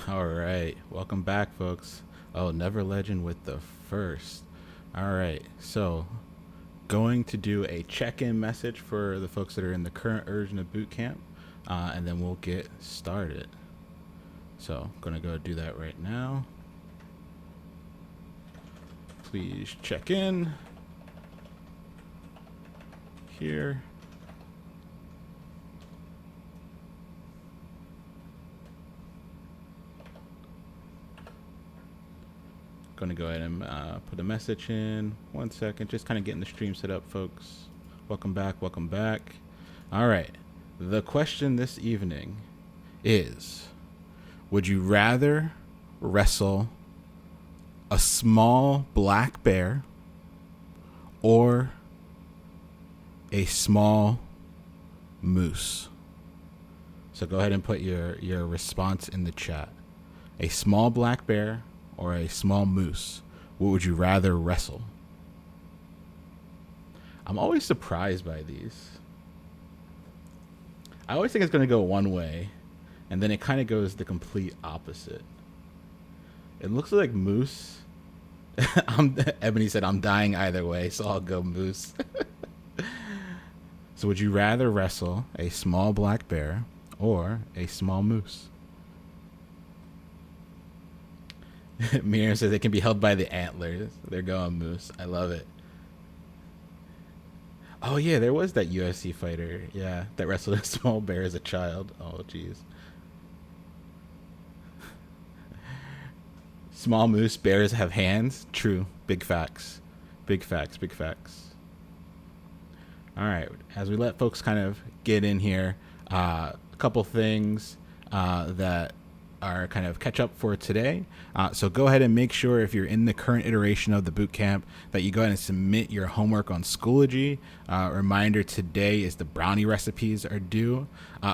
All right, welcome back, folks. Oh, Never Legend with the first. All right, so going to do a check-in message for the folks that are in the current version of boot camp, and then we'll get started. So, I'm gonna go do that right now. Please check in here. Going to go ahead and put a message in. 1 second, just kind of getting the stream set up, folks. Welcome back, welcome back. All right, the question this evening is, would you rather wrestle a small black bear or a small moose? So go ahead and put your response in the chat. A small black bear or a small moose? What would you rather wrestle? I'm always surprised by these. I always think it's going to go one way, and then it kind of goes the complete opposite. It looks like moose. Ebony said, I'm dying either way, so I'll go moose. So would you rather wrestle a small black bear or a small moose? Miriam says they can be held by the antlers. They're going moose. I love it. Oh yeah, there was that UFC fighter, yeah, that wrestled a small bear as a child. Oh jeez. Small moose, bears have hands. True. Big facts. Big facts, big facts. All right, as we let folks kind of get in here, a couple things that are kind of catch up for today. So go ahead and make sure if you're in the current iteration of the bootcamp that you go ahead and submit your homework on Schoology. Reminder, today is the brownie recipes are due.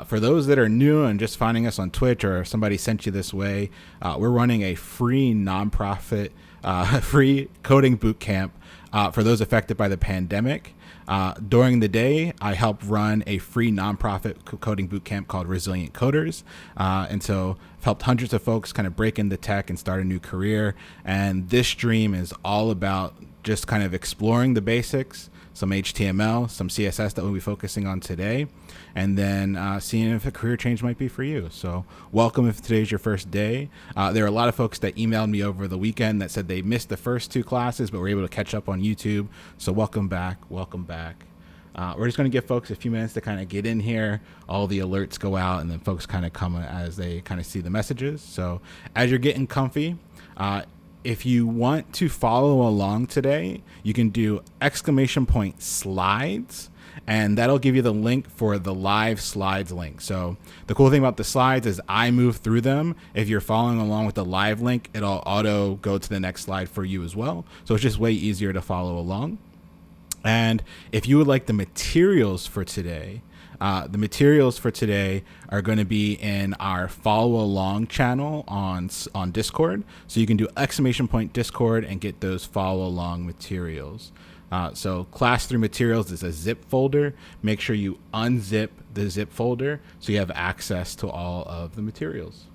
For those that are new and just finding us on Twitch or somebody sent you this way, we're running a free nonprofit, free coding bootcamp for those affected by the pandemic. During the day, I help run a free nonprofit coding bootcamp called Resilient Coders. And so I've helped hundreds of folks kind of break into tech and start a new career. And this stream is all about just kind of exploring the basics, some HTML, some CSS that we'll be focusing on today, and then seeing if a career change might be for you. So welcome if today's your first day. There are a lot of folks that emailed me over the weekend that said they missed the first two classes, but were able to catch up on YouTube. So welcome back, welcome back. We're just going to give folks a few minutes to kind of get in here. All the alerts go out, and then folks kind of come as they kind of see the messages. So as you're getting comfy, if you want to follow along today, you can do !slides, and that'll give you the link for the live slides link. So the cool thing about the slides is I move through them. If you're following along with the live link, it'll auto go to the next slide for you as well. So it's just way easier to follow along. And if you would like the materials for today, are going to be in our follow along channel on Discord. So you can do !Discord and get those follow along materials. So class 3 materials is a zip folder. Make sure you unzip the zip folder so you have access to all of the materials.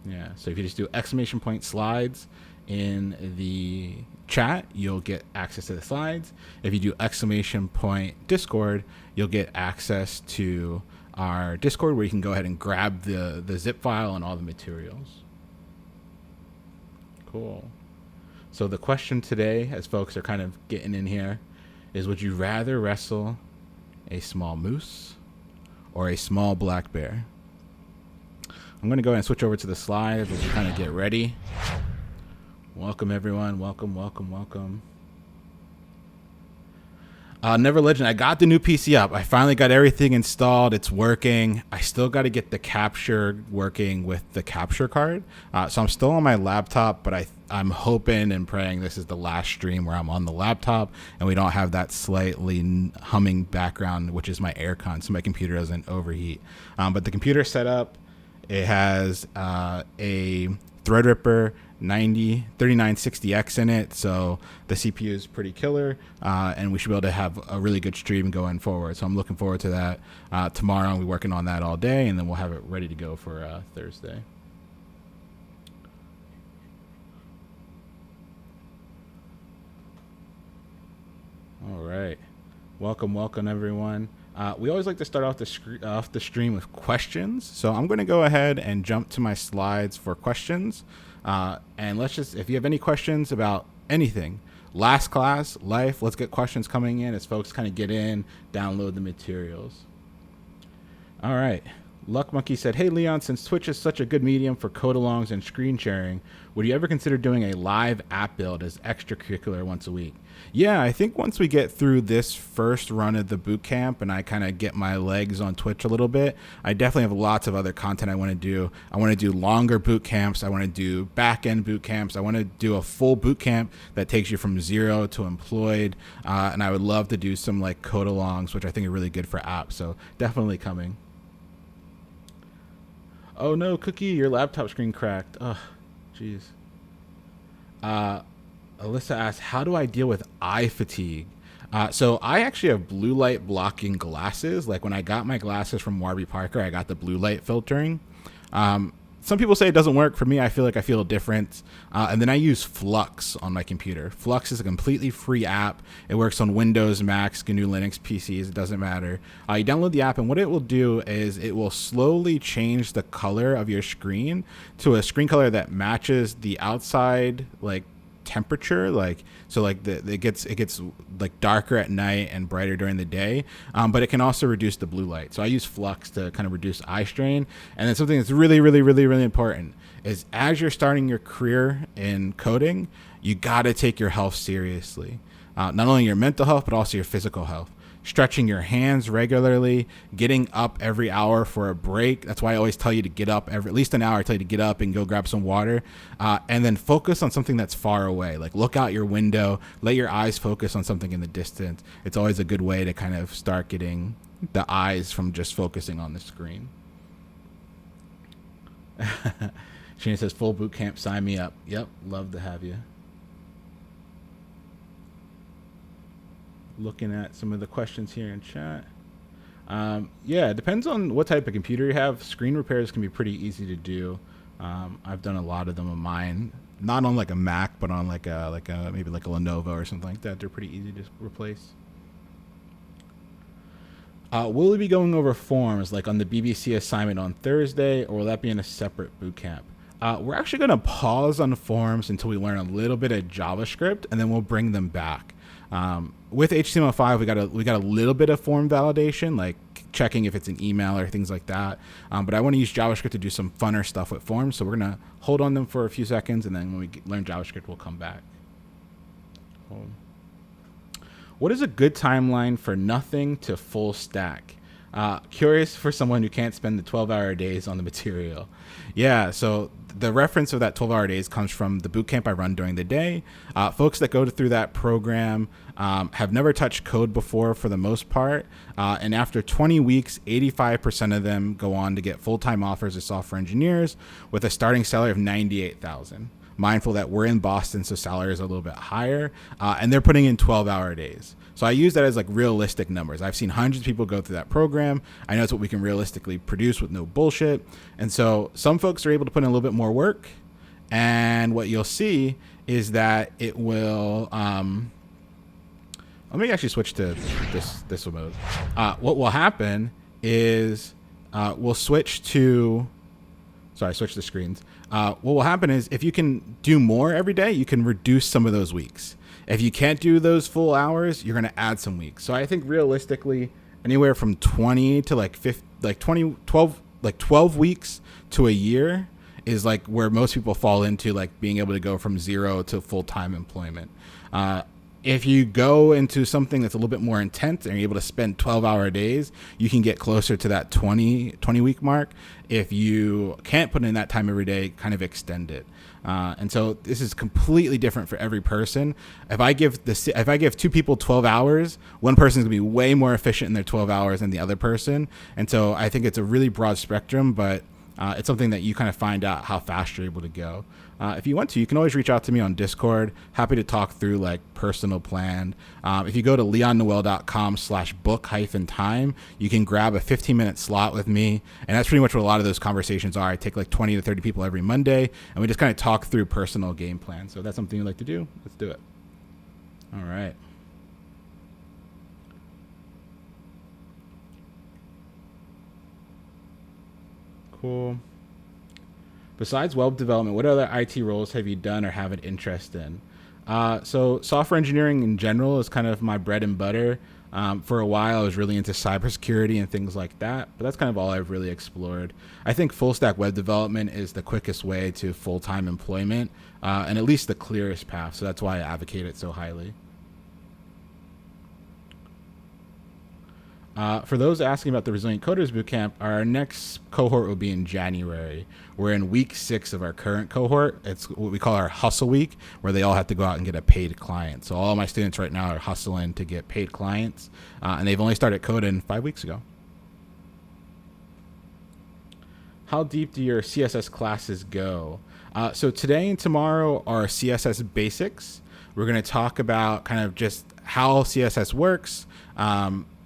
Yeah. So if you just do !slides in the chat, you'll get access to the slides. If you do !Discord, you'll get access to our Discord where you can go ahead and grab the zip file and all the materials. Cool. So the question today, as folks are kind of getting in here, is would you rather wrestle a small moose or a small black bear? I'm going to go ahead and switch over to the slides as we kind of get ready. Welcome, everyone. Welcome, welcome, welcome. Never Legend, I got the new PC up. I finally got everything installed. It's working. I still got to get the capture working with the capture card. So I'm still on my laptop, but I'm hoping and praying this is the last stream where I'm on the laptop and we don't have that slightly humming background, which is my aircon, so my computer doesn't overheat. But the computer set up, it has a Threadripper 3960X in it, so the CPU is pretty killer, and we should be able to have a really good stream going forward. So I'm looking forward to that. Tomorrow we're working on that all day, and then we'll have it ready to go for Thursday. Welcome everyone. We always like to start off the stream with questions. So I'm going to go ahead and jump to my slides for questions. And if you have any questions about anything, last class, life, let's get questions coming in as folks kind of get in, download the materials. All right. Luck Monkey said, "Hey Leon, since Twitch is such a good medium for code-alongs and screen sharing, would you ever consider doing a live app build as extracurricular once a week?" Yeah, I think once we get through this first run of the boot camp and I kind of get my legs on Twitch a little bit, I definitely have lots of other content I want to do. I want to do longer boot camps. I want to do back-end boot camps. I want to do a full boot camp that takes you from zero to employed. And I would love to do some like code-alongs, which I think are really good for apps. So definitely coming. Oh no, Cookie, your laptop screen cracked. Oh, jeez. Alyssa asked, how do I deal with eye fatigue? So I actually have blue light blocking glasses. Like when I got my glasses from Warby Parker, I got the blue light filtering. Some people say it doesn't work. For me, I feel like I feel a difference. And then I use Folx on my computer. Folx is a completely free app. It works on Windows, Macs, GNU Linux PCs. It doesn't matter. You download the app, and what it will do is it will slowly change the color of your screen to a screen color that matches the outside like temperature, it gets like darker at night and brighter during the day, but it can also reduce the blue light. So I use Folx to kind of reduce eye strain. And then something that's really important is as you're starting your career in coding, you got to take your health seriously, not only your mental health but also your physical health. Stretching your hands regularly, getting up every hour for a break. That's why I always tell you to get up at least an hour. I tell you to get up and go grab some water, and then focus on something that's far away. Like look out your window, let your eyes focus on something in the distance. It's always a good way to kind of start getting the eyes from just focusing on the screen. Sheena says, full boot camp, sign me up. Yep, love to have you. Looking at some of the questions here in chat. Yeah, it depends on what type of computer you have. Screen repairs can be pretty easy to do. I've done a lot of them on mine, not on like a Mac, but on maybe like a Lenovo or something like that. They're pretty easy to replace. Will we be going over forms like on the BBC assignment on Thursday, or will that be in a separate boot camp? We're actually going to pause on forms until we learn a little bit of JavaScript, and then we'll bring them back. With HTML5, we got a little bit of form validation, like checking if it's an email or things like that. But I want to use JavaScript to do some funner stuff with forms. So we're going to hold on them for a few seconds, and then when we learn JavaScript, we'll come back. What is a good timeline for nothing to full stack? Curious for someone who can't spend the 12-hour days on the material. Yeah, so the reference of that 12-hour days comes from the bootcamp I run during the day. Folks that go through that program have never touched code before for the most part. And after 20 weeks, 85% of them go on to get full-time offers as software engineers with a starting salary of $98,000. Mindful that we're in Boston, so salary is a little bit higher, and they're putting in 12-hour days. So I use that as like realistic numbers. I've seen hundreds of people go through that program. I know it's what we can realistically produce with no bullshit. And so some folks are able to put in a little bit more work, and what you'll see is that it will. Let me actually switch to this mode. What will happen is we'll switch to. Sorry, switch the screens. What will happen is if you can do more every day, you can reduce some of those weeks. If you can't do those full hours, you're going to add some weeks. So I think realistically, anywhere from 20 to 12 weeks to a year is like where most people fall into, like being able to go from zero to full-time employment. If you go into something that's a little bit more intense and you're able to spend 12-hour days, you can get closer to that 20 week mark. If you can't put in that time every day, kind of extend it. And so this is completely different for every person. If I give two people 12 hours, one person's gonna be way more efficient in their 12 hours than the other person. And so I think it's a really broad spectrum, but it's something that you kind of find out how fast you're able to go. If you want to, you can always reach out to me on Discord. Happy to talk through like personal plan. If you go to leonnoel.com/book-time, you can grab a 15-minute slot with me. And that's pretty much what a lot of those conversations are. I take like 20 to 30 people every Monday, and we just kind of talk through personal game plans. So if that's something you'd like to do, let's do it. All right. Cool. Besides web development, what other IT roles have you done or have an interest in? So software engineering in general is kind of my bread and butter. For a while, I was really into cybersecurity and things like that, but that's kind of all I've really explored. I think full stack web development is the quickest way to full-time employment, and at least the clearest path. So that's why I advocate it so highly. For those asking about the Resilient Coders Bootcamp, our next cohort will be in January. We're in week 6 of our current cohort. It's what we call our hustle week, where they all have to go out and get a paid client. So all of my students right now are hustling to get paid clients, and they've only started coding 5 weeks ago. How deep do your CSS classes go? So today and tomorrow are CSS basics. We're going to talk about kind of just how CSS works,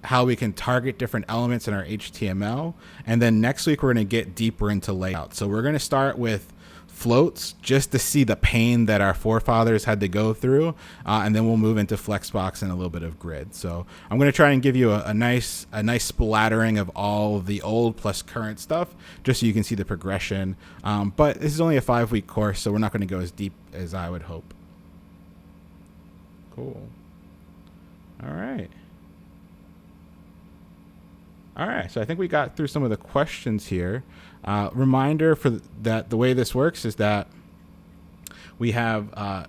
how we can target different elements in our HTML. And then next week, we're going to get deeper into layout. So we're going to start with floats just to see the pain that our forefathers had to go through. And then we'll move into Flexbox and a little bit of grid. So I'm going to try and give you a nice splattering of all of the old plus current stuff, just so you can see the progression. But this is only a 5-week course, so we're not going to go as deep as I would hope. Cool. All right. All right, so I think we got through some of the questions here. Reminder for that the way this works is that we have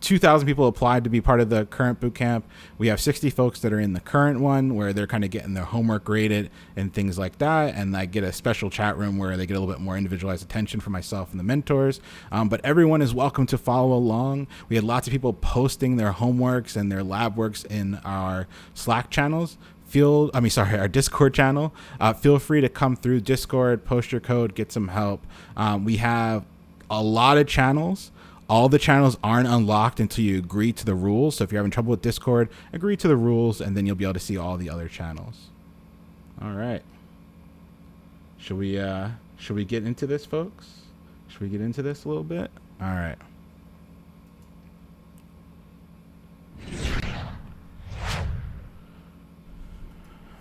2,000 people applied to be part of the current bootcamp. We have 60 folks that are in the current one where they're kind of getting their homework graded and things like that. And I get a special chat room where they get a little bit more individualized attention from myself and the mentors. But everyone is welcome to follow along. We had lots of people posting their homeworks and their lab works in our Slack channels. Our Discord channel. Feel free to come through Discord, post your code, get some help. We have a lot of channels. All the channels aren't unlocked until you agree to the rules. So if you're having trouble with Discord, agree to the rules, and then you'll be able to see all the other channels. All right. Should we get into this, folks? Should we get into this a little bit? All right.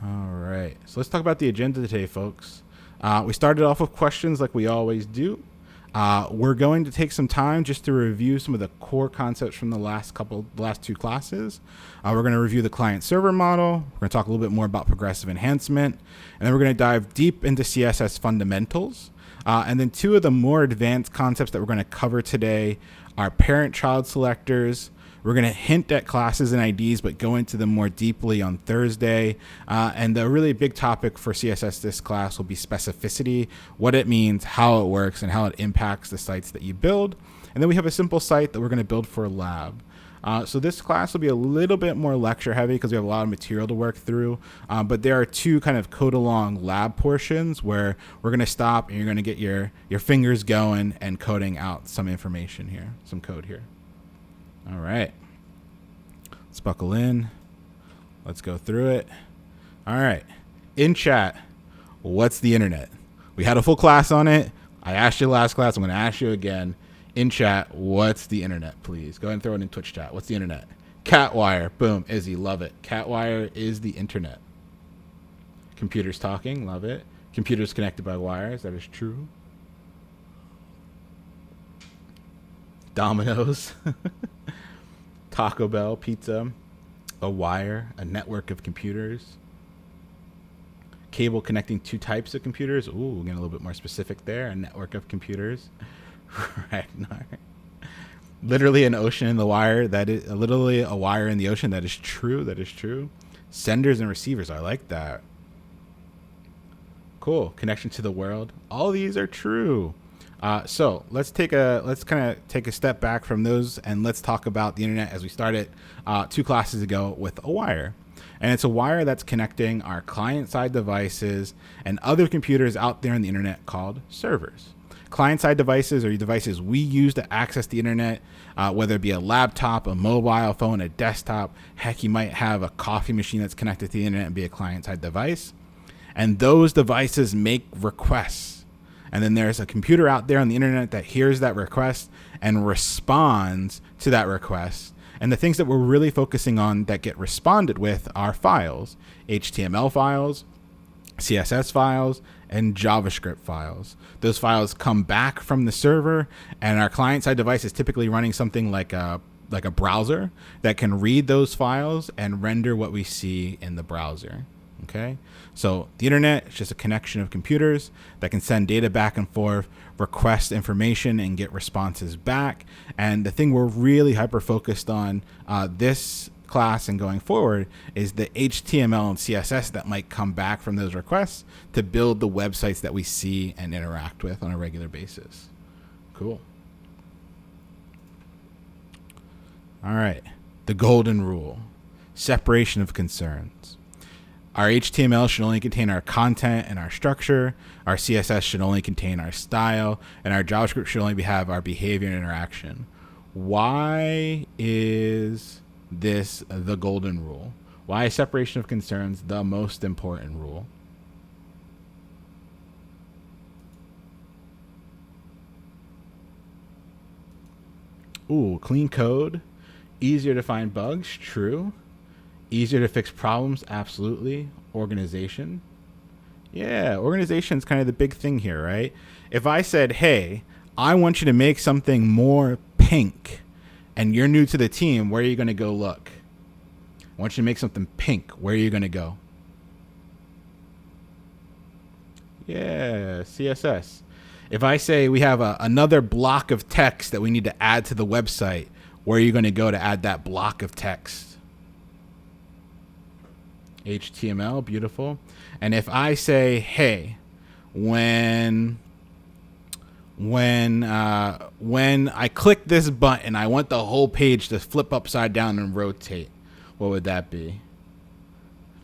All right, so let's talk about the agenda today, folks. We started off with questions like we always do. We're going to take some time just to review some of the core concepts from the last 2 classes. We're going to review the client-server model. We're going to talk a little bit more about progressive enhancement. And then we're going to dive deep into CSS fundamentals. And then 2 of the more advanced concepts that we're going to cover today are parent-child selectors. We're going to hint at classes and IDs, but go into them more deeply on Thursday. And the really big topic for CSS this class will be specificity, what it means, how it works, and how it impacts the sites that you build. And then we have a simple site that we're going to build for a lab. So this class will be a little bit more lecture heavy because we have a lot of material to work through. But there are 2 kind of code along lab portions where we're going to stop and you're going to get your fingers going and coding out some information here, some code here. All right, let's buckle in. Let's go through it. All right, in chat, what's the internet? We had a full class on it. I asked you last class. I'm going to ask you again. In chat, what's the internet, please? Go ahead and throw it in Twitch chat. What's the internet? Catwire. Boom. Izzy, love it. Catwire is the internet. Computers talking. Love it. Computers connected by wires. That is true. Domino's. Taco Bell, pizza, a wire, a network of computers, cable connecting 2 types of computers. Ooh, we're getting a little bit more specific there. A network of computers. Ragnar. Literally an ocean in the wire. That is literally a wire in the ocean. That is true. That is true. Senders and receivers. I like that. Cool. Connection to the world. All these are true. So let's kind of take a step back from those and let's talk about the internet as we started 2 classes ago with a wire. And it's a wire that's connecting our client-side devices and other computers out there on the internet called servers. Client-side devices are devices we use to access the internet, whether it be a laptop, a mobile phone, a desktop. Heck, you might have a coffee machine that's connected to the internet and be a client-side device. And those devices make requests. And then there's a computer out there on the internet that hears that request and responds to that request. And the things that we're really focusing on that get responded with are files, HTML files, CSS files, and JavaScript files. Those files come back from the server, and our client-side device is typically running something like a browser that can read those files and render what we see in the browser. Okay, so the internet is just a connection of computers that can send data back and forth, request information, and get responses back. And the thing we're really hyper-focused on this class and going forward is the HTML and CSS that might come back from those requests to build the websites that we see and interact with on a regular basis. Cool. All right, the golden rule, separation of concerns. Our HTML should only contain our content and our structure. Our CSS should only contain our style, and our JavaScript should only have our behavior and interaction. Why is this the golden rule? Why is separation of concerns the most important rule? Ooh, clean code, easier to find bugs, true. Easier to fix problems, absolutely. Organization. Yeah, organization is kind of the big thing here, right? If I said, hey, I want you to make something more pink, and you're new to the team, where are you going to go look? I want you to make something pink. Where are you going to go? Yeah, CSS. If I say we have another block of text that we need to add to the website, where are you going to go to add that block of text? HTML, beautiful. And if I say, hey, when I click this button, I want the whole page to flip upside down and rotate, what would that be?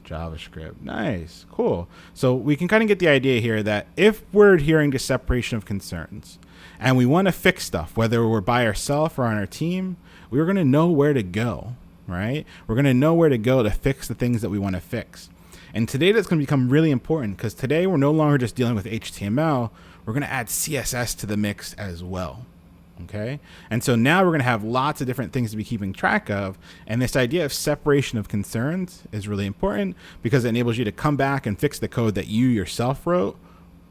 JavaScript. Nice, cool. So we can kind of get the idea here that if we're adhering to separation of concerns and we want to fix stuff, whether we're by ourselves or on our team, we're going to know where to go. Right? We're going to know where to go to fix the things that we want to fix. And today that's going to become really important because today we're no longer just dealing with HTML. We're going to add CSS to the mix as well. Okay? And so now we're going to have lots of different things to be keeping track of. And this idea of separation of concerns is really important because it enables you to come back and fix the code that you yourself wrote.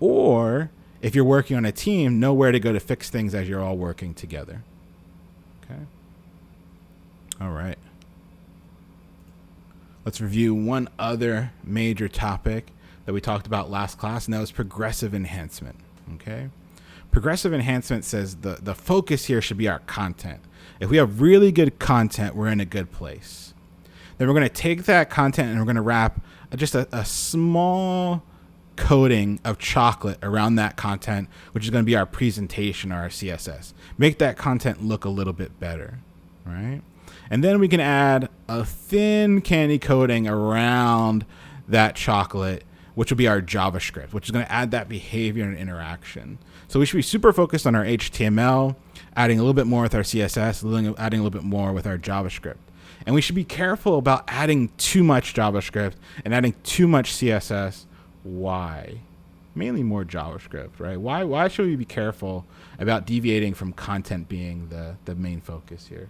Or if you're working on a team, know where to go to fix things as you're all working together. Okay? All right. Let's review one other major topic that we talked about last class, and that was progressive enhancement. Okay, progressive enhancement says the focus here should be our content. If we have really good content, we're in a good place. Then we're going to take that content and we're going to wrap just a small coating of chocolate around that content, which is going to be our presentation or our CSS. Make that content look a little bit better, right? And then we can add a thin candy coating around that chocolate, which will be our JavaScript, which is going to add that behavior and interaction. So we should be super focused on our HTML, adding a little bit more with our CSS, adding a little bit more with our JavaScript. And we should be careful about adding too much JavaScript and adding too much CSS. Why? Mainly more JavaScript, right? Why should we be careful about deviating from content being the main focus here?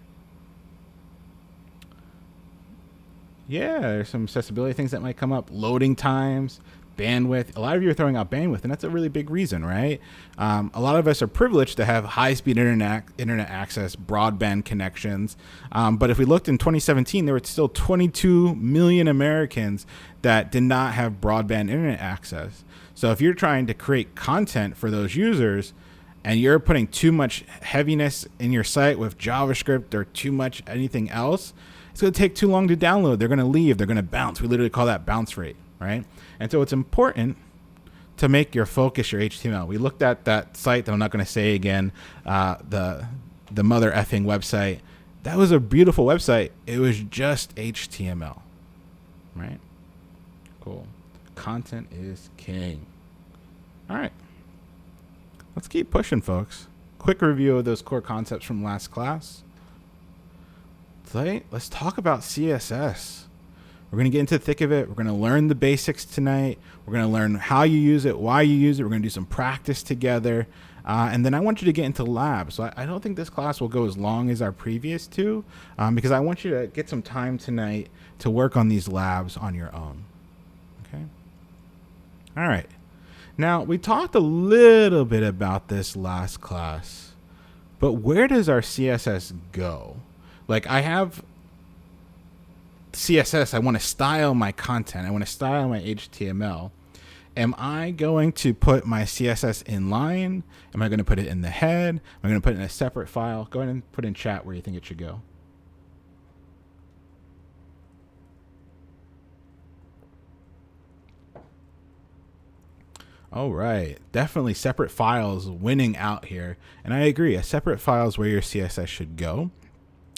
Yeah, there's some accessibility things that might come up. Loading times, bandwidth. A lot of you are throwing out bandwidth, and that's a really big reason, right? A lot of us are privileged to have high-speed internet access, broadband connections. But if we looked in 2017, there were still 22 million Americans that did not have broadband internet access. So if you're trying to create content for those users, and you're putting too much heaviness in your site with JavaScript or too much anything else, it's going to take too long to download. They're going to leave. They're going to bounce. We literally call that bounce rate, right? And so it's important to make your focus your HTML. We looked at that site that I'm not going to say again, the mother effing website. That was a beautiful website. It was just HTML, right? Cool. Content is king. All right. Let's keep pushing, folks. Quick review of those core concepts from last class. Tonight, let's talk about CSS. We're going to get into the thick of it. We're going to learn the basics tonight. We're going to learn how you use it, why you use it. We're going to do some practice together. And then I want you to get into labs. So I don't think this class will go as long as our previous two because I want you to get some time tonight to work on these labs on your own. Okay? All right. Now, we talked a little bit about this last class, but where does our CSS go? Like, I have CSS, I want to style my content, I want to style my HTML. Am I going to put my CSS in line? Am I going to put it in the head? Am I going to put it in a separate file? Go ahead and put in chat where you think it should go. All right, definitely separate files winning out here. And I agree, a separate file is where your CSS should go.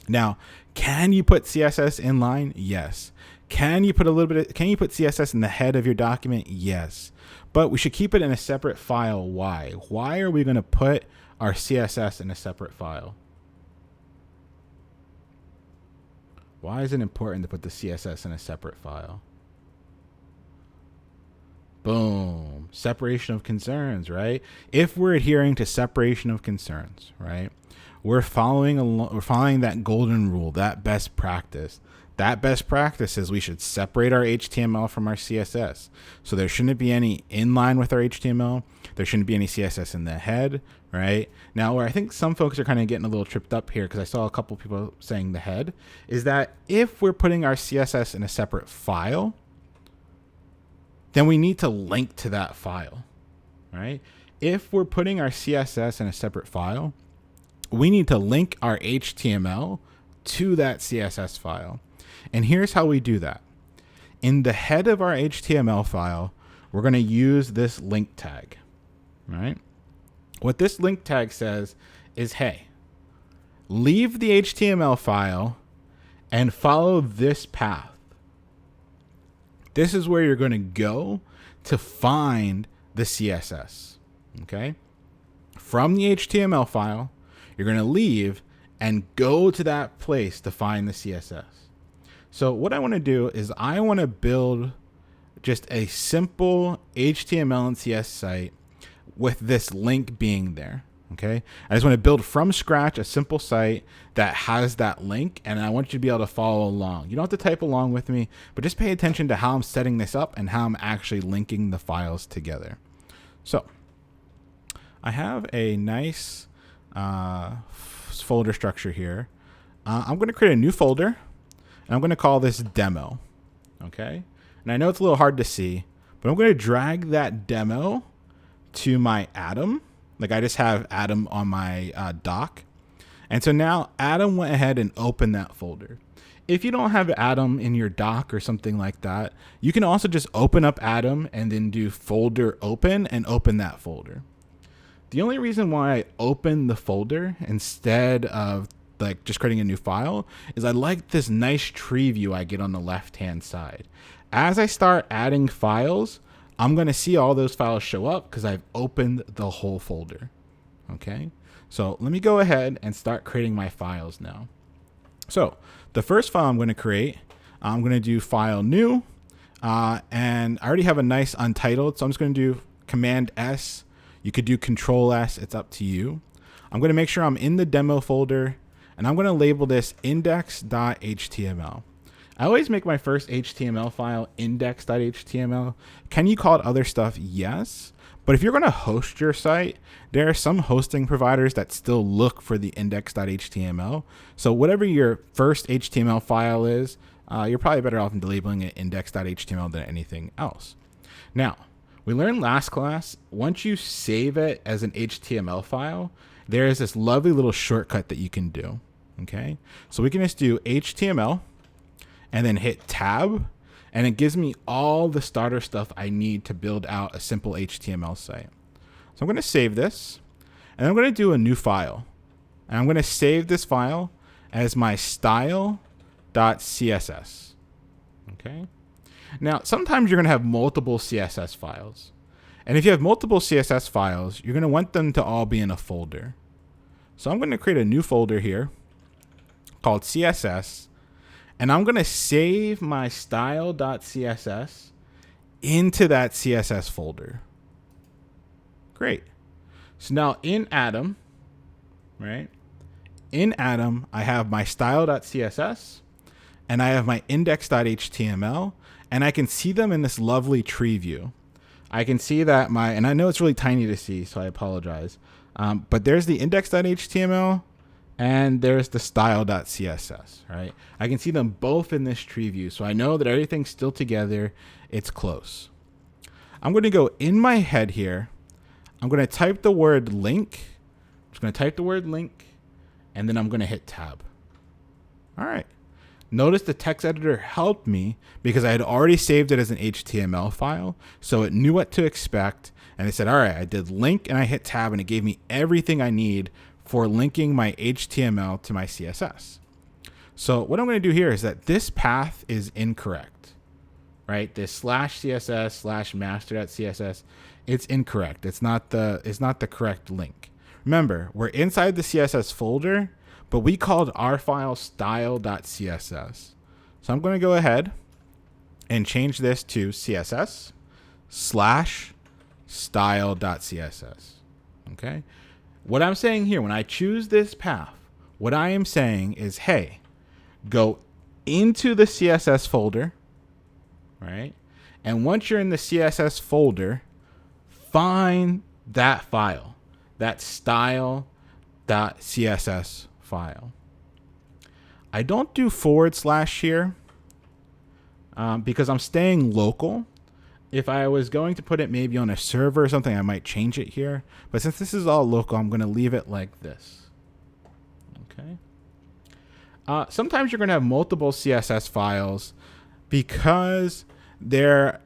Now, can you put CSS in line? Yes. Can you put can you put CSS in the head of your document? Yes. But we should keep it in a separate file. Why? Why are we going to put our CSS in a separate file? Why is it important to put the CSS in a separate file? Boom. Separation of concerns, right? If we're adhering to separation of concerns, right? We're following that golden rule, that best practice. That best practice is we should separate our HTML from our CSS. So there shouldn't be any inline with our HTML. There shouldn't be any CSS in the head, right? Now, where I think some folks are kind of getting a little tripped up here, because I saw a couple people saying the head, is that if we're putting our CSS in a separate file, then we need to link to that file, right? If we're putting our CSS in a separate file, we need to link our HTML to that CSS file. And here's how we do that. In the head of our HTML file, we're going to use this link tag, right? What this link tag says is, hey, leave the HTML file and follow this path. This is where you're going to go to find the CSS, okay? From the HTML file, you're going to leave and go to that place to find the CSS. So what I want to do is I want to build just a simple HTML and CSS site with this link being there. Okay. I just want to build from scratch a simple site that has that link, and I want you to be able to follow along. You don't have to type along with me, but just pay attention to how I'm setting this up and how I'm actually linking the files together. So I have a nice folder structure here. I'm going to create a new folder, and I'm going to call this demo. Okay. And I know it's a little hard to see, but I'm going to drag that demo to my Atom. Like I just have Atom on my doc. And so now Atom went ahead and opened that folder. If you don't have Atom in your doc or something like that, you can also just open up Atom and then do folder open and open that folder. The only reason why I open the folder instead of like just creating a new file is I like this nice tree view I get on the left-hand side. As I start adding files, I'm going to see all those files show up because I've opened the whole folder. Okay. So let me go ahead and start creating my files now. So the first file I'm going to create, I'm going to do file new, and I already have a nice untitled. So I'm just going to do Command S. You could do Control S. It's up to you. I'm going to make sure I'm in the demo folder, and I'm going to label this index.html. I always make my first HTML file index.html. Can you call it other stuff? Yes. But if you're going to host your site, there are some hosting providers that still look for the index.html. So whatever your first HTML file is, you're probably better off in labeling it index.html than anything else. Now, we learned last class, once you save it as an HTML file, there is this lovely little shortcut that you can do. Okay. So we can just do HTML and then hit tab, and it gives me all the starter stuff I need to build out a simple HTML site. So I'm going to save this, and I'm going to do a new file, and I'm going to save this file as my style.css. Okay. Now, sometimes you're going to have multiple CSS files, and if you have multiple CSS files, you're going to want them to all be in a folder. So I'm going to create a new folder here called CSS, and I'm going to save my style.css into that CSS folder. Great. So now in Atom, right? In Atom, I have my style.css and I have my index.html, and I can see them in this lovely tree view. I can see that and I know it's really tiny to see, so I apologize. But there's the index.html and there's the style.css, right? I can see them both in this tree view, so I know that everything's still together. It's close. I'm going to go in my head here. I'm going to type the word link. I'm just going to type the word link, and then I'm going to hit tab. All right. Notice the text editor helped me because I had already saved it as an HTML file, so it knew what to expect. And it said, all right, I did link and I hit tab, and it gave me everything I need for linking my HTML to my CSS. So what I'm going to do here is that this path is incorrect, right? This /CSS /master.css, it's incorrect. It's not the correct link. Remember, we're inside the CSS folder, but we called our file style.css. So I'm going to go ahead and change this to CSS /style.css. Okay. What I'm saying here, when I choose this path, what I am saying is, hey, go into the CSS folder, right? And once you're in the CSS folder, find that file, that style.css file. I don't do / here because I'm staying local. If I was going to put it maybe on a server or something, I might change it here. But since this is all local, I'm going to leave it like this. Okay. Sometimes you're going to have multiple CSS files because it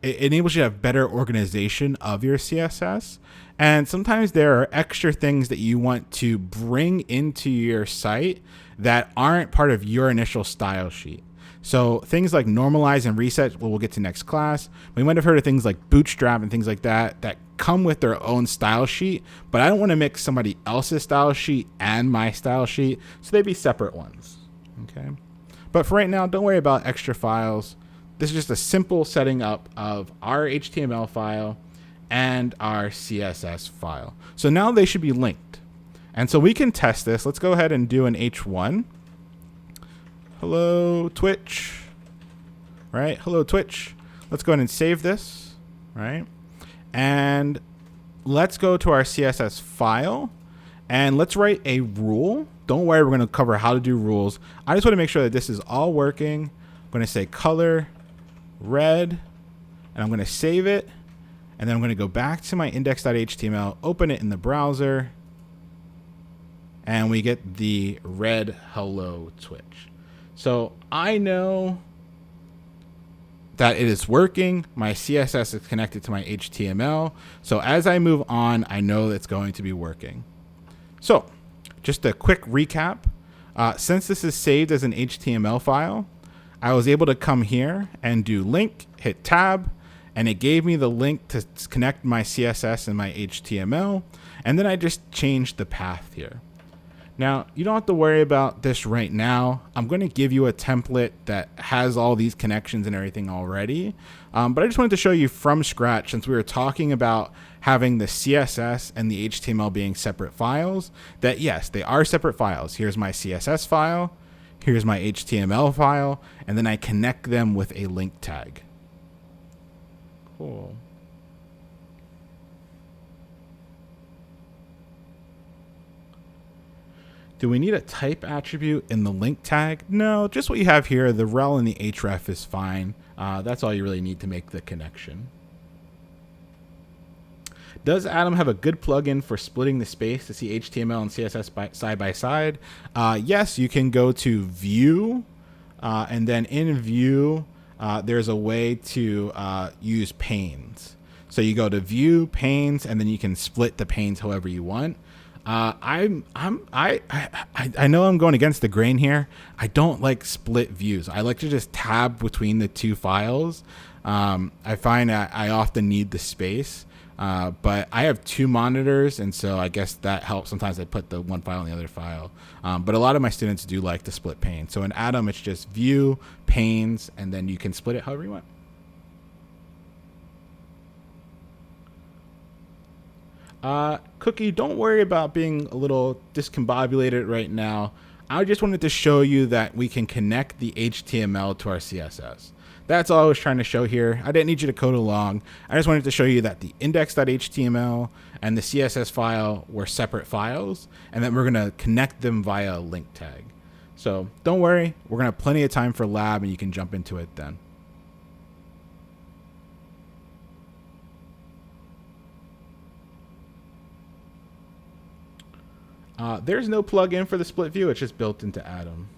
enables you to have better organization of your CSS. And sometimes there are extra things that you want to bring into your site that aren't part of your initial style sheet. So things like normalize and reset, we'll get to next class. We might have heard of things like bootstrap and things like that come with their own style sheet, but I don't want to mix somebody else's style sheet and my style sheet, so they'd be separate ones. Okay. But for right now, don't worry about extra files. This is just a simple setting up of our HTML file and our CSS file. So now they should be linked. And so we can test this. Let's go ahead and do an H1. Hello, Twitch. Right? Hello, Twitch. Let's go ahead and save this. Right? And let's go to our CSS file and let's write a rule. Don't worry, we're going to cover how to do rules. I just want to make sure that this is all working. I'm going to say color red, and I'm going to save it. And then I'm going to go back to my index.html, open it in the browser, and we get the red hello Twitch. So I know that it is working. My CSS is connected to my HTML. So as I move on, I know it's going to be working. So just a quick recap. Since this is saved as an HTML file, I was able to come here and do link, hit tab, and it gave me the link to connect my CSS and my HTML. And then I just changed the path here. Now, you don't have to worry about this right now. I'm going to give you a template that has all these connections and everything already. But I just wanted to show you from scratch, since we were talking about having the CSS and the HTML being separate files, that yes, they are separate files. Here's my CSS file. Here's my HTML file. And then I connect them with a link tag. Cool. Do we need a type attribute in the link tag? No, just what you have here. The rel and the href is fine. That's all you really need to make the connection. Does Atom have a good plugin for splitting the space to see HTML and CSS side by side? Yes, you can go to View, and then in View, there's a way to use panes. So you go to View, Panes, and then you can split the panes however you want. I know I'm going against the grain here. I don't like split views. I like to just tab between the two files. I find I often need the space, but I have two monitors, and so I guess that helps. Sometimes I put the one file in the other file, but a lot of my students do like to split panes. So in Atom, it's just View, Panes, and then you can split it however you want. Cookie, don't worry about being a little discombobulated right now. I just wanted to show you that we can connect the HTML to our CSS. That's all I was trying to show here. I didn't need you to code along. I just wanted to show you that the index.html and the CSS file were separate files, and that we're going to connect them via a link tag. So don't worry, we're going to have plenty of time for lab, and you can jump into it then. There's no plugin for the split view. It's just built into Atom.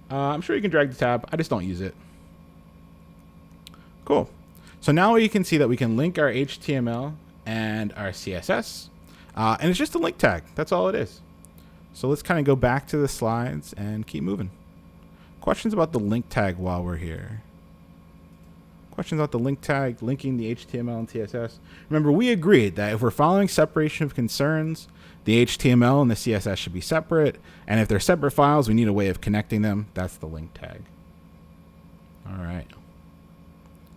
I'm sure you can drag the tab. I just don't use it. Cool. So now you can see that we can link our HTML and our CSS. And it's just a link tag. That's all it is. So let's kind of go back to the slides and keep moving. Questions about the link tag while we're here? Questions about the link tag, linking the HTML and CSS. Remember, we agreed that if we're following separation of concerns, the HTML and the CSS should be separate. And if they're separate files, we need a way of connecting them. That's the link tag. All right.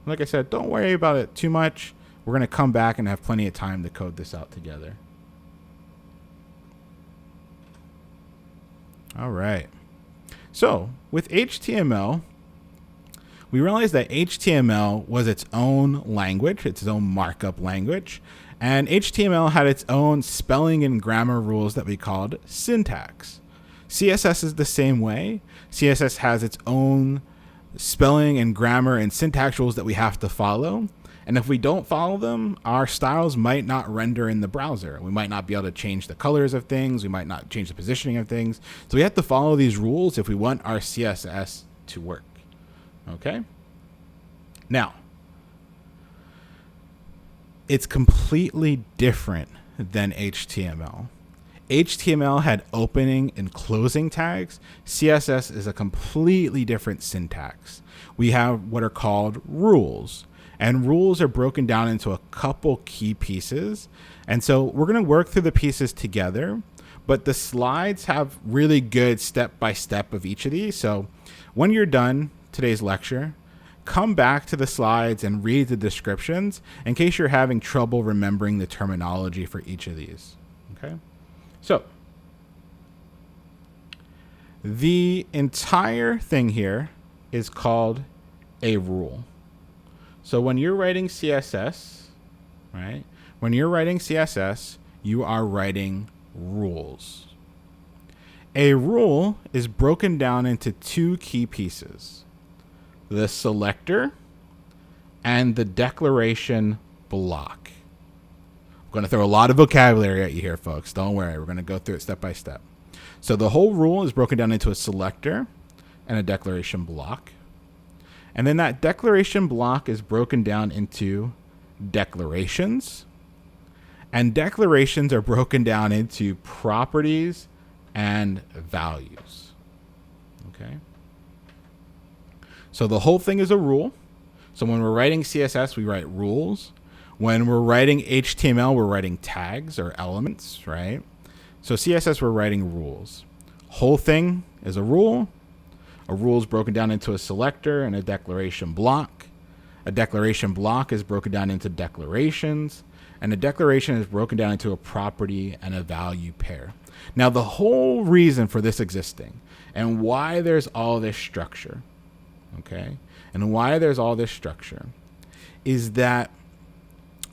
Like I said, don't worry about it too much. We're going to come back and have plenty of time to code this out together. All right. So with HTML, we realized that HTML was its own language, its own markup language, and HTML had its own spelling and grammar rules that we called syntax. CSS is the same way. CSS has its own spelling and grammar and syntax rules that we have to follow. And if we don't follow them, our styles might not render in the browser. We might not be able to change the colors of things. We might not change the positioning of things. So we have to follow these rules if we want our CSS to work. Okay. Now, it's completely different than HTML. HTML had opening and closing tags. CSS is a completely different syntax. We have what are called rules, and rules are broken down into a couple key pieces. And so we're going to work through the pieces together, but the slides have really good step-by-step of each of these. So when you're done today's lecture, come back to the slides and read the descriptions in case you're having trouble remembering the terminology for each of these. Okay. So the entire thing here is called a rule. So when you're writing CSS, right? When you're writing CSS, you are writing rules. A rule is broken down into two key pieces: the selector and the declaration block. I'm going to throw a lot of vocabulary at you here, folks. Don't worry. We're going to go through it step by step. So the whole rule is broken down into a selector and a declaration block. And then that declaration block is broken down into declarations. And declarations are broken down into properties and values. Okay. So the whole thing is a rule. So when we're writing CSS, we write rules. When we're writing HTML, we're writing tags or elements, right? So CSS, we're writing rules. Whole thing is a rule. A rule is broken down into a selector and a declaration block. A declaration block is broken down into declarations. And a declaration is broken down into a property and a value pair. Now, the whole reason for this existing and why there's all this structure, okay, and why there's all this structure is that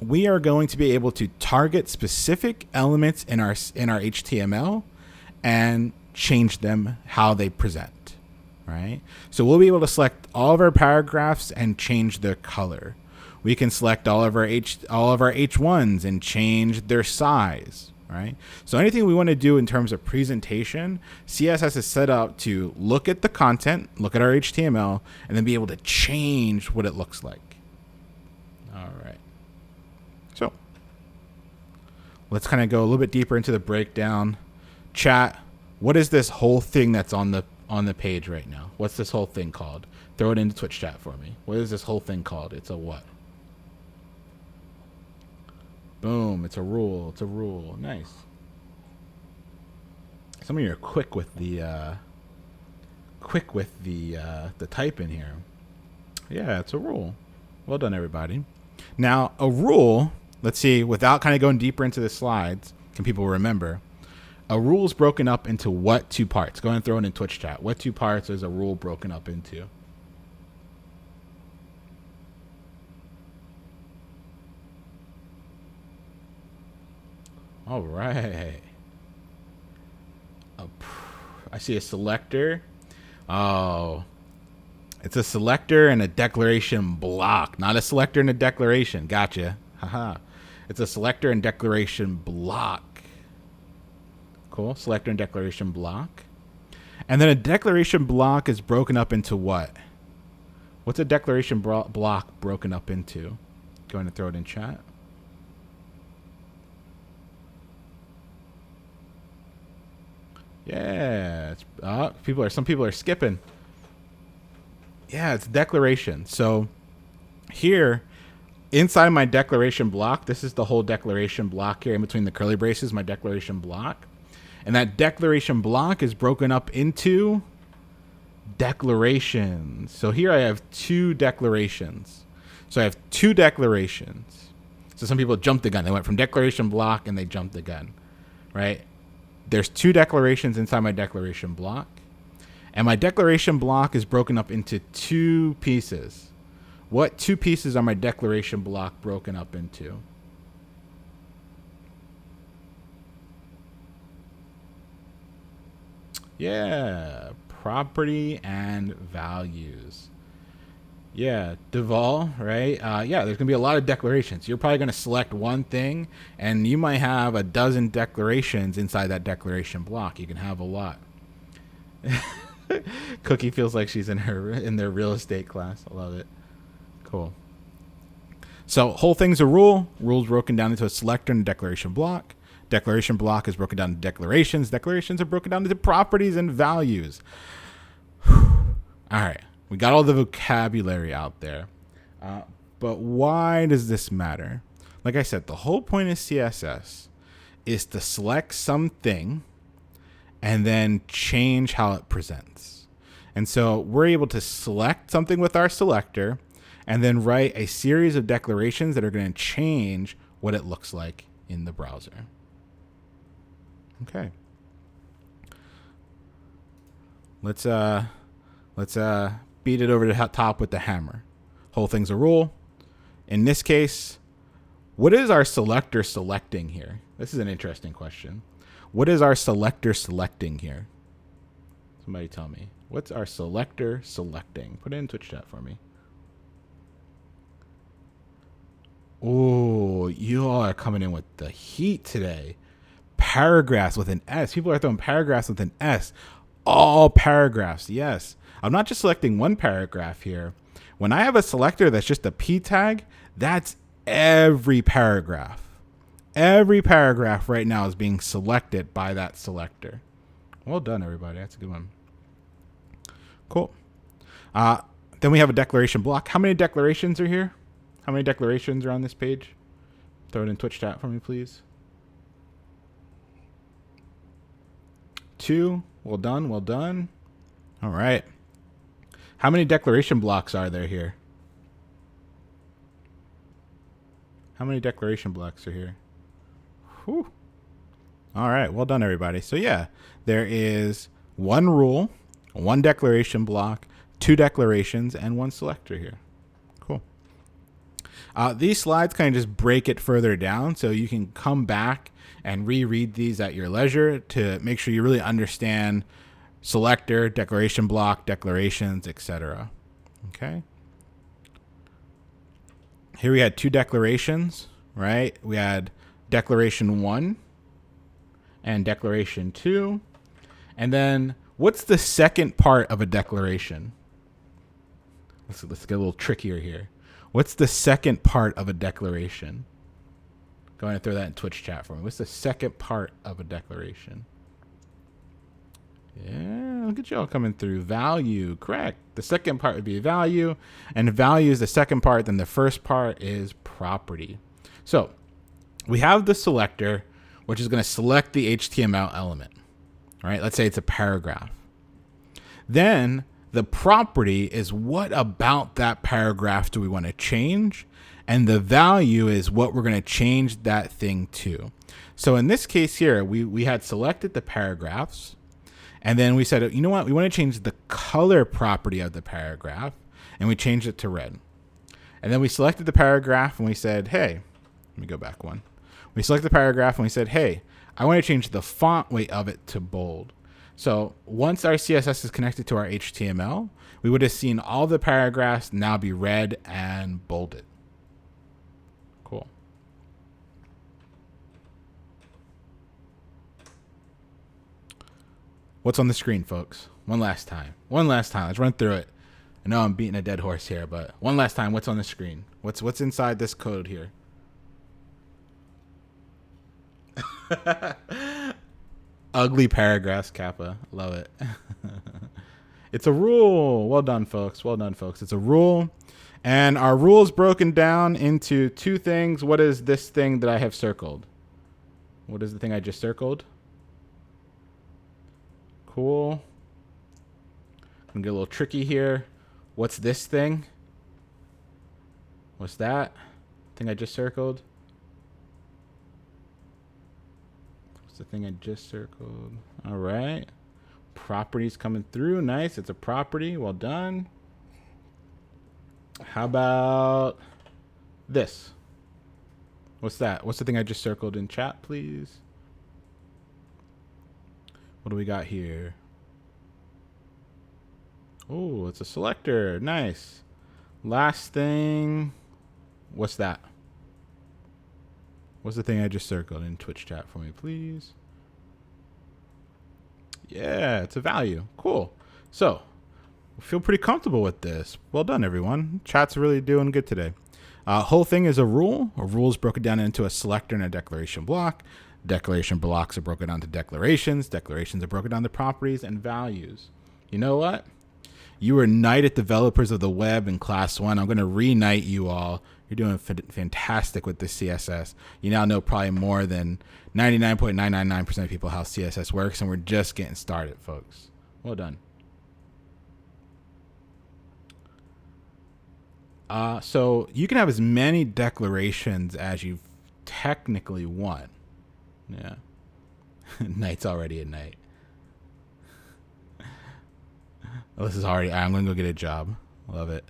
we are going to be able to target specific elements in our HTML and change them how they present, right? So we'll be able to select all of our paragraphs and change their color. We can select all of our H1s and change their size, right? So anything we want to do in terms of presentation, CSS is set up to look at the content, look at our HTML, and then be able to change what it looks like. All right. So let's kind of go a little bit deeper into the breakdown. Chat, what is this whole thing that's on the page right now? What's this whole thing called? Throw it into Twitch chat for me. What is this whole thing called? It's a what? Boom, it's a rule. It's a rule. Nice. Some of you are quick with the type in here. Yeah, it's a rule. Well done, everybody. Now, a rule let's see, without kind of going deeper into the slides, can people remember? A rule is broken up into what two parts? Go ahead and throw it in Twitch chat. What two parts is a rule broken up into? All right. I see a selector. Oh, it's a selector and a declaration block, not a selector and a declaration. Gotcha. Haha. It's a selector and declaration block. Cool. Selector and declaration block. And then a declaration block is broken up into what? What's a declaration block broken up into? Go ahead and throw it in chat. Yeah. Some people are skipping. Yeah, it's declaration. So here, inside my declaration block, this is the whole declaration block here in between the curly braces, my declaration block. And that declaration block is broken up into declarations. So here I have two declarations. So I have two declarations. So some people jumped the gun. They went from declaration block and they jumped the gun, right? There's two declarations inside my declaration block. And my declaration block is broken up into two pieces. What two pieces are my declaration block broken up into? Yeah, property and values. Yeah, Duval, right? Yeah, there's going to be a lot of declarations. You're probably going to select one thing, and you might have a dozen declarations inside that declaration block. You can have a lot. Cookie feels like she's in their real estate class. I love it. Cool. So whole thing's a rule. Rules broken down into a selector and a declaration block. Declaration block is broken down into declarations. Declarations are broken down into properties and values. All right. We got all the vocabulary out there. But why does this matter? Like I said, the whole point of CSS is to select something and then change how it presents. And so we're able to select something with our selector and then write a series of declarations that are going to change what it looks like in the browser. Okay. Let's beat it over the top with the hammer. Whole thing's a rule. In this case, what is our selector selecting here? This is an interesting question. What is our selector selecting here? Somebody tell me. What's our selector selecting? Put it in Twitch chat for me. Oh, you all are coming in with the heat today. Paragraphs with an S. People are throwing paragraphs with an S. All paragraphs, yes. I'm not just selecting one paragraph here. When I have a selector that's just a P tag, that's every paragraph. Every paragraph right now is being selected by that selector. Well done, everybody. That's a good one. Cool. Then we have a declaration block. How many declarations are here? How many declarations are on this page? Throw it in Twitch chat for me, please. 2. Well done. Well done. All right. How many declaration blocks are there here? How many declaration blocks are here? Whew. All right. Well done, everybody. So yeah, there is one rule, one declaration block, 2 declarations, and 1 selector here. Cool. These slides kind of just break it further down, so you can come back and reread these at your leisure to make sure you really understand selector, declaration block, declarations, etc. Okay. Here we had 2 declarations, right? We had declaration 1 and declaration 2. And then what's the second part of a declaration? Let's get a little trickier here. What's the second part of a declaration? Go ahead and throw that in Twitch chat for me. What's the second part of a declaration? Yeah, look at y'all coming through. Value, correct. The second part would be value, and value is the second part. Then the first part is property. So we have the selector, which is going to select the HTML element, right? Let's say it's a paragraph. Then The property is what about that paragraph do we want to change? And the value is what we're going to change that thing to. So in this case here, we had selected the paragraphs. And then we said, you know what? We want to change the color property of the paragraph. And we changed it to red. And then we selected the paragraph and we said, hey, let me go back one. We selected the paragraph and we said, hey, I want to change the font weight of it to bold. So once our CSS is connected to our HTML, we would have seen all the paragraphs now be red and bolded. Cool. What's on the screen, folks? One last time. Let's run through it. I know I'm beating a dead horse here, but one last time, what's on the screen? What's inside this code here? Ugly paragraphs, Kappa. Love it. It's a rule. Well done, folks. Well done, folks. It's a rule. And our rule is broken down into two things. What is this thing that I have circled? What is the thing I just circled? Cool. I'm gonna get a little tricky here. What's this thing? What's that thing I just circled? What's the thing I just circled? All right. Properties coming through. Nice. It's a property. Well done. How about this? What's that? What's the thing I just circled in chat, please? What do we got here? Oh, it's a selector. Nice. Last thing. What's that? What's the thing I just circled in Twitch chat for me, please? Yeah, it's a value. Cool. So, I feel pretty comfortable with this. Well done, everyone. Chat's really doing good today. Whole thing is a rule. A rule is broken down into a selector and a declaration block. Declaration blocks are broken down to declarations. Declarations are broken down to properties and values. You know what? You were knighted developers of the web in class 1. I'm going to re-knight you all. You're doing fantastic with this CSS. You now know probably more than 99.999% of people how CSS works, and we're just getting started, folks. Well done. So you can have as many declarations as you technically want. Yeah. Knight's already a knight. Oh, this is already, I'm going to go get a job. Love it.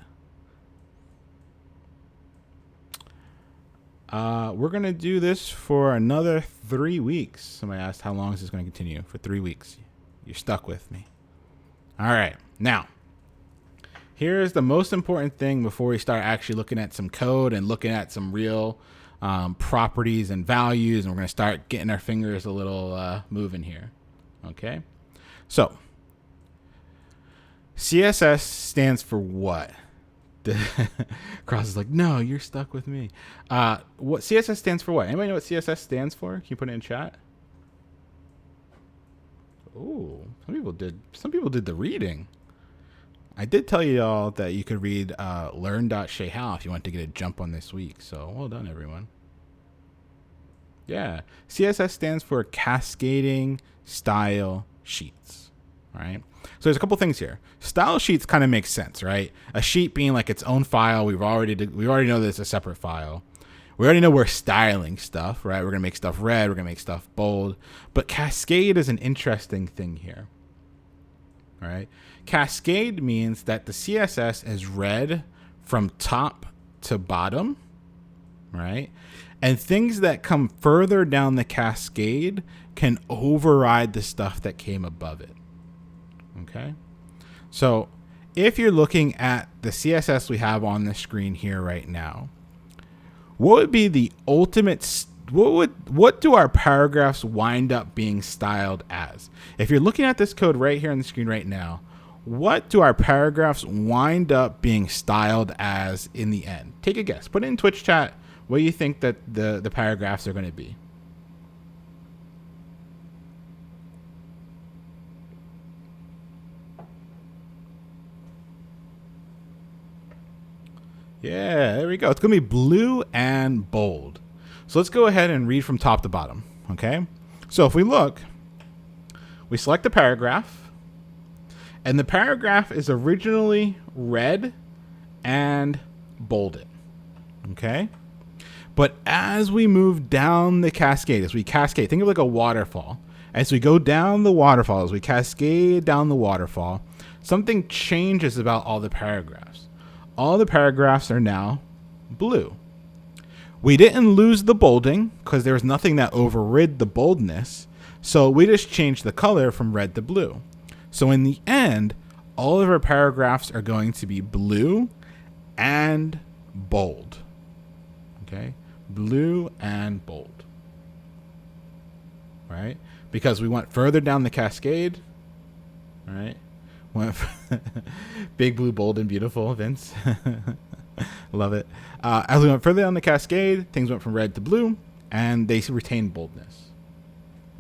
We're going to do this for another 3 weeks. Somebody asked how long is this going to continue? For 3 weeks. You're stuck with me. All right. Now, here's the most important thing before we start actually looking at some code and looking at some real properties and values. And we're going to start getting our fingers a little moving here. Okay. So, CSS stands for what? Cross is like, no, you're stuck with me. What CSS stands for what? Anybody know what CSS stands for? Can you put it in chat? Oh, some people did the reading. I did tell you all that you could read learn.shayhow if you want to get a jump on this week. So well done, everyone. Yeah. CSS stands for cascading style sheets. All right. So there's a couple things here. Style sheets kind of makes sense, right? A sheet being like its own file. We already know that it's a separate file. We already know we're styling stuff, right? We're going to make stuff red. We're going to make stuff bold. But cascade is an interesting thing here, right? Cascade means that the CSS is read from top to bottom, right? And things that come further down the cascade can override the stuff that came above it. Okay, so if you're looking at the CSS we have on the screen here right now, what would be the ultimate? What do our paragraphs wind up being styled as? If you're looking at this code right here on the screen right now, what do our paragraphs wind up being styled as in the end? Take a guess. Put it in Twitch chat. What do you think that the paragraphs are going to be? Yeah, there we go. It's going to be blue and bold. So let's go ahead and read from top to bottom, okay? So if we look, we select the paragraph, And the paragraph is originally red and bolded. Okay? But as we move down the cascade, as we cascade, think of like a waterfall. As we go down the waterfall, as we cascade down the waterfall, something changes about all the paragraphs. All the paragraphs are now blue. We didn't lose the bolding because there was nothing that overrid the boldness. So we just changed the color from red to blue. So in the end, all of our paragraphs are going to be blue and bold. Okay? Blue and bold. Right? Because we went further down the cascade. Right? Went big, blue, bold, and beautiful, Vince. Love it. As we went further down the cascade, things went from red to blue, and they retained boldness.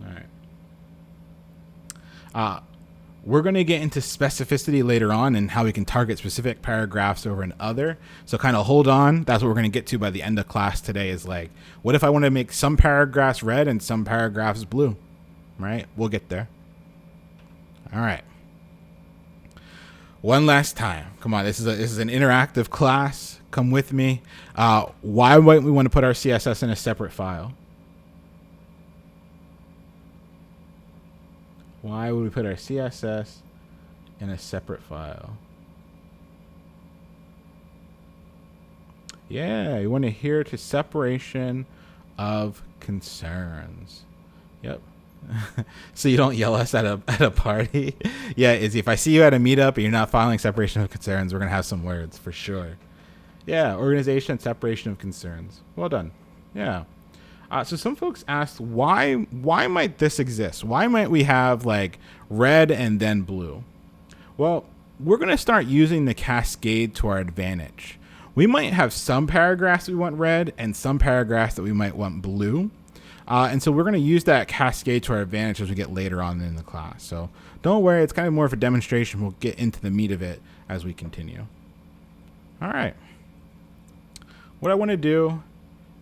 All right. We're going to get into specificity later on and how we can target specific paragraphs over an other. So kind of hold on. That's what we're going to get to by the end of class today is like, what if I want to make some paragraphs red and some paragraphs blue? Right? We'll get there. All right. One last time. Come on, this is an interactive class. Come with me. Why might we want to put our CSS in a separate file? Why would we put our CSS in a separate file? Yeah, you want to adhere to separation of concerns. Yep. So you don't yell us at a party. Yeah, Izzy, if I see you at a meetup and you're not filing separation of concerns, we're going to have some words for sure. Yeah, organization and separation of concerns. Well done. Yeah. So some folks asked, why might this exist? Why might we have like red and then blue? Well, we're going to start using the cascade to our advantage. We might have some paragraphs we want red and some paragraphs that we might want blue. And so we're going to use that cascade to our advantage as we get later on in the class. So don't worry, it's kind of more of a demonstration. We'll get into the meat of it as we continue. All right. What I want to do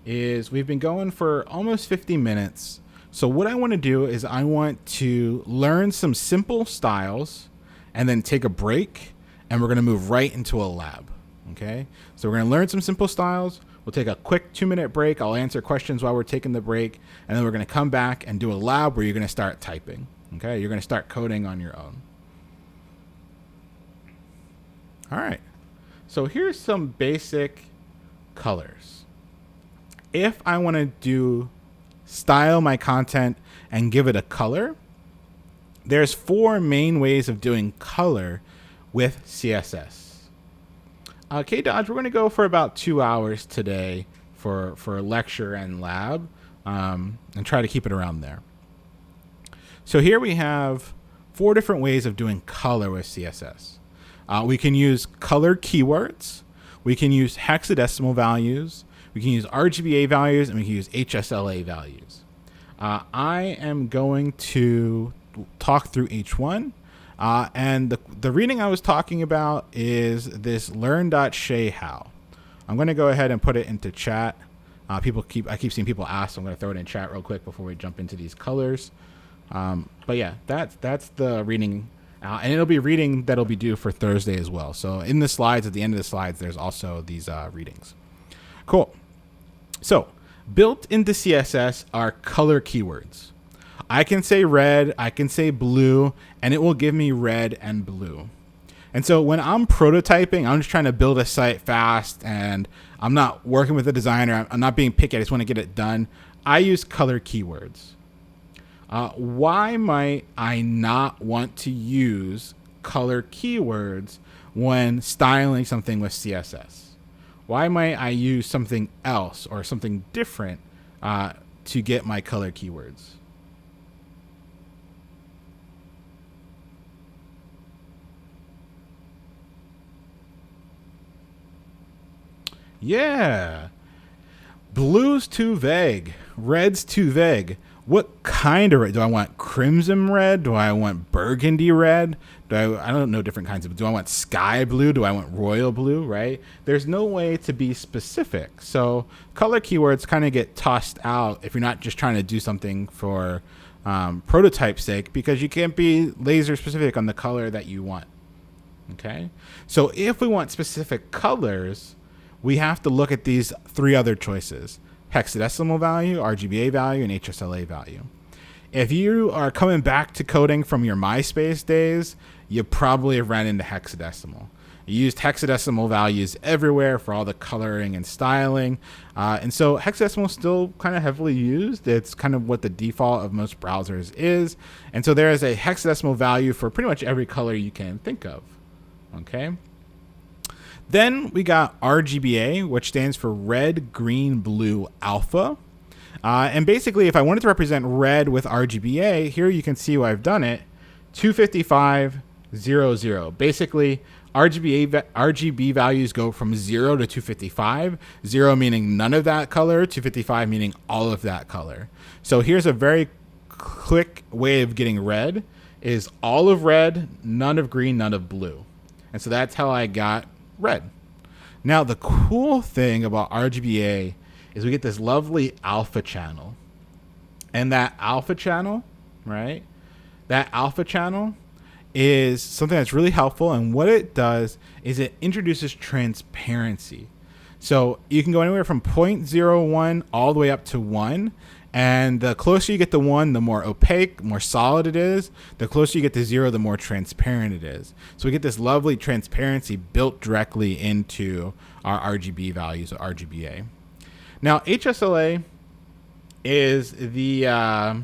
is we've been going for almost 50 minutes. So what I want to do is I want to learn some simple styles and then take a break. And we're going to move right into a lab. Okay. So we're going to learn some simple styles. We'll take a quick 2-minute break. I'll answer questions while we're taking the break. And then we're going to come back and do a lab where you're going to start typing. Okay. You're going to start coding on your own. All right. So here's some basic colors. If I want to style my content and give it a color, there's 4 main ways of doing color with CSS. K-Dodge, we're going to go for about 2 hours today for lecture and lab, and try to keep it around there. So here we have 4 different ways of doing color with CSS. We can use color keywords. We can use hexadecimal values. We can use RGBA values, and we can use HSLA values. I am going to talk through each one. And the reading I was talking about is this learn.shayhow. I'm going to go ahead and put it into chat. I keep seeing people ask, so I'm going to throw it in chat real quick before we jump into these colors. But yeah, that's the reading. And it'll be reading that'll be due for Thursday as well. So in the slides, at the end of the slides, there's also these readings. Cool. So built into CSS are color keywords. I can say red, I can say blue, and it will give me red and blue. And so when I'm prototyping, I'm just trying to build a site fast, and I'm not working with a designer. I'm not being picky. I just want to get it done. I use color keywords. Why might I not want to use color keywords when styling something with CSS? Why might I use something else or something different to get my color keywords? Yeah. Blue's too vague. Red's too vague. What kind of red? Do I want crimson red? Do I want burgundy red? I don't know different kinds of. Do I want sky blue? Do I want royal blue? Right? There's no way to be specific. So color keywords kind of get tossed out if you're not just trying to do something for prototype's sake, because you can't be laser specific on the color that you want. Okay, so if we want specific colors, we have to look at these three other choices: hexadecimal value, RGBA value, and HSLA value. If you are coming back to coding from your MySpace days, you probably have ran into hexadecimal. You used hexadecimal values everywhere for all the coloring and styling. And so hexadecimal is still kind of heavily used. It's kind of what the default of most browsers is. And so there is a hexadecimal value for pretty much every color you can think of. Okay. Then we got RGBA, which stands for red, green, blue, alpha. And basically, if I wanted to represent red with RGBA, here you can see why I've done it. 255.00. Basically, RGB values go from 0 to 255. 0 meaning none of that color, 255 meaning all of that color. So here's a very quick way of getting red: is all of red, none of green, none of blue. And so that's how I got red. Now, the cool thing about RGBA is we get this lovely alpha channel. And that alpha channel, right? That alpha channel is something that's really helpful. And what it does is it introduces transparency. So you can go anywhere from 0.01 all the way up to 1. And the closer you get to 1, the more opaque, more solid it is. The closer you get to 0, the more transparent it is. So we get this lovely transparency built directly into our RGB values, or RGBA. Now, HSLA is the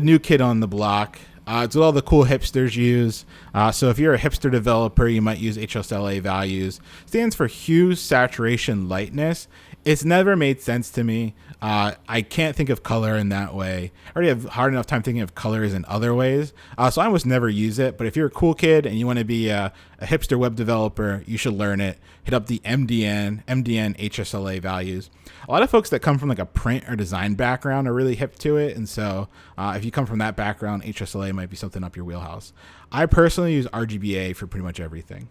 new kid on the block. It's what all the cool hipsters use. So if you're a hipster developer, you might use HSLA values. It stands for hue, saturation, lightness. It's never made sense to me. I can't think of color in that way. I already have hard enough time thinking of colors in other ways. So I almost never use it. But if you're a cool kid and you want to be a hipster web developer, you should learn it. Hit up the MDN HSLA values. A lot of folks that come from like a print or design background are really hip to it. And so if you come from that background, HSLA might be something up your wheelhouse. I personally use RGBA for pretty much everything.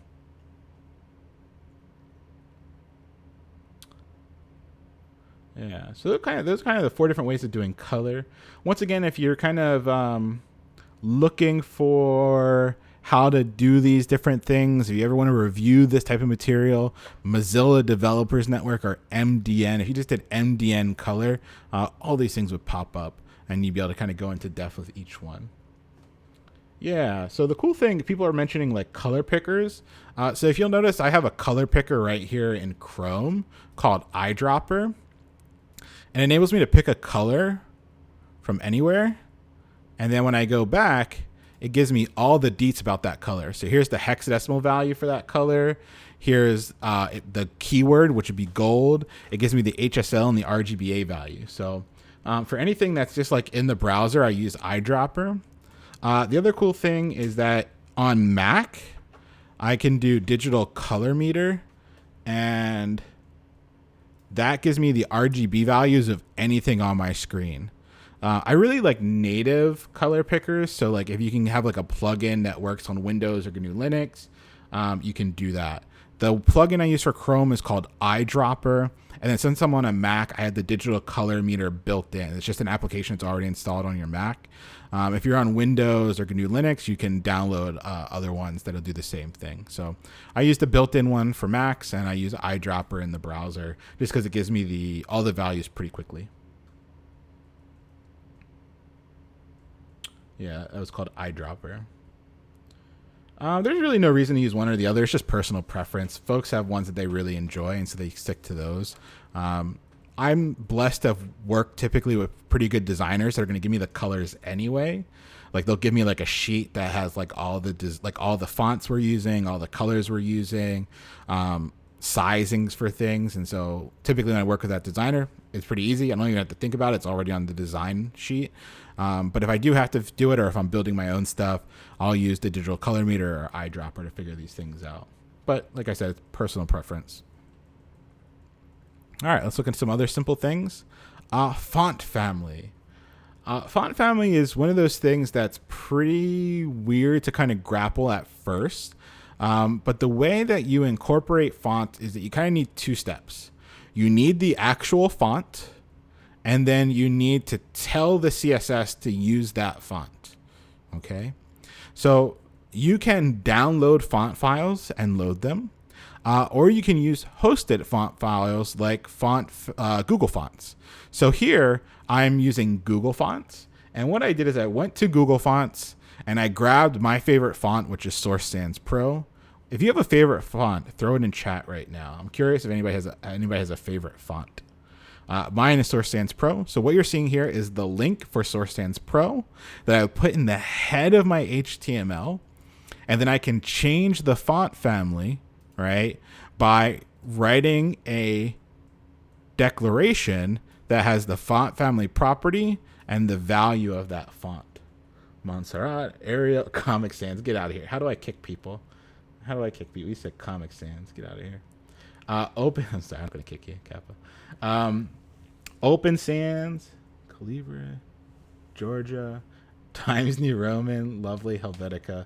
Yeah, so those are kind of the four different ways of doing color. Once again, if you're kind of looking for how to do these different things, if you ever want to review this type of material, Mozilla Developers Network, or MDN, if you just did MDN color, all these things would pop up and you'd be able to kind of go into depth with each one. Yeah, so the cool thing, people are mentioning like color pickers. So if you'll notice, I have a color picker right here in Chrome called Eyedropper. And it enables me to pick a color from anywhere. And then when I go back, it gives me all the deets about that color. So here's the hexadecimal value for that color. Here's the keyword, which would be gold. It gives me the HSL and the RGBA value. So for anything that's just like in the browser, I use Eyedropper. The other cool thing is that on Mac, I can do digital color meter, and that gives me the RGB values of anything on my screen. I really like native color pickers. So like if you can have like a plugin that works on Windows or GNU Linux, you can do that. The plugin I use for Chrome is called Eyedropper. And then since I'm on a Mac, I had the digital color meter built in. It's just an application that's already installed on your Mac. If you're on Windows or GNU Linux, you can download other ones that'll do the same thing. So I use the built-in one for Macs, and I use Eyedropper in the browser just because it gives me all the values pretty quickly. Yeah, that was called Eyedropper. There's really no reason to use one or the other. It's just personal preference. Folks have ones that they really enjoy, and so they stick to those. I'm blessed to work typically with pretty good designers that are going to give me the colors anyway. Like they'll give me like a sheet that has like all the fonts we're using, all the colors we're using, sizings for things. And so typically when I work with that designer, it's pretty easy. I don't even have to think about it. It's already on the design sheet. But if I do have to do it, or if I'm building my own stuff, I'll use the digital color meter or Eyedropper to figure these things out. But like I said, it's personal preference. All right, let's look at some other simple things. Font family. Font family is one of those things that's pretty weird to kind of grapple at first. But the way that you incorporate font is that you kind of need two steps. You need the actual font, and then you need to tell the CSS to use that font. Okay, so you can download font files and load them, or you can use hosted font files like Google Fonts. So here I'm using Google Fonts, and what I did is I went to Google Fonts and I grabbed my favorite font, which is Source Sans Pro. If you have a favorite font, throw it in chat right now. I'm curious if anybody has a favorite font. Mine is Source Sans Pro. So what you're seeing here is the link for Source Sans Pro that I put in the head of my HTML, and then I can change the font family, right, by writing a declaration that has the font family property and the value of that font. Montserrat, Arial, Comic Sans, get out of here. How do I kick people? You said Comic Sans, get out of here. I'm sorry, I'm going to kick you, Kappa. Open Sans, Calibra, Georgia, Times New Roman, Lovely, Helvetica.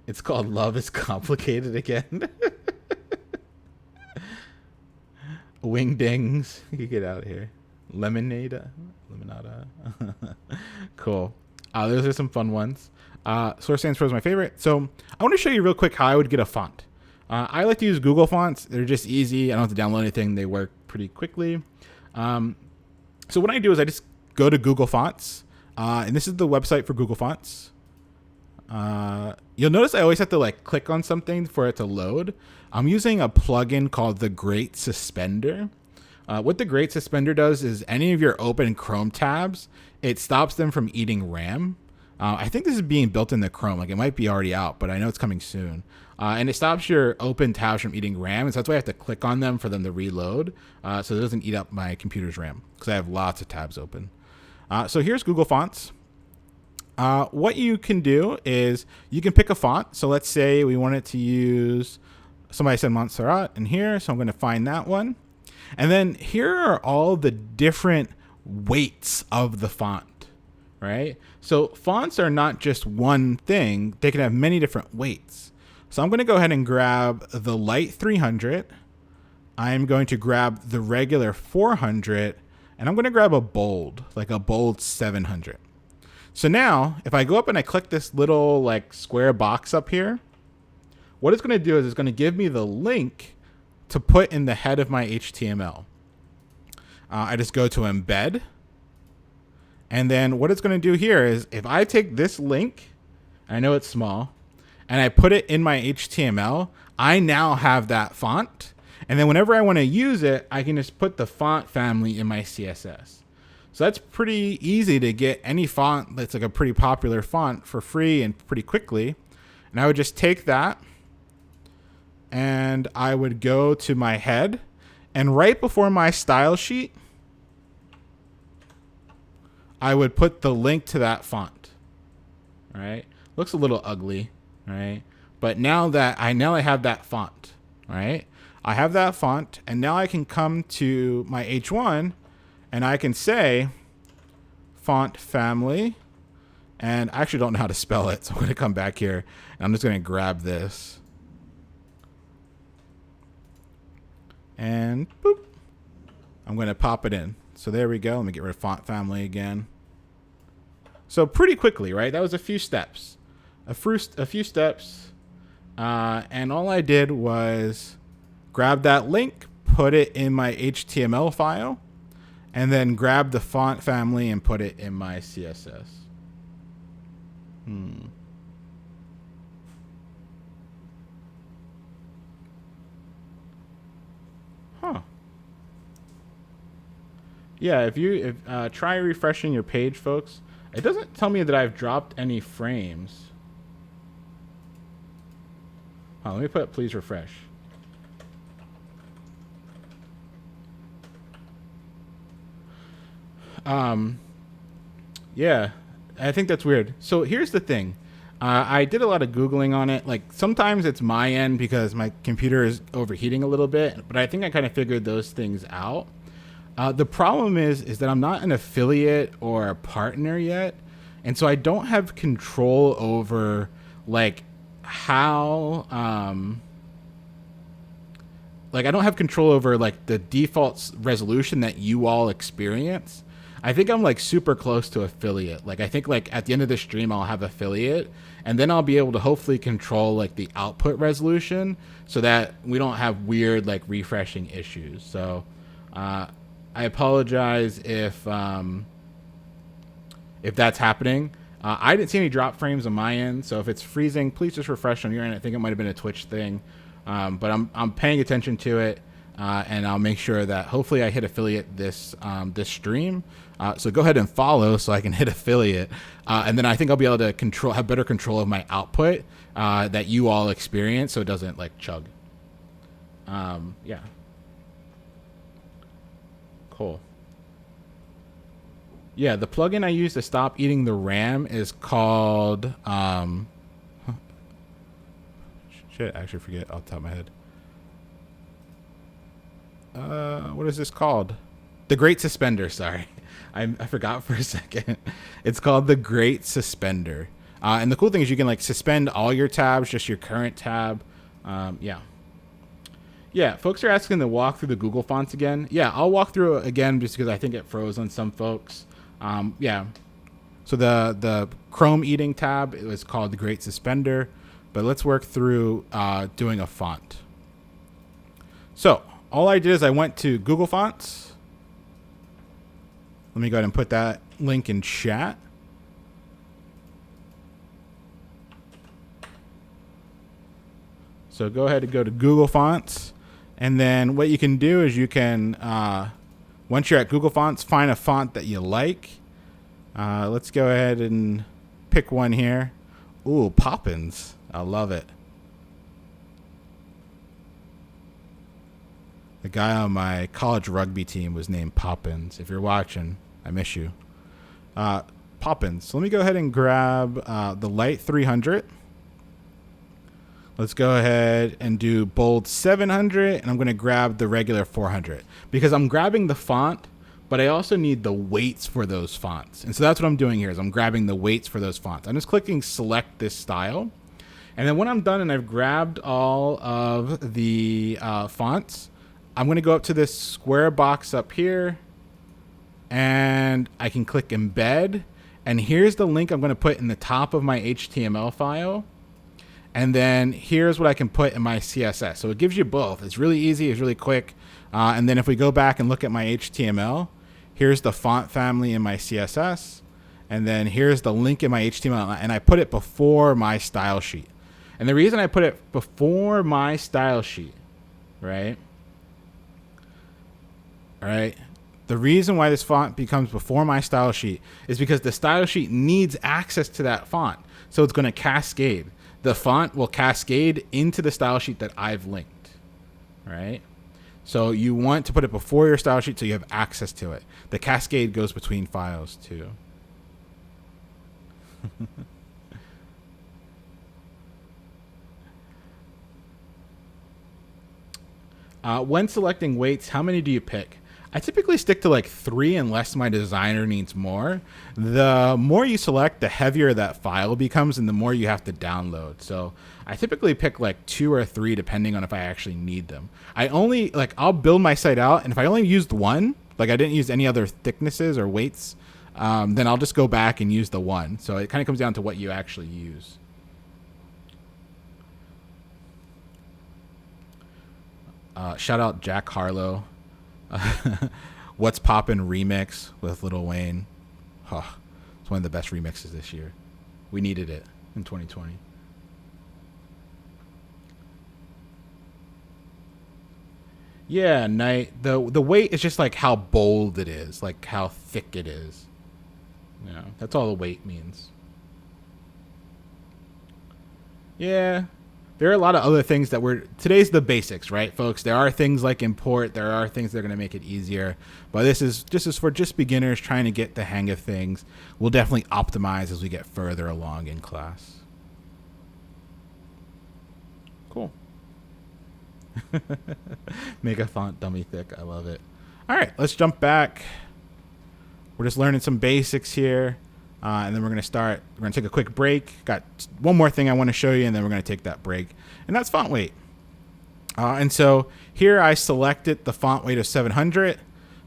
It's called Love is Complicated again. Wingdings, you get out of here. Lemonada. Cool. Those are some fun ones. Source Sans Pro is my favorite. So I want to show you real quick how I would get a font. I like to use Google Fonts. They're just easy. I don't have to download anything. They work pretty quickly. So what I do is I just go to Google Fonts, and this is the website for Google Fonts. You'll notice I always have to like click on something for it to load. I'm using a plugin called the Great Suspender. What the Great Suspender does is any of your open Chrome tabs, it stops them from eating RAM. I think this is being built into Chrome. Like it might be already out, but I know it's coming soon. And it stops your open tabs from eating RAM. And so that's why I have to click on them for them to reload. So it doesn't eat up my computer's RAM because I have lots of tabs open. So here's Google Fonts. What you can do is you can pick a font. So let's say we wanted to use, somebody said Montserrat in here. So I'm going to find that one. And then here are all the different weights of the font, right? So fonts are not just one thing. They can have many different weights. So I'm going to go ahead and grab the light 300. I'm going to grab the regular 400. And I'm going to grab a bold, like a bold 700. So now if I go up and I click this little like square box up here, what it's going to do is it's going to give me the link to put in the head of my HTML. I just go to embed. And then what it's going to do here is if I take this link, I know it's small, and I put it in my HTML, I now have that font. And then whenever I want to use it, I can just put the font family in my CSS. So that's pretty easy to get any font that's like a pretty popular font for free and pretty quickly. And I would just take that and I would go to my head, and right before my style sheet, I would put the link to that font. All right. Looks a little ugly, right? But now I have that font, right? I have that font, and now I can come to my H1 and I can say font family, and I actually don't know how to spell it. So I'm going to come back here and I'm just going to grab this. And boop, I'm going to pop it in. So there we go. Let me get rid of font family again. So pretty quickly, right? That was a few steps, a few steps. And all I did was grab that link, put it in my HTML file, and then grab the font family and put it in my CSS. Huh. Yeah, if try refreshing your page, folks. It doesn't tell me that I've dropped any frames. Let me put please refresh. Yeah, I think that's weird. So here's the thing. I did a lot of Googling on it. Like sometimes it's my end because my computer is overheating a little bit, but I think I kind of figured those things out. The problem is that I'm not an affiliate or a partner yet. And so I don't have control over like how like I don't have control over like the default resolution that you all experience. I think I'm like super close to affiliate. Like I think like at the end of the stream I'll have affiliate, and then I'll be able to hopefully control like the output resolution so that we don't have weird like refreshing issues. So I apologize if that's happening. I didn't see any drop frames on my end, so if it's freezing, please just refresh on your end. I think it might have been a Twitch thing, but I'm paying attention to it, and I'll make sure that hopefully I hit affiliate this stream. So go ahead and follow so I can hit affiliate, and then I think I'll be able to have better control of my output that you all experience, so it doesn't like chug. Yeah. Cool. Yeah, the plugin I use to stop eating the RAM is called shit, I actually forget off the top of my head. What is this called? The Great Suspender, sorry. I forgot for a second. It's called the Great Suspender. And the cool thing is you can like suspend all your tabs, just your current tab. Yeah. Yeah, folks are asking to walk through the Google fonts again. Yeah, I'll walk through it again just because I think it froze on some folks. Yeah. So the Chrome eating tab, it was called the Great Suspender, but let's work through doing a font. So all I did is I went to Google Fonts. Let me go ahead and put that link in chat. So go ahead and go to Google Fonts. And then what you can do is you can, once you're at Google Fonts, find a font that you like. Let's go ahead and pick one here. Ooh, Poppins. I love it. The guy on my college rugby team was named Poppins. If you're watching, I miss you. Poppins. So let me go ahead and grab the light 300. Let's go ahead and do bold 700, and I'm going to grab the regular 400 because I'm grabbing the font, but I also need the weights for those fonts. And so that's what I'm doing here is I'm grabbing the weights for those fonts. I'm just clicking select this style. And then when I'm done and I've grabbed all of the fonts, I'm going to go up to this square box up here, and I can click embed. And here's the link I'm going to put in the top of my HTML file. And then here's what I can put in my CSS. So it gives you both. It's really easy. It's really quick. And then if we go back and look at my HTML, here's the font family in my CSS. And then here's the link in my HTML. And I put it before my style sheet. And the reason I put it before my style sheet, right? All right. The reason why this font becomes before my style sheet is because the style sheet needs access to that font. So it's going to cascade. The font will cascade into the style sheet that I've linked, right? So you want to put it before your style sheet so you have access to it. The cascade goes between files too. When selecting weights, how many do you pick? I typically stick to like 3 unless my designer needs more. The more you select, the heavier that file becomes and the more you have to download. So I typically pick like 2 or 3 depending on if I actually need them. I'll build my site out, and if I only used one, like I didn't use any other thicknesses or weights, then I'll just go back and use the one. So it kind of comes down to what you actually use. Shout out Jack Harlow. What's Poppin' remix with Lil Wayne. It's one of the best remixes this year. We needed it in 2020. Yeah, Night. The weight is just like how bold it is, like how thick it is. Yeah, that's all the weight means. Yeah. There are a lot of other things that today's the basics, right, folks? There are things like import. There are things that are going to make it easier. But this is for beginners trying to get the hang of things. We'll definitely optimize as we get further along in class. Cool. Make a font dummy thick. I love it. All right, let's jump back. We're just learning some basics here. And then we're going to take a quick break. Got one more thing I want to show you, and then we're going to take that break. And that's font weight. And so here I selected the font weight of 700.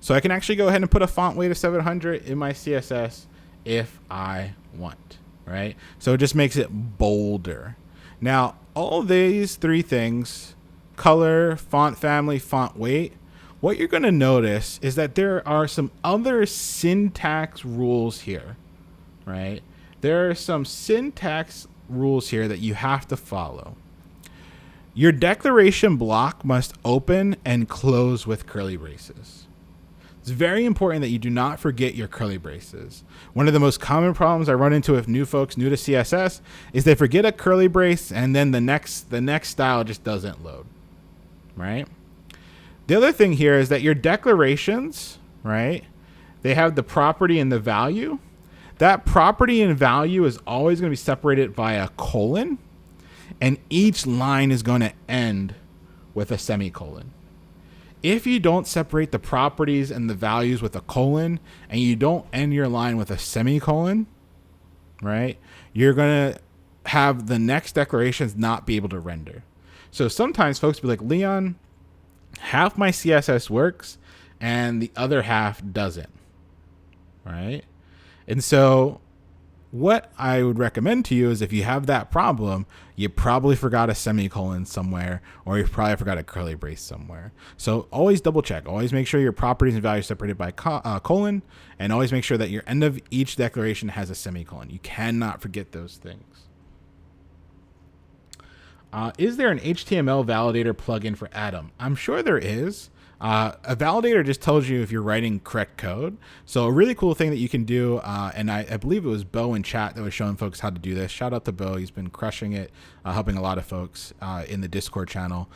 So I can actually go ahead and put a font weight of 700 in my CSS if I want, right? So it just makes it bolder. Now, all these three things, color, font family, font weight, what you're going to notice is that there are some other syntax rules here, right? There are some syntax rules here that you have to follow. Your declaration block must open and close with curly braces. It's very important that you do not forget your curly braces. One of the most common problems I run into with new folks new to CSS is they forget a curly brace and then the next style just doesn't load, right? The other thing here is that your declarations, right, they have the property and the value. That property and value is always going to be separated by a colon, and each line is going to end with a semicolon. If you don't separate the properties and the values with a colon, and you don't end your line with a semicolon, right, you're going to have the next declarations not be able to render. So sometimes folks be like, Leon, half my CSS works and the other half doesn't, right? And so what I would recommend to you is if you have that problem, you probably forgot a semicolon somewhere, or you probably forgot a curly brace somewhere. So always double check. Always make sure your properties and values separated by colon, and always make sure that your end of each declaration has a semicolon. You cannot forget those things. Is there an HTML validator plugin for Atom? I'm sure there is. A validator just tells you if you're writing correct code. So a really cool thing that you can do, and I believe it was Bo in chat that was showing folks how to do this. Shout out to Bo. He's been crushing it, helping a lot of folks in the Discord channel.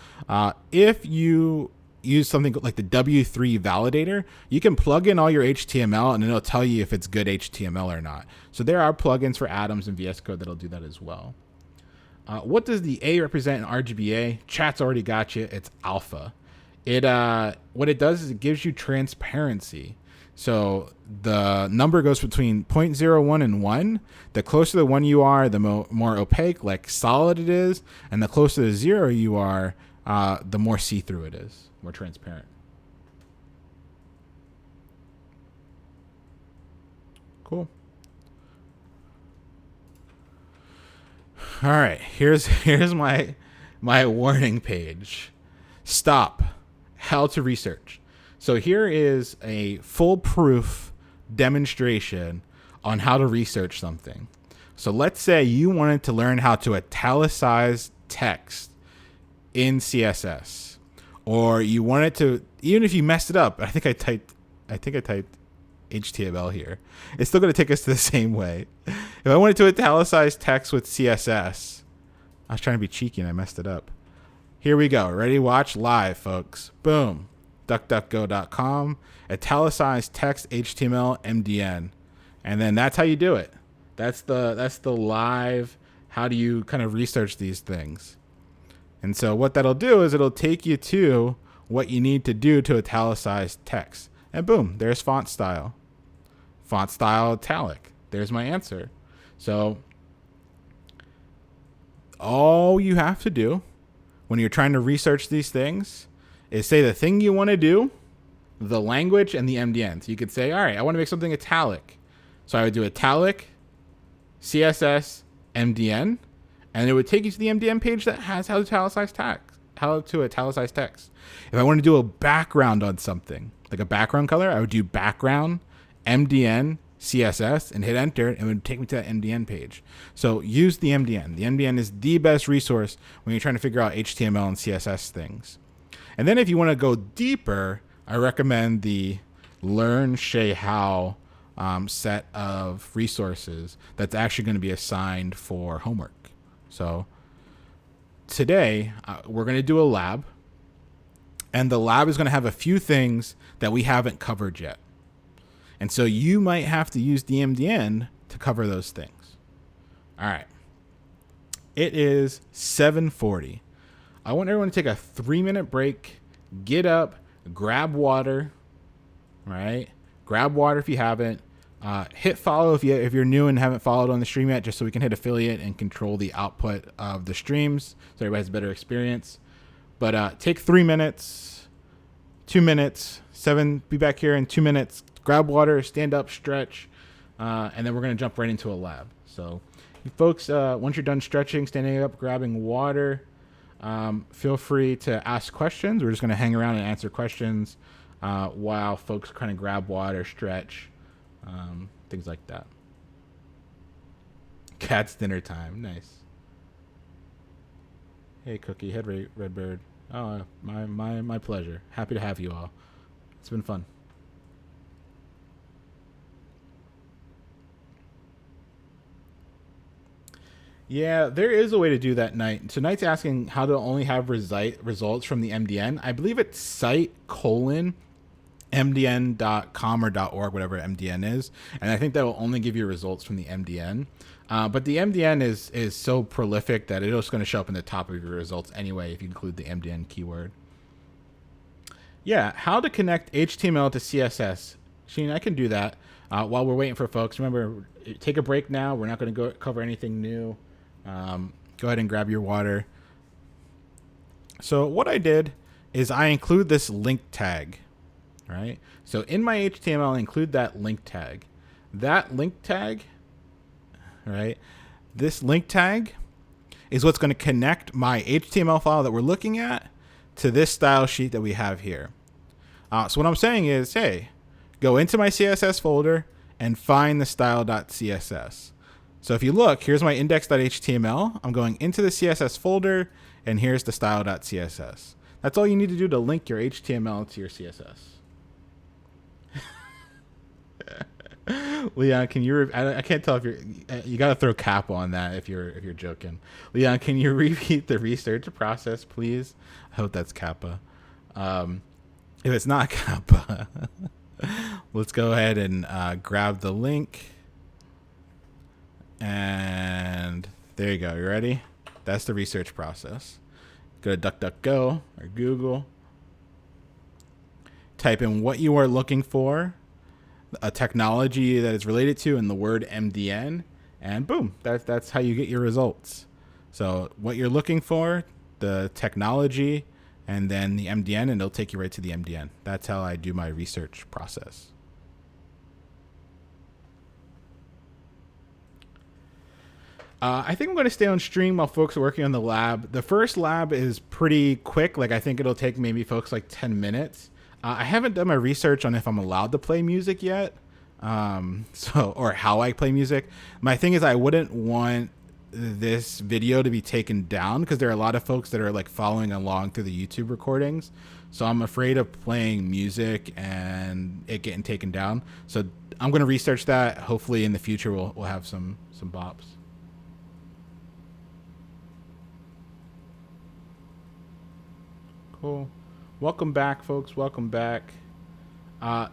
If you use something like the W3 validator, you can plug in all your HTML and it'll tell you if it's good HTML or not. So there are plugins for Atoms and VS Code that'll do that as well. What does the A represent in RGBA? Chat's already got you. It's alpha. What it does is it gives you transparency. So the number goes between 0.01 and 1. The closer to 1 you are, the more opaque, like solid it is. And the closer to 0 you are, the more see-through it is, more transparent. Cool. All right, here's my warning page. Stop. How to research. So here is a foolproof demonstration on how to research something. So let's say you wanted to learn how to italicize text in CSS, or you wanted to, even if you messed it up, I think I typed HTML here. It's still going to take us to the same way. If I wanted to italicize text with CSS, I was trying to be cheeky and I messed it up. Here we go. Ready? Watch live, folks. Boom. DuckDuckGo.com. Italicized text HTML MDN. And then that's how you do it. That's the live, how do you kind of research these things. And so what that'll do is it'll take you to what you need to do to italicize text. And boom, there's font style. Font style italic. There's my answer. So all you have to do when you're trying to research these things is say the thing you want to do, the language, and the MDN. So you could say, all right, I want to make something italic. So I would do italic, CSS, MDN, and it would take you to the MDN page that has how to italicize text. If I want to do a background on something, like a background color, I would do background, MDN, CSS, and hit enter, and it would take me to that MDN page. So use the MDN. The MDN is the best resource when you're trying to figure out HTML and CSS things. And then if you want to go deeper, I recommend the Learn Shay How set of resources that's actually going to be assigned for homework. So today we're going to do a lab, and the lab is going to have a few things that we haven't covered yet. And so you might have to use the MDN to cover those things. All right. It is 7:40. I want everyone to take a 3-minute break, get up, grab water, right? Grab water if you haven't. Hit follow if you're new and haven't followed on the stream yet, just so we can hit affiliate and control the output of the streams so everybody has a better experience. But take 3 minutes, 2 minutes, 7, be back here in 2 minutes, grab water, stand up, stretch, and then we're going to jump right into a lab. So you folks, once you're done stretching, standing up, grabbing water, feel free to ask questions. We're just going to hang around and answer questions while folks kind of grab water, stretch, things like that. Cat's dinner time. Nice. Hey, Cookie. Head Redbird. Oh, my pleasure. Happy to have you all. It's been fun. Yeah, there is a way to do that, Knight. So Knight's asking how to only have results from the MDN. I believe it's site:/MDN.com or .org, whatever MDN is. And I think that will only give you results from the MDN. But the MDN is so prolific that it's going to show up in the top of your results anyway if you include the MDN keyword. Yeah, how to connect HTML to CSS. Sheen, I can do that while we're waiting for folks. Remember, take a break now. We're not going to cover anything new. Go ahead and grab your water. So what I did is I include this link tag, right? So in my HTML, I include that link tag. That link tag, right? This link tag is what's going to connect my HTML file that we're looking at to this style sheet that we have here. So what I'm saying is, hey, go into my CSS folder and find the style.css. So if you look, here's my index.html. I'm going into the CSS folder, and here's the style.css. That's all you need to do to link your HTML to your CSS. Leon, can you? I can't tell if you're. You got to throw kappa on that if you're joking. Leon, can you repeat the research process, please? I hope that's kappa. If it's not kappa, let's go ahead and grab the link. And there you go. You ready? That's the research process. Go to DuckDuckGo or Google. Type in what you are looking for, a technology that is related to, and the word MDN, and boom, that's how you get your results. So what you're looking for, the technology, and then the MDN, and it'll take you right to the MDN. That's how I do my research process. I think I'm going to stay on stream while folks are working on the lab. The first lab is pretty quick. Like, I think it'll take maybe folks like 10 minutes. I haven't done my research on if I'm allowed to play music yet. Or how I play music. My thing is I wouldn't want this video to be taken down because there are a lot of folks that are like following along through the YouTube recordings. So I'm afraid of playing music and it getting taken down. So I'm going to research that. Hopefully in the future we'll have some bops. Cool. Welcome back, folks. Welcome back.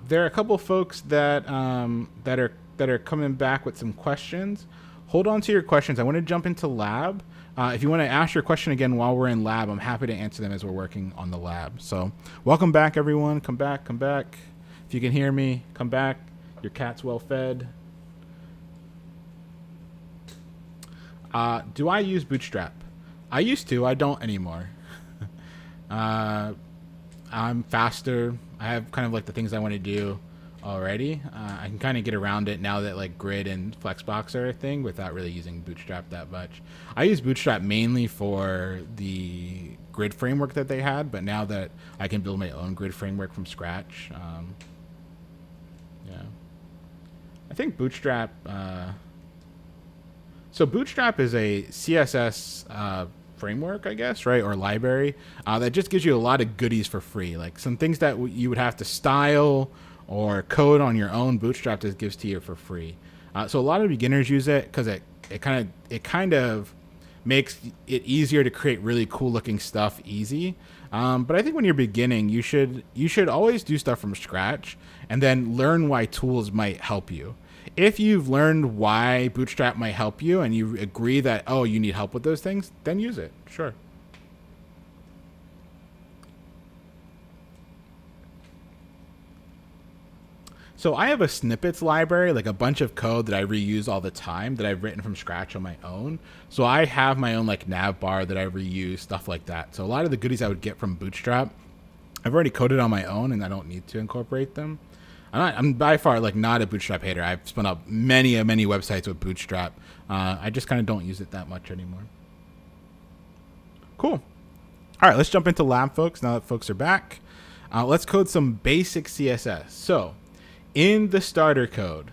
There are a couple folks that are coming back with some questions. Hold on to your questions. I want to jump into lab. If you want to ask your question again while we're in lab, I'm happy to answer them as we're working on the lab. So welcome back, everyone. Come back. Come back. If you can hear me, come back. Your cat's well fed. Do I use Bootstrap? I used to. I don't anymore. I'm faster. I have kind of like the things I want to do already. I can kind of get around it now that like Grid and Flexbox are a thing without really using Bootstrap that much. I use Bootstrap mainly for the Grid framework that they had, but now that I can build my own Grid framework from scratch, yeah. I think Bootstrap. So Bootstrap is a CSS framework, I guess, right, or library that just gives you a lot of goodies for free, like some things that you would have to style or code on your own. Bootstrap just gives to you for free. So a lot of beginners use it because it kind of makes it easier to create really cool looking stuff easy. But I think when you're beginning, you should always do stuff from scratch and then learn why tools might help you. If you've learned why Bootstrap might help you and you agree that, oh, you need help with those things, then use it. Sure. So I have a snippets library, like a bunch of code that I reuse all the time that I've written from scratch on my own. So I have my own like nav bar that I reuse, stuff like that. So a lot of the goodies I would get from Bootstrap, I've already coded on my own and I don't need to incorporate them. I'm by far like not a Bootstrap hater. I've spun up many websites with Bootstrap. I just kind of don't use it that much anymore. Cool. All right, let's jump into lab, folks. Now that folks are back, let's code some basic CSS. So in the starter code,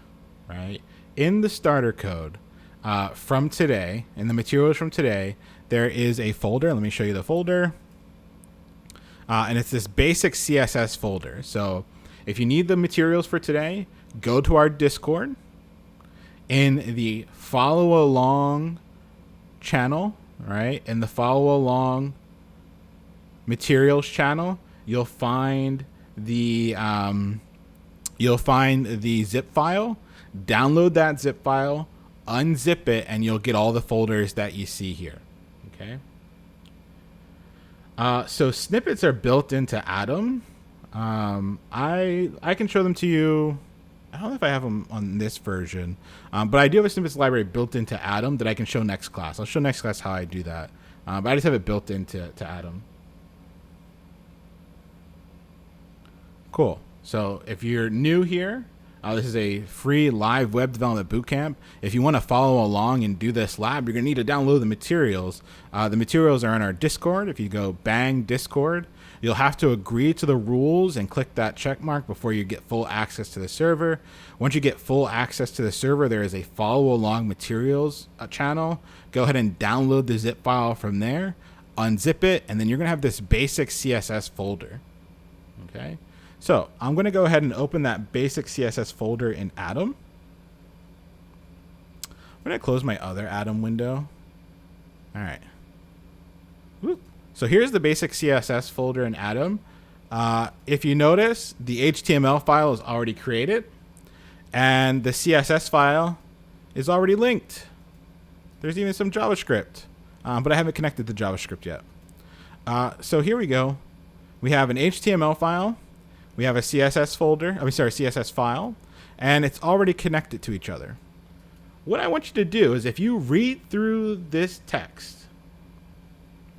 right? In the starter code from today, in the materials from today, there is a folder. Let me show you the folder. And it's this basic CSS folder. So if you need the materials for today, go to our Discord. In the follow along channel, right? In the follow along materials channel, you'll find the zip file. Download that zip file, unzip it, and you'll get all the folders that you see here. Okay. So snippets are built into Atom. I can show them to you. I don't know if I have them on this version, but I do have a snippets library built into Atom that I can show next class. I'll show next class how I do that. But I just have it built into Atom. Cool. So if you're new here, this is a free live web development bootcamp. If you want to follow along and do this lab, you're going to need to download the materials. The materials are in our Discord. If you go bang Discord, you'll have to agree to the rules and click that check mark before you get full access to the server. Once you get full access to the server, there is a follow along materials channel. Go ahead and download the zip file from there, unzip it, and then you're going to have this basic CSS folder. Okay. So I'm going to go ahead and open that basic CSS folder in Atom. I'm going to close my other Atom window. All right. Whoop. So here's the basic CSS folder in Atom. If you notice, the HTML file is already created and the CSS file is already linked. There's even some JavaScript, but I haven't connected to JavaScript yet. So here we go. We have an HTML file. We have a CSS file, and it's already connected to each other. What I want you to do is if you read through this text,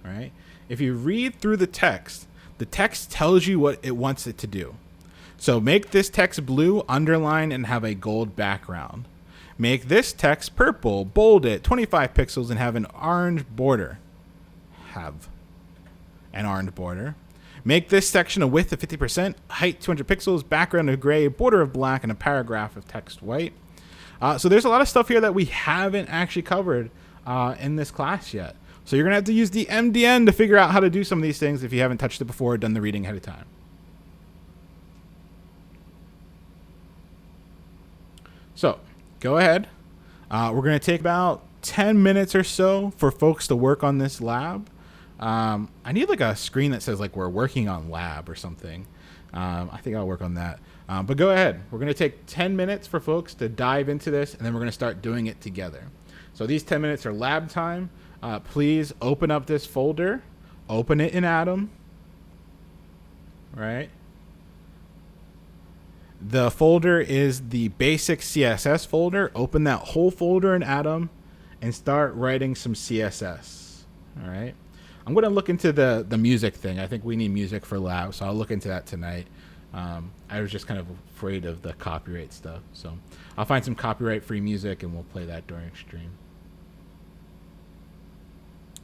right? If you read through the text tells you what it wants it to do. So make this text blue, underline, and have a gold background. Make this text purple, bold it, 25 pixels, and have an orange border. Have an orange border. Make this section a width of 50%, height 200 pixels, background of gray, border of black, and a paragraph of text white. So there's a lot of stuff here that we haven't actually covered in this class yet. So you're going to have to use the MDN to figure out how to do some of these things if you haven't touched it before or done the reading ahead of time. So go ahead. We're going to take about 10 minutes or so for folks to work on this lab. I need like a screen that says like we're working on lab or something. I think I'll work on that. But go ahead. We're going to take 10 minutes for folks to dive into this, and then we're going to start doing it together. So these 10 minutes are lab time. Please open up this folder. Open it in Atom. Right? The folder is the basic CSS folder. Open that whole folder in Atom and start writing some CSS. All right? I'm going to look into the music thing. I think we need music for lab, so I'll look into that tonight. I was just kind of afraid of the copyright stuff. So I'll find some copyright-free music, and we'll play that during stream.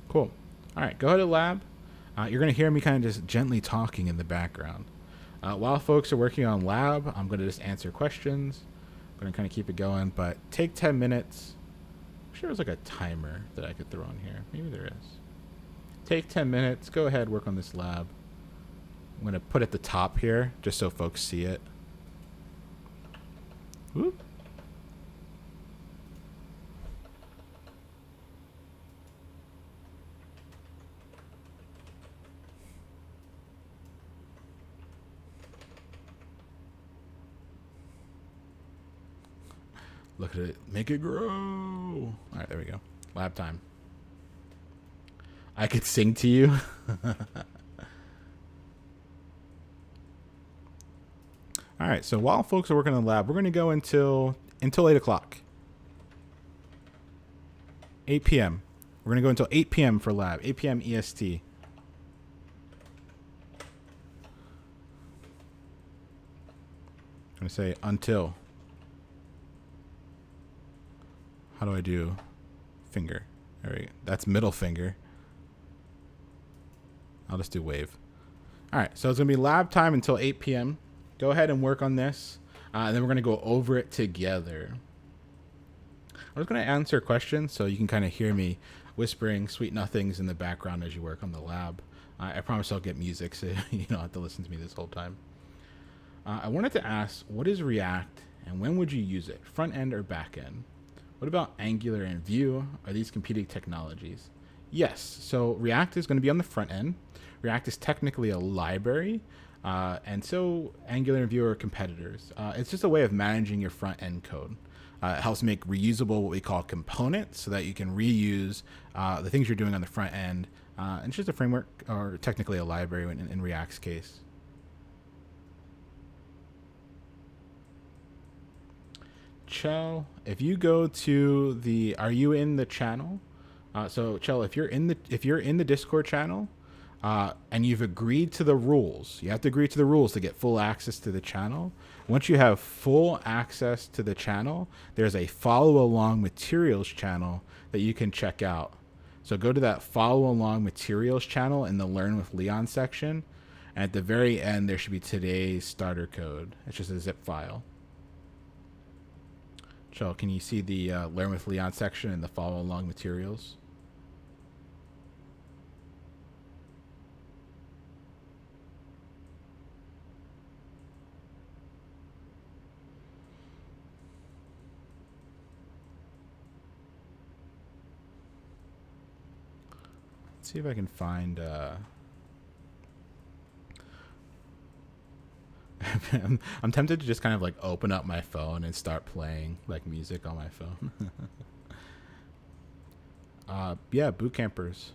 Cool. All right, go ahead to lab. You're going to hear me kind of just gently talking in the background. While folks are working on lab, I'm going to just answer questions. I'm going to kind of keep it going, but take 10 minutes. I'm sure there's like a timer that I could throw in here. Maybe there is. Take 10 minutes. Go ahead, work on this lab. I'm going to put it at the top here just so folks see it. Whoop. Look at it. Make it grow. All right, there we go. Lab time. I could sing to you. All All right, so while folks are working on the lab, we're going to go until 8 o'clock. 8 p.m. We're going to go until 8 p.m. for lab, 8 p.m. EST. I'm going to say until. How do I do finger? All right, that's middle finger. I'll just do wave. All right, so it's going to be lab time until 8 p.m. Go ahead and work on this, and then we're going to go over it together. I'm just going to answer questions so you can kind of hear me whispering sweet nothings in the background as you work on the lab. I promise I'll get music so you don't have to listen to me this whole time. I wanted to ask, what is React and when would you use it, front end or back end? What about Angular and Vue? Are these competing technologies? Yes, so React is going to be on the front end. React is technically a library, and so Angular and Vue are competitors. It's just a way of managing your front end code. It helps make reusable what we call components so that you can reuse the things you're doing on the front end. And it's just a framework, or technically a library in React's case. Chell, if you go to the, are you in the channel? So Chell, if you're in the Discord channel, and you've agreed to the rules, you have to agree to the rules to get full access to the channel. Once you have full access to the channel, there's a follow along materials channel that you can check out. So go to that follow along materials channel in the Learn with Leon section. And at the very end, there should be today's starter code. It's just a zip file. So can you see the Learn with Leon section in the follow along materials? Let's see if I can find I'm tempted to just kind of like open up my phone and start playing like music on my phone. Yeah, bootcampers.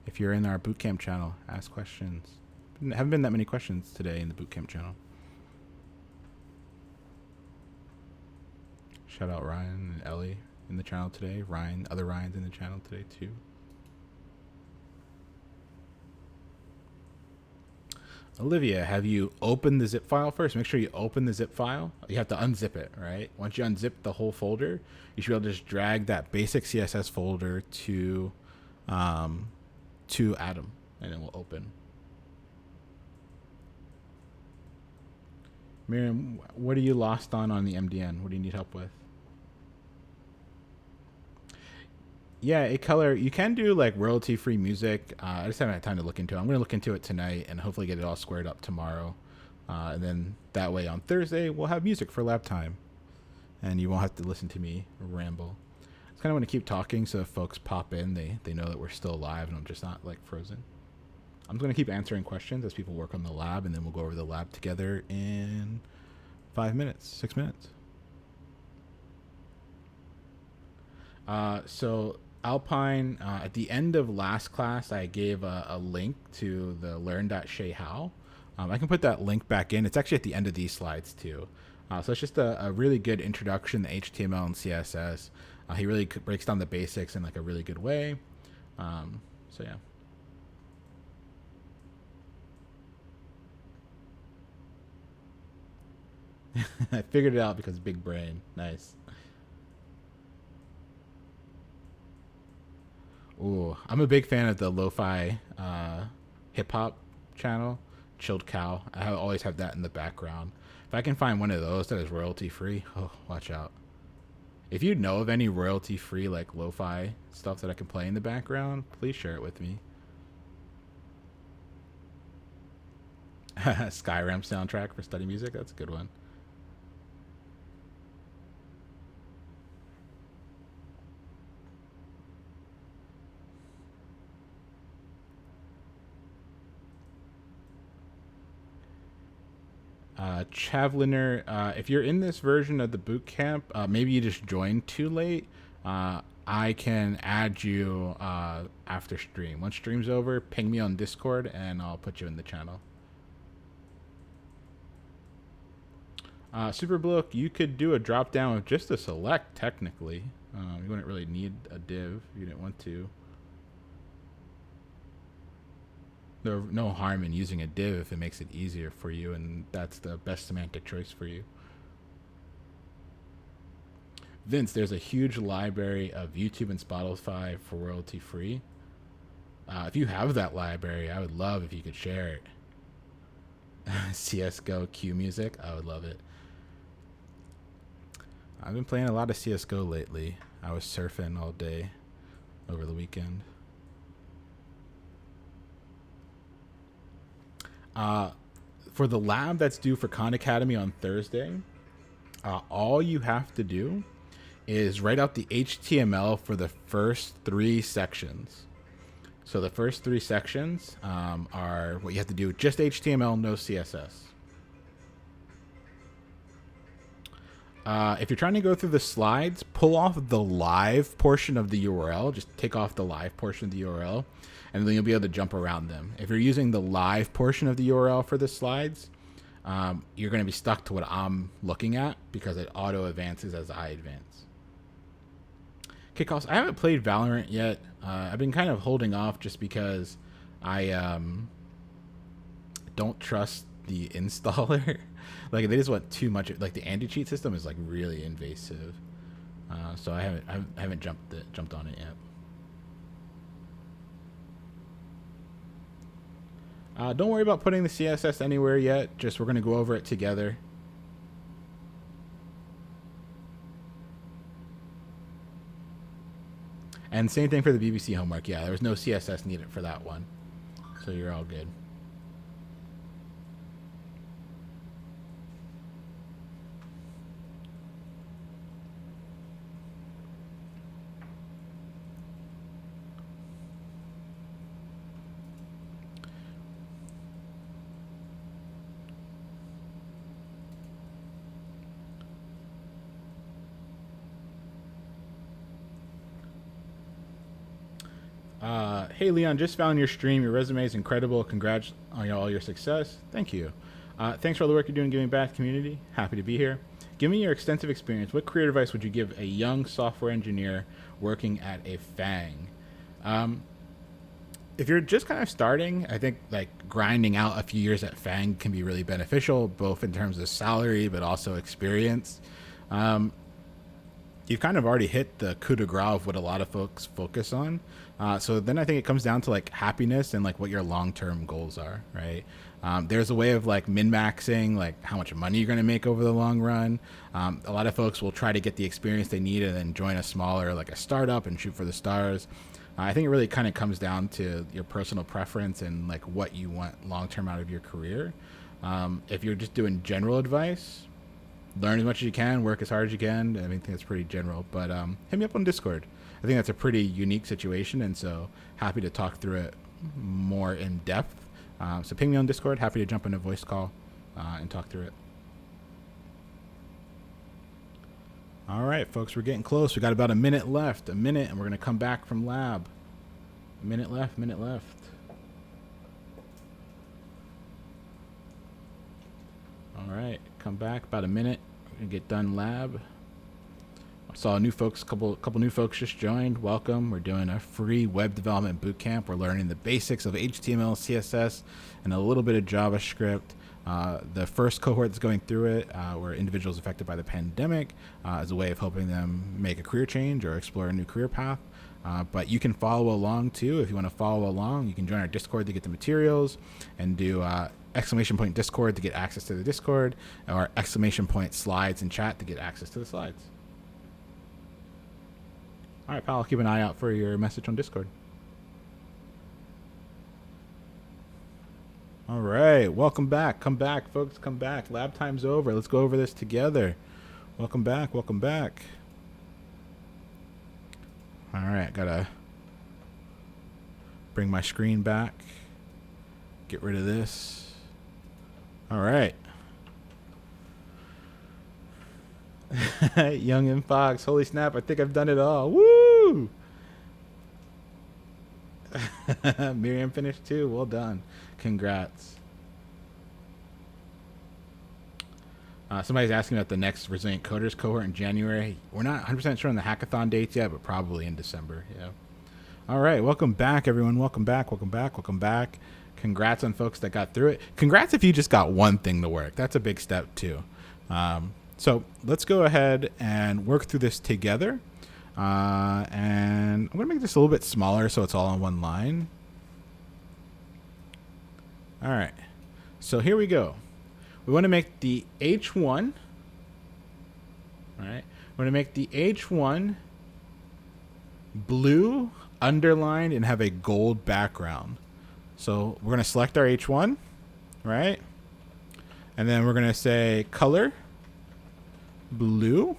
If you're in our bootcamp channel, ask questions. Haven't been that many questions today in the bootcamp channel. Shout out Ryan and Ellie in the channel today. Ryan, other Ryans in the channel today too. Olivia, have you opened the zip file first? Make sure you open the zip file. You have to unzip it, right? Once you unzip the whole folder, you should be able to just drag that basic CSS folder to Atom, and it will open. Miriam, what are you lost on the MDN? What do you need help with? Yeah, a color. You can do like royalty-free music. I just haven't had time to look into it. I'm going to look into it tonight and hopefully get it all squared up tomorrow. And then that way on Thursday, we'll have music for lab time. And you won't have to listen to me ramble. I just kind of want to keep talking so if folks pop in, they know that we're still alive and I'm just not like frozen. I'm going to keep answering questions as people work on the lab, and then we'll go over the lab together in 5 minutes, 6 minutes. So Alpine, at the end of last class, I gave a link to the learn.shayhow. I can put that link back in. It's actually at the end of these slides too. So it's just a really good introduction to HTML and CSS. He really breaks down the basics in like a really good way. So yeah. I figured it out because big brain. Nice. Ooh, I'm a big fan of the lo-fi hip hop channel, Chilled Cow. I always have that in the background. If I can find one of those that is royalty free, oh, watch out. If you know of any royalty free like lo-fi stuff that I can play in the background, please share it with me. Skyrim soundtrack for study music, that's a good one. Chavliner, if you're in this version of the bootcamp, maybe you just joined too late. I can add you after stream. Once stream's over, ping me on Discord and I'll put you in the channel. Superblock, you could do a drop down with just a select technically. You wouldn't really need a div if you didn't want to. There's no harm in using a div if it makes it easier for you, and that's the best semantic choice for you. Vince, there's a huge library of YouTube and Spotify for royalty free. If you have that library, I would love if you could share it. CSGO Q music, I would love it. I've been playing a lot of CSGO lately. I was surfing all day over the weekend. For the lab that's due for Khan Academy on Thursday, all you have to do is write out the HTML for the first 3 sections. So the first 3 sections are what you have to do, just HTML, no CSS. If you're trying to go through the slides, pull off the live portion of the URL. Just take off the live portion of the URL, and then you'll be able to jump around them. If you're using the live portion of the URL for the slides, you're going to be stuck to what I'm looking at because it auto advances as I advance. Kickoffs. I haven't played Valorant yet. I've been kind of holding off just because I don't trust the installer. Like they just want too much. Like the anti-cheat system is like really invasive. So I haven't jumped on it yet. Don't worry about putting the CSS anywhere yet. Just we're going to go over it together. And same thing for the BBC homework. Yeah, there was no CSS needed for that one. So you're all good. Hey Leon, just found your stream. Your resume is incredible. Congrats on all your success. Thank you. Thanks for all the work you're doing giving back to the community. Happy to be here. Give me your extensive experience. What career advice would you give a young software engineer working at a FANG? If you're just kind of starting, I think like grinding out a few years at FANG can be really beneficial, both in terms of salary, but also experience. You've kind of already hit the coup de grace of what a lot of folks focus on. So then I think it comes down to like happiness and like what your long-term goals are, right? There's a way of like min-maxing, like how much money you're going to make over the long run. A lot of folks will try to get the experience they need and then join a smaller, like a startup and shoot for the stars. I think it really kind of comes down to your personal preference and like what you want long-term out of your career. If you're just doing general advice, learn as much as you can, work as hard as you can. I think that's pretty general, but hit me up on Discord. I think that's a pretty unique situation, and so happy to talk through it more in depth. So ping me on Discord. Happy to jump in a voice call and talk through it. All right, folks, we're getting close. We got about a minute left, and we're going to come back from lab. A minute left. All right, come back, about a minute. We're going to get done lab. I saw new folks, couple new folks just joined. Welcome. We're doing a free web development bootcamp. We're learning the basics of HTML, CSS, and a little bit of JavaScript. The first cohort that's going through it were individuals affected by the pandemic as a way of helping them make a career change or explore a new career path. But you can follow along too. If you want to follow along, you can join our Discord to get the materials and do ! Discord to get access to the Discord, or ! Slides and chat to get access to the slides. All right, pal, I'll keep an eye out for your message on Discord. All right, welcome back. Come back, folks, come back. Lab time's over. Let's go over this together. Welcome back. All right, gotta bring my screen back. Get rid of this. All right. Young and Fox, holy snap, I think I've done it all. Woo! Miriam finished too. Well done. Congrats. Somebody's asking about the next Resilient Coders cohort in January. We're not 100% sure on the hackathon dates yet, but probably in December. Yeah. All right. Welcome back, everyone. Welcome back. Welcome back. Welcome back. Congrats on folks that got through it. Congrats if you just got one thing to work. That's a big step too. So let's go ahead and work through this together. And I'm going to make this a little bit smaller so it's all on one line. All right. So here we go. We want to make the H1. All right. We're going to make the H1 blue, underlined, and have a gold background. So we're going to select our H1, right? And then we're going to say color, blue.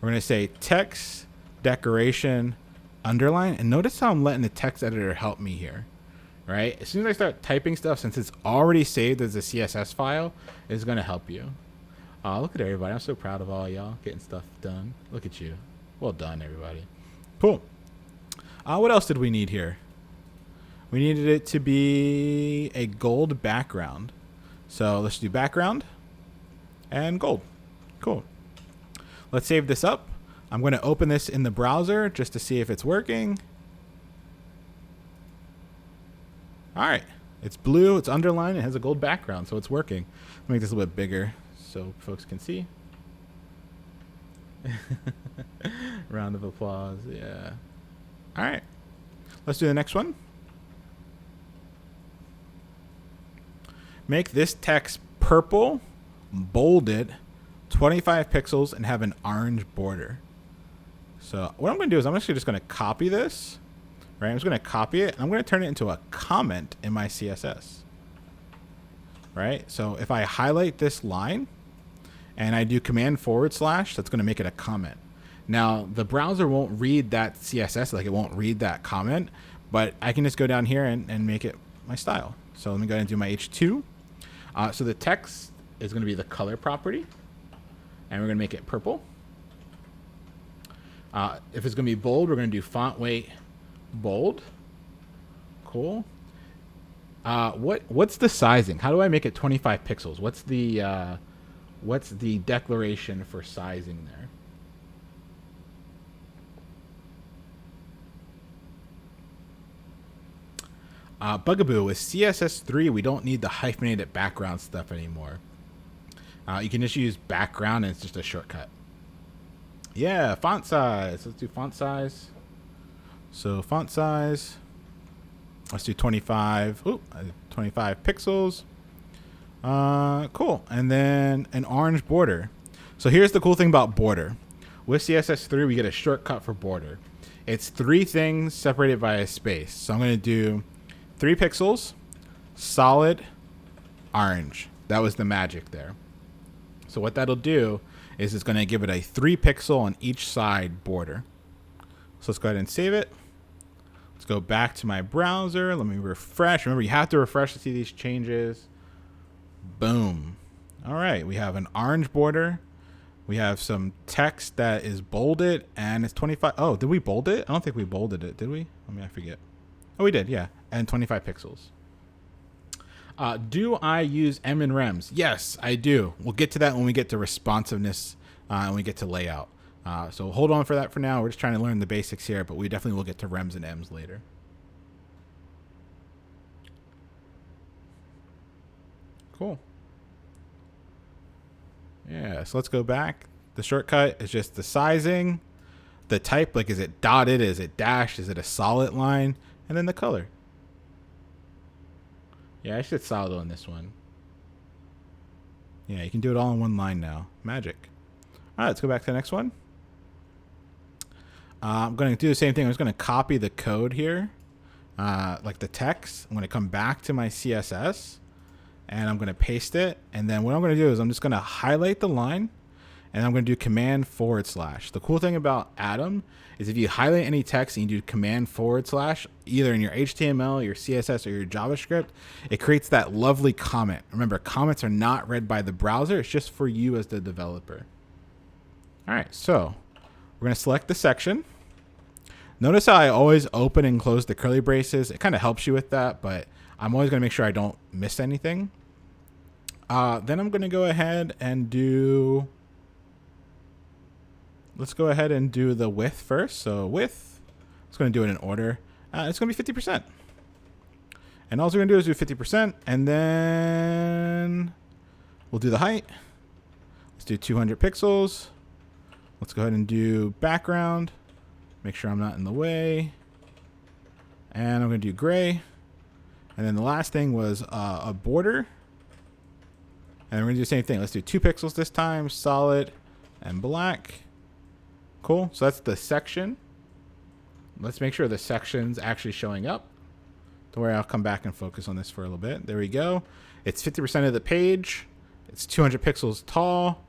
We're going to say text, decoration, underline. And notice how I'm letting the text editor help me here, right? As soon as I start typing stuff, since it's already saved as a CSS file, it's going to help you. Look at everybody. I'm so proud of all y'all getting stuff done. Look at you. Well done, everybody. Cool. What else did we need here? We needed it to be a gold background. So let's do background and gold. Cool. Let's save this up. I'm going to open this in the browser just to see if it's working. All right. It's blue. It's underlined. It has a gold background, so it's working. Let me make this a little bit bigger so folks can see. Round of applause. Yeah. All right. Let's do the next one. Make this text purple, bolded, 25 pixels, and have an orange border. So what I'm going to do is I'm actually just going to copy this. Right? I'm just going to copy it, and I'm going to turn it into a comment in my CSS. Right? So if I highlight this line and I do command /, that's going to make it a comment. Now, the browser won't read that CSS, like it won't read that comment, but I can just go down here and make it my style. So let me go ahead and do my H2. So the text is going to be the color property, and we're going to make it purple. If it's going to be bold, we're going to do font weight bold. Cool. What's the sizing? How do I make it 25 pixels? What's the declaration for sizing there? Bugaboo, with CSS3, we don't need the hyphenated background stuff anymore. You can just use background, and it's just a shortcut. Yeah, font size. Let's do font size. So font size, let's do 25. Ooh, 25 pixels. Cool. And then an orange border. So here's the cool thing about border. With CSS3, we get a shortcut for border. It's 3 things separated by a space. So I'm going to do 3 pixels, solid, orange. That was the magic there. So what that'll do is it's going to give it a 3 pixel on each side border. So let's go ahead and save it. Let's go back to my browser. Let me refresh. Remember, you have to refresh to see these changes. Boom. All right. We have an orange border. We have some text that is bolded, and it's 25. Oh, did we bold it? I don't think we bolded it, did we? I forget. Oh, we did, yeah. And 25 pixels. Do I use M and Rems? Yes, I do. We'll get to that when we get to responsiveness and we get to layout. So hold on for that for now. We're just trying to learn the basics here, but we definitely will get to Rems and Ms later. Cool. Yeah, so let's go back. The shortcut is just the sizing, the type, like is it dotted, is it dashed, is it a solid line, and then the color. Yeah, I should solid on this one. Yeah, you can do it all in one line now. Magic. All right, let's go back to the next one. I'm going to do the same thing. I'm just going to copy the code here, like the text. I'm going to come back to my CSS, and I'm going to paste it. And then what I'm going to do is I'm just going to highlight the line, and I'm going to do command /. The cool thing about Atom is if you highlight any text and you do command /, either in your HTML, your CSS, or your JavaScript, it creates that lovely comment. Remember, comments are not read by the browser. It's just for you as the developer. All right, so we're going to select the section. Notice how I always open and close the curly braces. It kind of helps you with that, but I'm always going to make sure I don't miss anything. Then I'm going to go ahead and do, let's go ahead and do the width first. So width, it's going to do it in order. It's going to be 50%. And all we're going to do is do 50%, and then we'll do the height. Let's do 200 pixels. Let's go ahead and do background. Make sure I'm not in the way. And I'm going to do gray. And then the last thing was a border. And we're going to do the same thing. Let's do 2 pixels this time, solid and black. Cool. So that's the section. Let's make sure the section's actually showing up. Don't worry, I'll come back and focus on this for a little bit. There we go. It's 50% of the page. It's 200 pixels tall.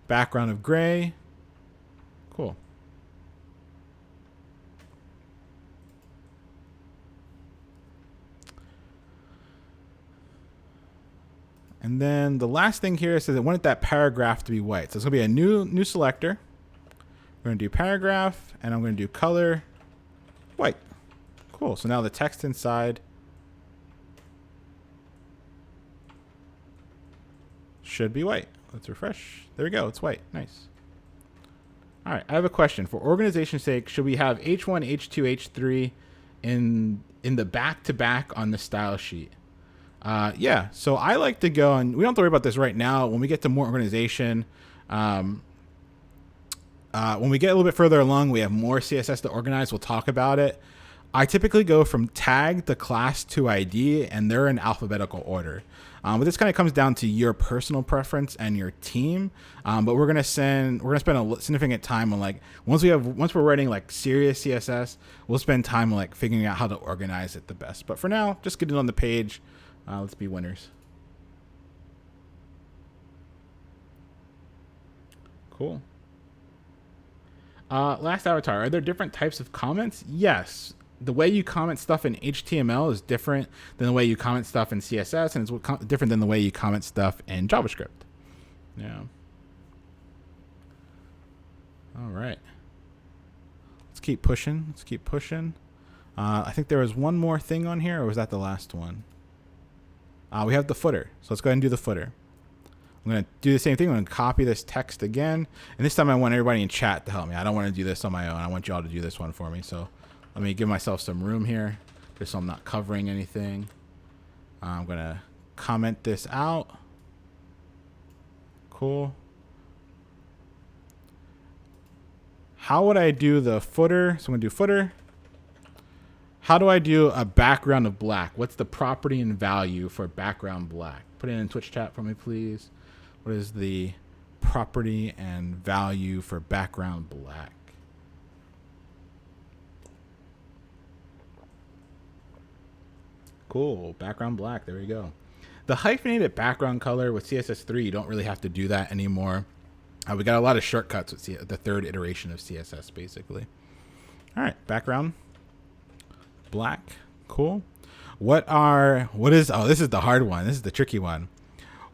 Background of gray. Cool. And then the last thing here says I wanted that paragraph to be white. So it's going to be a new selector. We're going to do paragraph, and I'm going to do color white. Cool. So now the text inside should be white. Let's refresh. There we go. It's white. Nice. All right. I have a question. For organization's sake, should we have H1, H2, H3 in the back-to-back on the style sheet? Yeah. So I like to go, and we don't have to worry about this right now. When we get to more organization, when we get a little bit further along, we have more CSS to organize. We'll talk about it. I typically go from tag to class to ID, and they're in alphabetical order. But this kind of comes down to your personal preference and your team. But we're gonna spend a significant time on, like, once we're writing like serious CSS, we'll spend time on like figuring out how to organize it the best. But for now, just get it on the page. Let's be winners. Cool. Last avatar. Are there different types of comments? Yes. The way you comment stuff in HTML is different than the way you comment stuff in CSS, and it's different than the way you comment stuff in JavaScript. Yeah. All right. Let's keep pushing. Let's keep pushing. I think there was one more thing on here, or was that the last one? We have the footer. So let's go ahead and do the footer. I'm going to do the same thing. I'm going to copy this text again. And this time I want everybody in chat to help me. I don't want to do this on my own. I want you all to do this one for me. So let me give myself some room here just so I'm not covering anything. I'm going to comment this out. Cool. How would I do the footer? So I'm going to do footer. How do I do a background of black? What's the property and value for background black? Put it in Twitch chat for me, please. What is the property and value for background black? Cool. Background black. There we go. The hyphenated background color with CSS3, you don't really have to do that anymore. We got a lot of shortcuts with the third iteration of CSS, basically. All right. Background black. Cool. Oh, this is the hard one. This is the tricky one.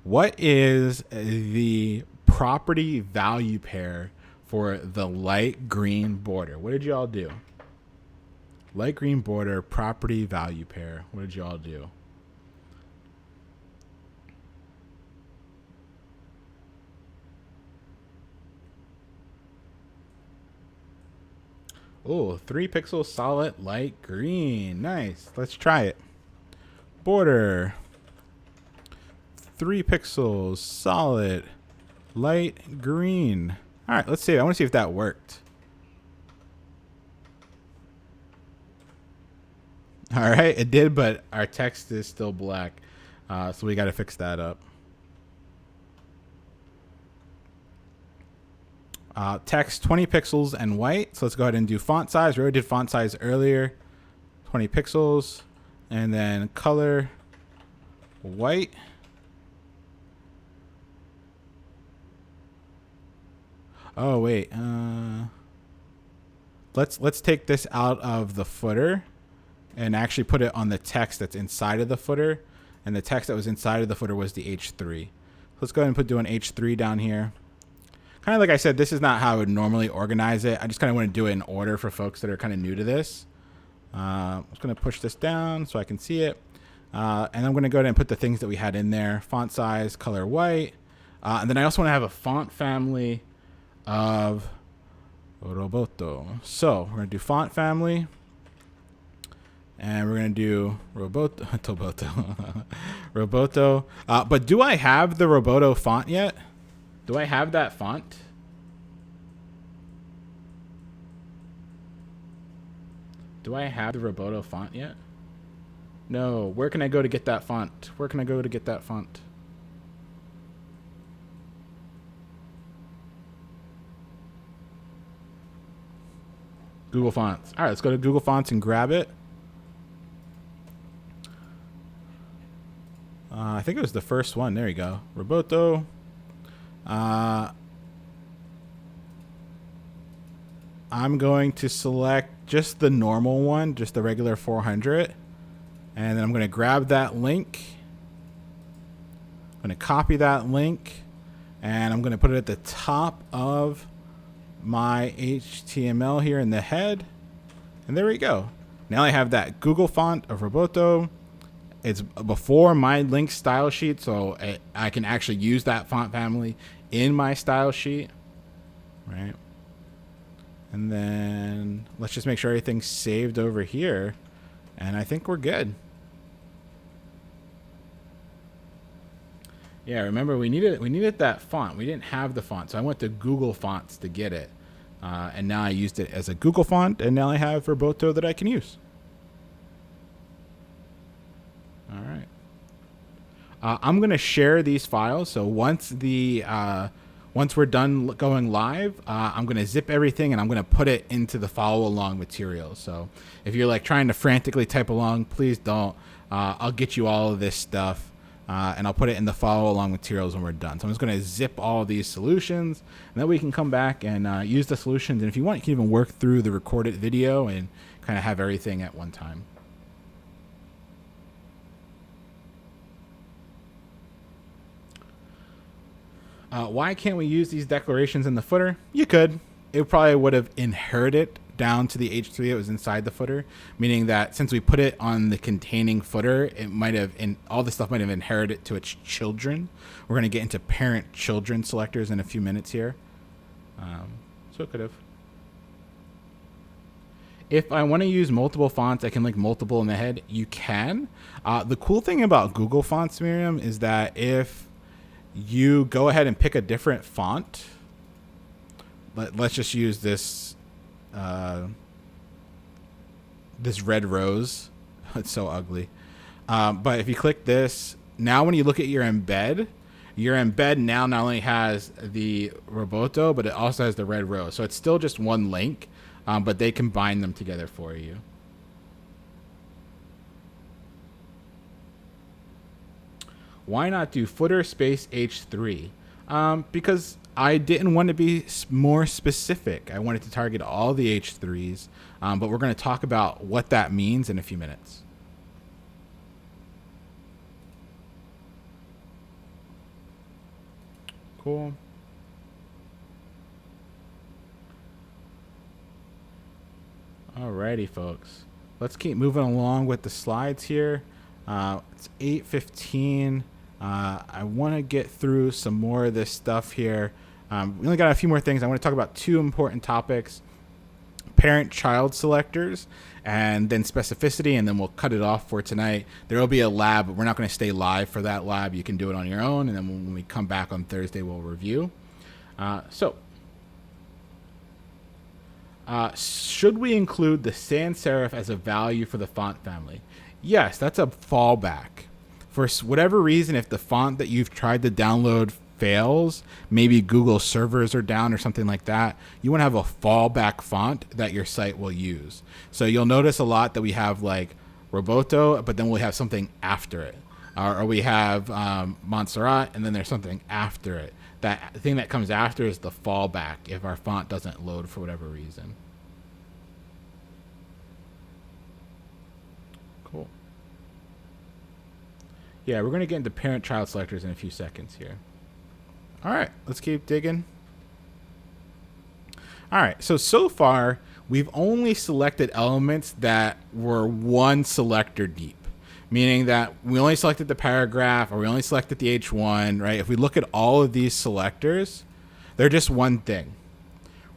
What is the property value pair for the light green border? What did you all do? Light green border, property value pair. What did you all do? Oh, 3 pixels solid light green. Nice. Let's try it. Border. 3 pixels solid light green. All right, let's see. I want to see if that worked. All right, it did, but our text is still black. So we got to fix that up. Text 20 pixels and white. So let's go ahead and do font size. We already did font size earlier. 20 pixels. And then color white. Oh, wait. Let's take this out of the footer and actually put it on the text that's inside of the footer. And the text that was inside of the footer was the H3. Let's go ahead and do an H3 down here. Kind of like I said, this is not how I would normally organize it. I just kind of want to do it in order for folks that are kind of new to this. I'm just going to push this down so I can see it. And I'm going to go ahead and put the things that we had in there. Font size, color white. And then I also want to have a font family of Roboto. So we're going to do font family. And we're going to do Roboto. Roboto. But do I have the Roboto font yet? Do I have that font? Do I have the Roboto font yet? No. Where can I go to get that font? Where can I go to get that font? Google Fonts. All right, let's go to Google Fonts and grab it. I think it was the first one. There you go. Roboto. I'm going to select just the normal one, just the regular 400. And then I'm going to grab that link. I'm going to copy that link. And I'm going to put it at the top of my HTML here in the head. And there we go. Now I have that Google font of Roboto. It's before my link style sheet, so I can actually use that font family in my style sheet, right? And then let's just make sure everything's saved over here, and I think we're good. Yeah, remember we needed that font. We didn't have the font, so I went to Google Fonts to get it, and now I used it as a Google font, and now I have Roboto that I can use. All right. I'm going to share these files. So once we're done going live, I'm going to zip everything and I'm going to put it into the follow along materials. So if you're like trying to frantically type along, please don't. I'll get you all of this stuff and I'll put it in the follow along materials when we're done. So I'm just going to zip all of these solutions and then we can come back and use the solutions. And if you want, you can even work through the recorded video and kind of have everything at one time. Why can't we use these declarations in the footer? You could. It probably would have inherited down to the H3 that was inside the footer, meaning that since we put it on the containing footer, it might have, and all this stuff might have inherited to its children. We're going to get into parent-children selectors in a few minutes here. So it could have. If I want to use multiple fonts, I can link multiple in the head. You can. The cool thing about Google Fonts, Miriam, is that if you go ahead and pick a different font. Let's just use this this red rose. It's so ugly. But if you click this, now when you look at your embed now not only has the Roboto, but it also has the red rose. So it's still just one link, but they combine them together for you. Why not do footer space H3? Because I didn't want to be more specific. I wanted to target all the H3s, but we're going to talk about what that means in a few minutes. Cool. Alrighty, folks. Let's keep moving along with the slides here. It's 8:15. I want to get through some more of this stuff here. We only got a few more things. I want to talk about two important topics: parent-child selectors, and then specificity, and then we'll cut it off for tonight. There will be a lab, but we're not going to stay live for that lab. You can do it on your own, and then when we come back on Thursday, we'll review. Should we include the sans serif as a value for the font family? Yes, that's a fallback. For whatever reason, if the font that you've tried to download fails, maybe Google servers are down or something like that, you want to have a fallback font that your site will use. So you'll notice a lot that we have like Roboto, but then we'll have something after it. Or we have Montserrat, and then there's something after it. That thing that comes after is the fallback if our font doesn't load for whatever reason. Cool. Yeah, we're going to get into parent-child selectors in a few seconds here. All right, let's keep digging. All right, so far, we've only selected elements that were one selector deep, meaning that we only selected the paragraph or we only selected the H1, right? If we look at all of these selectors, they're just one thing.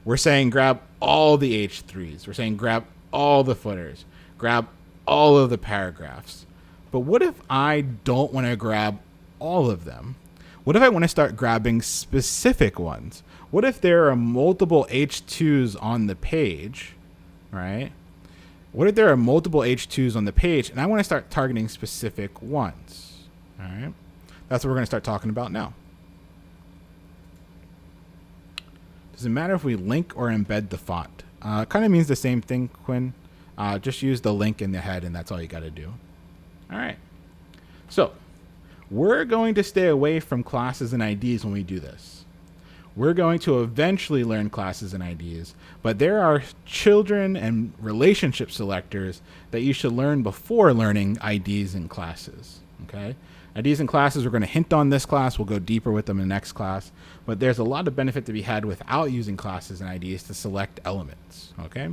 We're saying grab all the H3s. We're saying grab all the footers, grab all of the paragraphs. But what if I don't want to grab all of them? What if I want to start grabbing specific ones? What if there are multiple H2s on the page, right? What if there are multiple H2s on the page and I want to start targeting specific ones? All right. That's what we're going to start talking about now. Does it matter if we link or embed the font? Kind of means the same thing, Quinn. Just use the link in the head and that's all you got to do. All right. So we're going to stay away from classes and IDs when we do this. We're going to eventually learn classes and IDs, but there are children and relationship selectors that you should learn before learning IDs and classes, okay? IDs and classes, we're going to hint on this class. We'll go deeper with them in the next class, but there's a lot of benefit to be had without using classes and IDs to select elements, okay?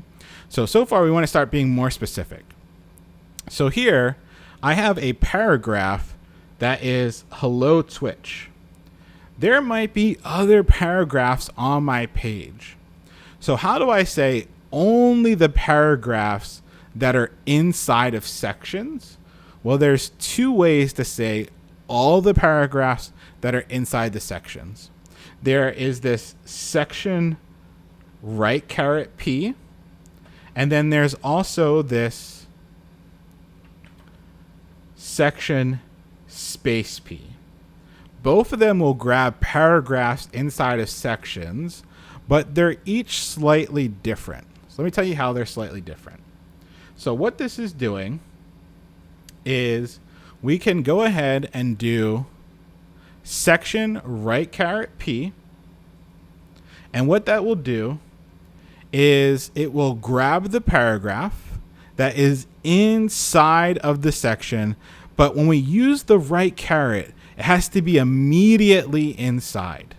So far we want to start being more specific. So here I have a paragraph that is hello Twitch. There might be other paragraphs on my page. So how do I say only the paragraphs that are inside of sections? Well, there's two ways to say all the paragraphs that are inside the sections. There is this section right caret P, and then there's also this section space P. Both of them will grab paragraphs inside of sections, but they're each slightly different. So let me tell you how they're slightly different. So what this is doing is we can go ahead and do section right caret P. And what that will do is it will grab the paragraph that is inside of the section. But when we use the right caret, it has to be immediately inside,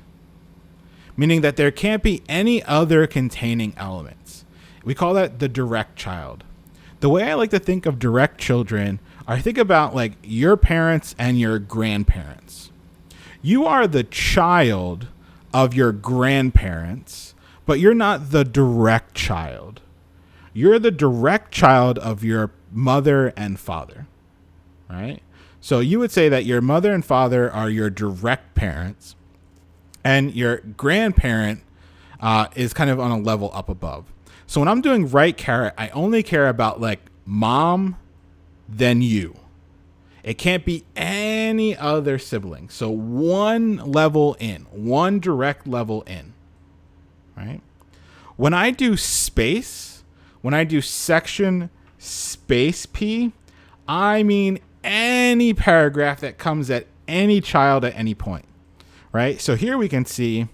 meaning that there can't be any other containing elements. We call that the direct child. The way I like to think of direct children, I think about like your parents and your grandparents. You are the child of your grandparents, but you're not the direct child. You're the direct child of your mother and father, right? So you would say that your mother and father are your direct parents, and your grandparent is kind of on a level up above. So when I'm doing right caret, I only care about like mom, then you. It can't be any other sibling. So one level in, one direct level in, right? When I do space, when I do section space P, I mean any paragraph that comes at any child at any point, right? So here we can see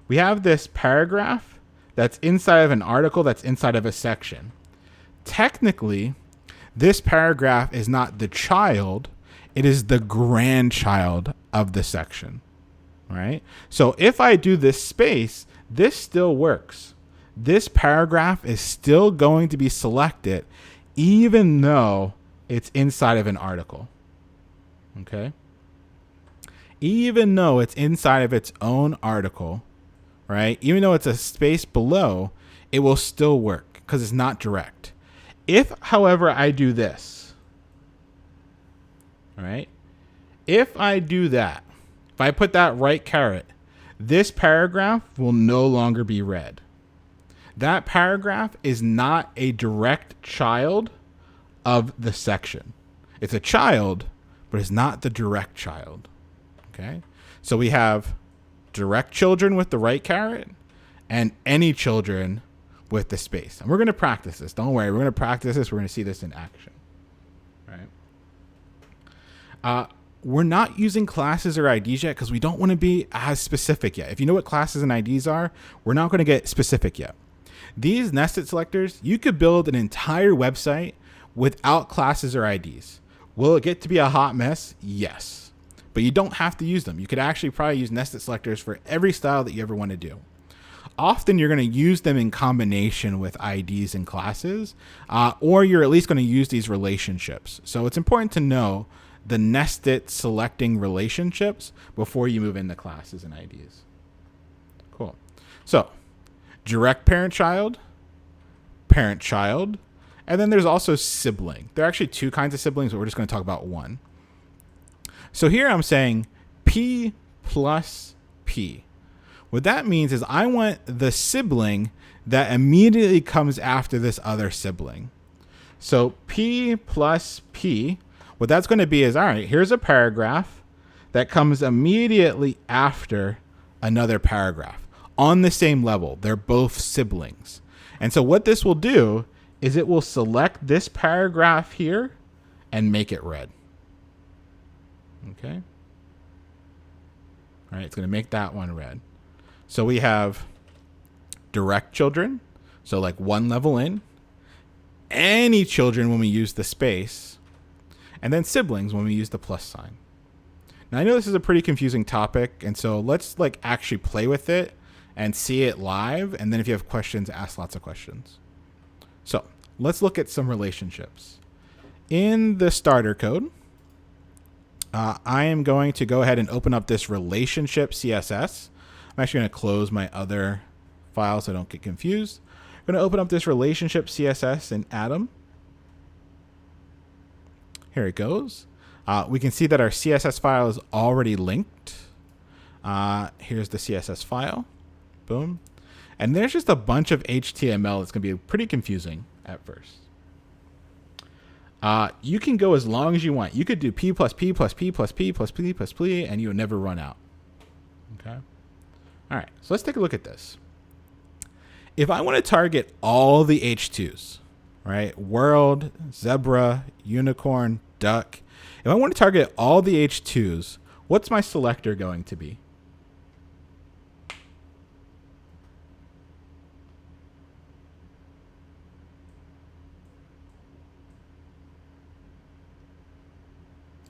we have this paragraph that's inside of an article that's inside of a section. Technically, this paragraph is not the child, it is the grandchild of the section, right? So if I do this space, this still works. This paragraph is still going to be selected even though it's inside of an article, okay? Even though it's inside of its own article, right? Even though it's a space below, it will still work because it's not direct. If, however, I do this, right? If I do that, if I put that right caret, this paragraph will no longer be read. That paragraph is not a direct child of the section. It's a child, but it's not the direct child. Okay? So we have direct children with the right caret and any children with the space. And we're going to practice this. Don't worry. We're going to practice this. We're going to see this in action. Right? We're not using classes or IDs yet because we don't want to be as specific yet. If you know what classes and IDs are, we're not going to get specific yet. These nested selectors, you could build an entire website without classes or IDs. Will it get to be a hot mess? Yes. But you don't have to use them. You could actually probably use nested selectors for every style that you ever want to do. often you're going to use them in combination with IDs and classes, or you're at least going to use these relationships. So it's important to know the nested selecting relationships before you move into classes and IDs. Cool. So direct parent-child, and then there's also sibling. There are actually two kinds of siblings, but we're just going to talk about one. So here I'm saying P plus P. What that means is I want the sibling that immediately comes after this other sibling. So P plus P, what that's going to be is, all right, here's a paragraph that comes immediately after another paragraph on the same level. They're both siblings. And so what this will do is it will select this paragraph here and make it red. Okay. All right, it's going to make that one red. So we have direct children, so like one level in, any children when we use the space, and then siblings when we use the plus sign. Now I know this is a pretty confusing topic, and so let's like actually play with it and see it live, and then if you have questions, ask lots of questions. So let's look at some relationships. In the starter code, I am going to go ahead and open up this relationship CSS. I'm actually going to close my other file so I don't get confused. I'm going to open up this relationship CSS in Atom. Here it goes. We can see that our CSS file is already linked. Here's the CSS file. Boom. And there's just a bunch of HTML that's going to be pretty confusing at first. You can go as long as you want. You could do P plus P plus P plus P plus P plus P, and you would never run out. Okay. All right. So let's take a look at this. If I want to target all the H2s, right? World, zebra, unicorn, duck. If I want to target all the H2s, what's my selector going to be?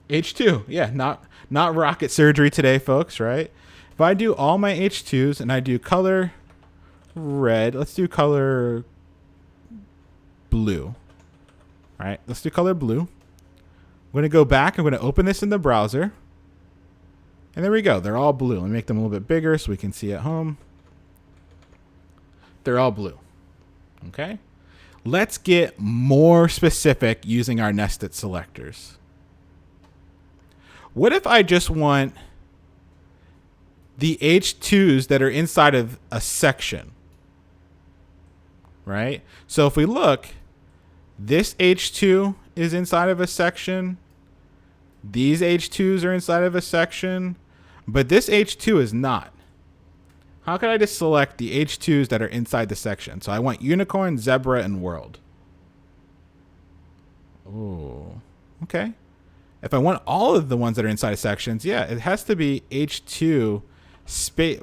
H2, yeah, not rocket surgery today, folks, right? If I do all my H2s and I do color red, let's do color blue. All right, let's do color blue. I'm going to go back. I'm going to open this in the browser. And there we go. They're all blue. Let me make them a little bit bigger so we can see at home. They're all blue. Okay. Let's get more specific using our nested selectors. What if I just want the H2s that are inside of a section, right? So if we look, this H2 is inside of a section. These H2s are inside of a section, but this H2 is not. How can I just select the H2s that are inside the section? So I want unicorn, zebra, and world. Oh, okay. If I want all of the ones that are inside of sections, yeah, it has to be H2 space,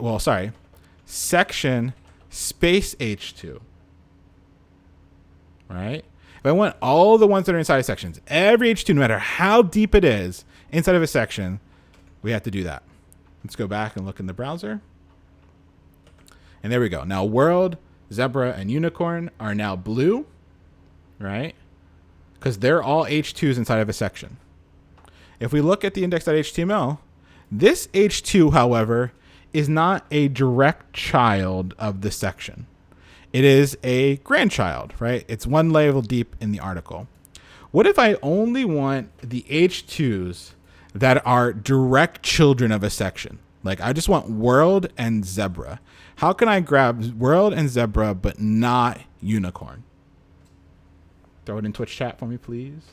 section space H2, right? If I want all the ones that are inside of sections, every H2, no matter how deep it is inside of a section, we have to do that. Let's go back and look in the browser. And there we go. Now world, zebra, and unicorn are now blue, right? Because they're all H2s inside of a section. If we look at the index.html, this H2, however, is not a direct child of the section. It is a grandchild, right? It's one level deep in the article. What if I only want the H2s that are direct children of a section? Like I just want world and zebra. How can I grab world and zebra but not unicorn? Throw it in Twitch chat for me, please.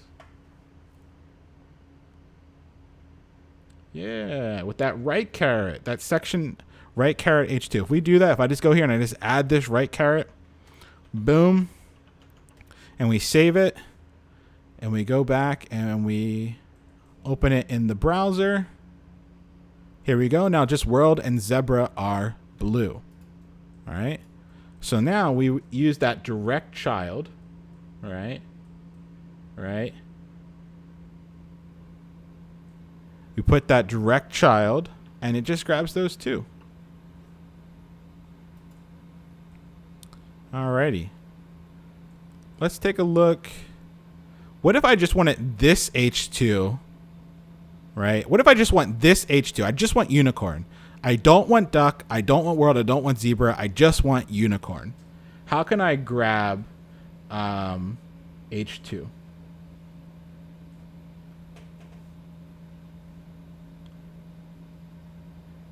Yeah, with that right caret, that section right caret H2. If we do that, if I just go here and I just add this right caret, boom, and we save it, and we go back and we open it in the browser. Here we go. Now just world and zebra are blue. All right. So now we use that direct child, right? Right. We put that direct child, and it just grabs those two. Alrighty. Let's take a look. What if I just wanted this H2, right? What if I just want this H2? I just want unicorn. I don't want duck. I don't want world. I don't want zebra. I just want unicorn. How can I grab H2?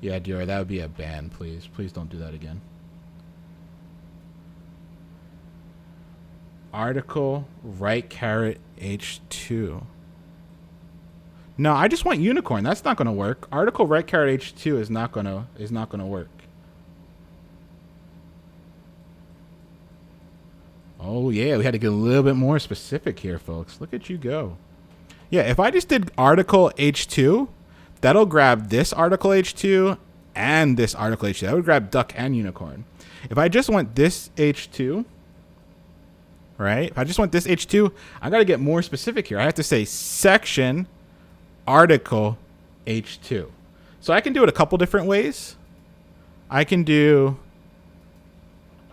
Yeah, Dior, that would be a ban, please. Please don't do that again. Article, right caret, H2. No, I just want unicorn. That's not going to work. Article, right caret, H2 is not going to work. Oh, yeah, we had to get a little bit more specific here, folks. Look at you go. Yeah, if I just did article H2, that'll grab this article H2 and this article H2. That would grab duck and unicorn. If I just want this H2, right? If I just want this H2, I got to get more specific here. I have to say section article H2. So I can do it a couple different ways. I can do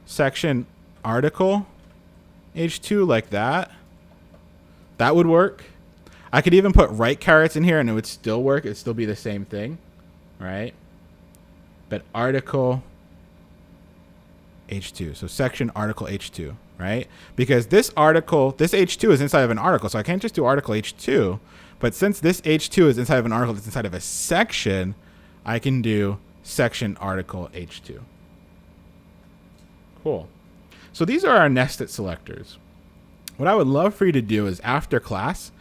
section article H2 like that. That would work. I could even put right carets in here and it would still work. It'd still be the same thing, right? But article H2. So section article H2, right? Because this article, this H2 is inside of an article. So I can't just do article H2. But since this H2 is inside of an article that's inside of a section, I can do section article H2. Cool. So these are our nested selectors. What I would love for you to do is after class,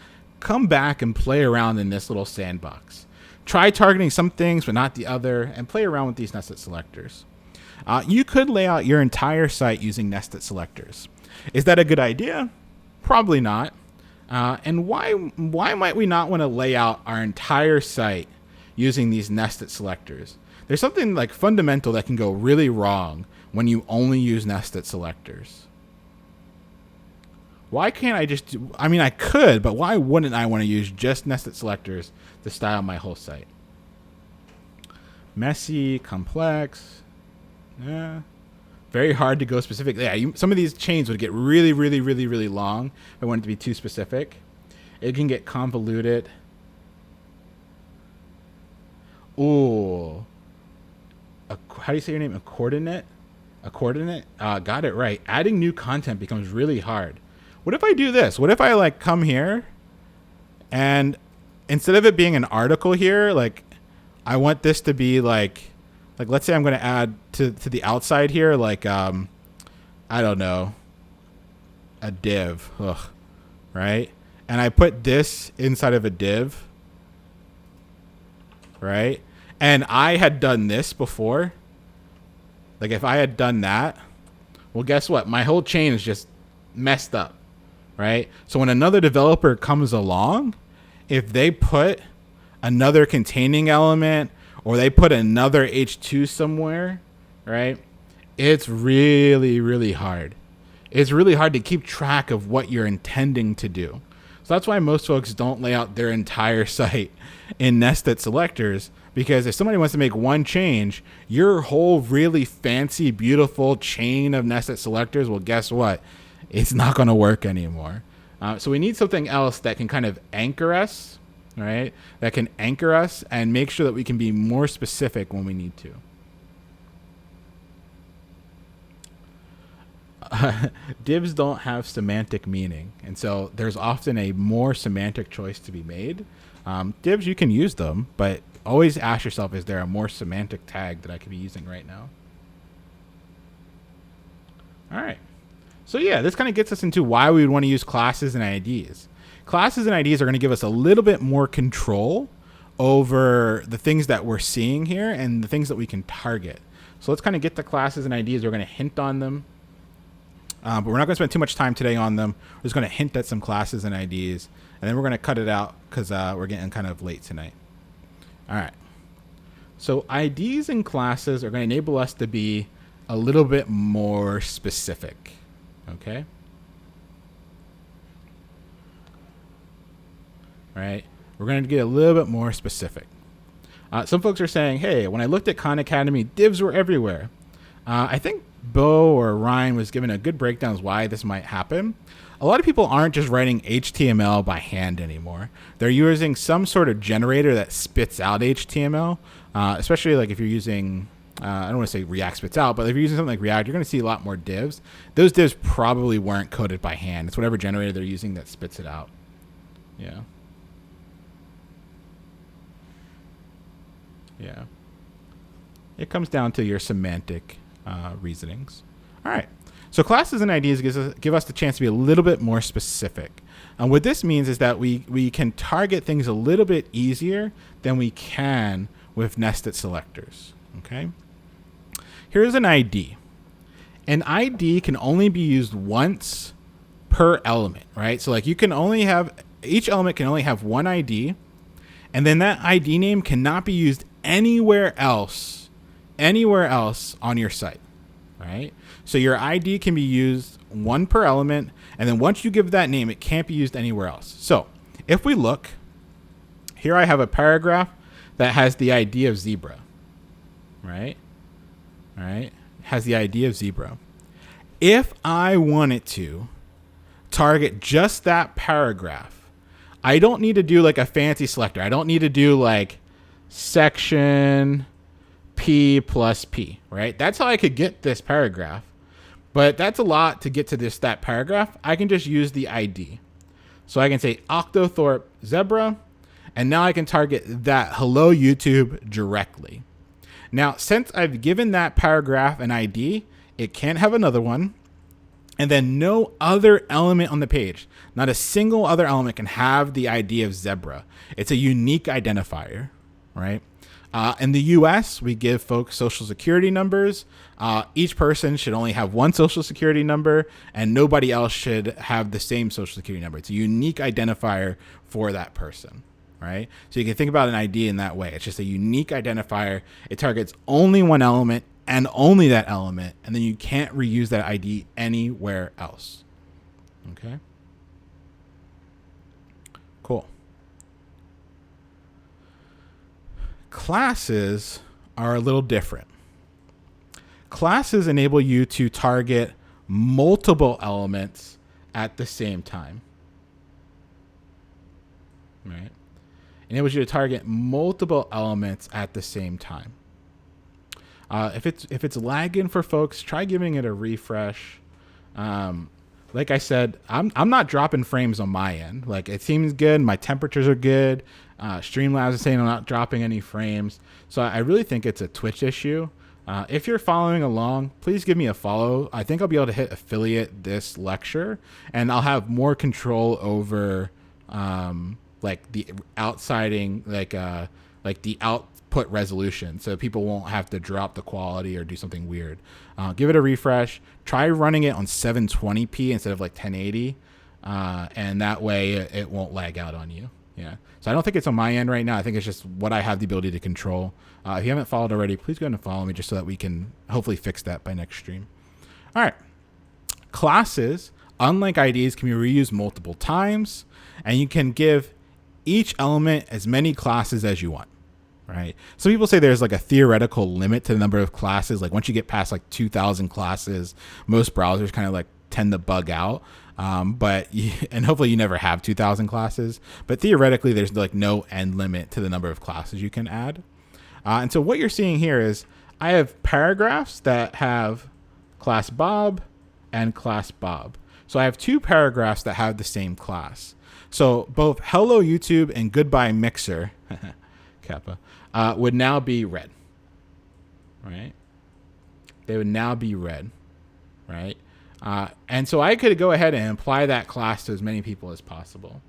come back and play around in this little sandbox. Try targeting some things but not the other, and play around with these nested selectors. You could lay out your entire site using nested selectors. Is that a good idea? Probably not. And why might we not want to lay out our entire site using these nested selectors? There's something like fundamental that can go really wrong when you only use nested selectors. Why can't I just do, I mean, I could, but why wouldn't I want to use just nested selectors to style my whole site? Messy, complex, very hard to go specific. Yeah, some of these chains would get really, really, really, really long if I wanted to be too specific. It can get convoluted. Ooh. How do you say your name? A coordinate? A coordinate? Got it right. Adding new content becomes really hard. What if I do this? What if I like come here and instead of it being an article here, like I want this to be like let's say I'm going to add to the outside here, like, I don't know, a div, right? And I put this inside of a div, right? And I had done this before. Like if I had done that, well, guess what? My whole chain is just messed up, right? So when another developer comes along, if they put another containing element or they put another H2 somewhere, right? It's really, really hard. It's really hard to keep track of what you're intending to do. So that's why most folks don't lay out their entire site in nested selectors, because if somebody wants to make one change, your whole really fancy, beautiful chain of nested selectors, well, guess what? It's not going to work anymore. So we need something else that can kind of anchor us, right? That can anchor us and make sure that we can be more specific when we need to. Divs don't have semantic meaning, and so there's often a more semantic choice to be made. Divs, you can use them, but always ask yourself, is there a more semantic tag that I could be using right now? All right. So yeah, this kind of gets us into why we would want to use classes and IDs. Classes and IDs are going to give us a little bit more control over the things that we're seeing here and the things that we can target. So let's kind of get the classes and IDs. We're going to hint on them. But we're not going to spend too much time today on them. We're just going to hint at some classes and IDs, and then we're going to cut it out because we're getting kind of late tonight. All right. So IDs and classes are going to enable us to be a little bit more specific. Okay. All right. We're going to get a little bit more specific. Some folks are saying, hey, when I looked at Khan Academy, divs were everywhere. I think Bo or Ryan was given a good breakdown as why this might happen. A lot of people aren't just writing HTML by hand anymore. They're using some sort of generator that spits out HTML, especially like if you're using, I don't want to say React spits out, but if you're using something like React, you're going to see a lot more divs. Those divs probably weren't coded by hand. It's whatever generator they're using that spits it out. Yeah. Yeah. It comes down to your semantic reasonings. All right. So classes and IDs give us the chance to be a little bit more specific. And what this means is that we can target things a little bit easier than we can with nested selectors. Okay. Here's an ID. An ID can only be used once per element, right? So like you can only have, each element can only have one ID, and then that ID name cannot be used anywhere else on your site, right? So your ID can be used one per element, and then once you give that name, it can't be used anywhere else. So if we look, here I have a paragraph that has the ID of zebra, right? All right, has the ID of zebra. If I wanted to target just that paragraph, I don't need to do like a fancy selector. I don't need to do like section P plus P, right? That's how I could get this paragraph. But that's a lot to get to that paragraph. I can just use the ID. So I can say Octothorpe Zebra, and now I can target that hello YouTube directly. Now, since I've given that paragraph an ID, it can't have another one. And then no other element on the page, not a single other element can have the ID of zebra. It's a unique identifier, right? In the US, we give folks social security numbers. Each person should only have one social security number, and nobody else should have the same social security number. It's a unique identifier for that person, right? So you can think about an ID in that way. It's just a unique identifier. It targets only one element and only that element, and then you can't reuse that ID anywhere else. Okay? Cool. Classes are a little different. Classes enable you to target multiple elements at the same time. Right? Enables you to target multiple elements at the same time. If it's lagging for folks, try giving it a refresh. Like I said, I'm not dropping frames on my end. Like it seems good. My temperatures are good. Streamlabs is saying I'm not dropping any frames. So I really think it's a Twitch issue. If you're following along, please give me a follow. I think I'll be able to hit affiliate this lecture, and I'll have more control over like the outsiding, like the output resolution, so people won't have to drop the quality or do something weird. Give it a refresh. Try running it on 720p instead of like 1080, and that way it won't lag out on you. Yeah. So I don't think it's on my end right now. I think it's just what I have the ability to control. If you haven't followed already, please go ahead and follow me just so that we can hopefully fix that by next stream. All right. Classes, unlike IDs, can be reused multiple times, and you can give each element as many classes as you want. Right. Some people say there's like a theoretical limit to the number of classes. Like once you get past like 2,000 classes, most browsers kind of like tend to bug out. And hopefully you never have 2,000 classes, but theoretically there's like no end limit to the number of classes you can add. And so what you're seeing here is I have paragraphs that have class Bob and class Bob. So I have two paragraphs that have the same class. So both hello YouTube and goodbye Mixer Kappa would now be red, right? They would now be red, right? And so I could go ahead and apply that class to as many people as possible.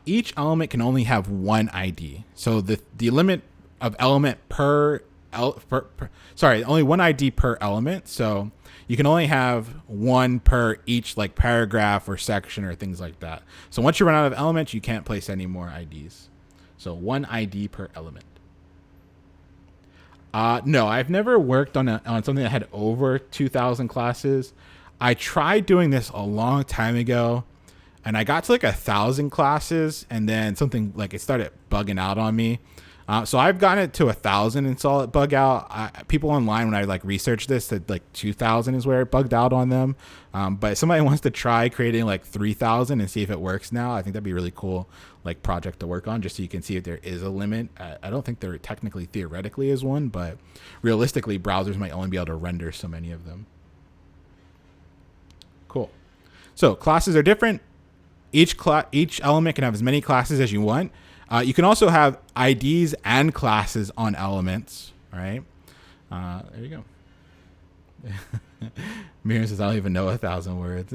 Each element can only have one ID. So the limit of element only one ID per element. So you can only have one per each like paragraph or section or things like that. So once you run out of elements, you can't place any more IDs. So one ID per element. No, I've never worked on something that had over 2,000 classes. I tried doing this a long time ago, and I got to like 1,000 classes, and then something like it started bugging out on me. So I've gotten it to 1,000 and saw it bug out. People online, when I like researched this, said like 2,000 is where it bugged out on them. But if somebody wants to try creating like 3,000 and see if it works now, I think that'd be a really cool like project to work on, just so you can see if there is a limit. I don't think there technically theoretically is one, but realistically browsers might only be able to render so many of them. Cool. So classes are different. Each element can have as many classes as you want. You can also have IDs and classes on elements, right? There you go. Miriam says, I don't even know 1,000 words.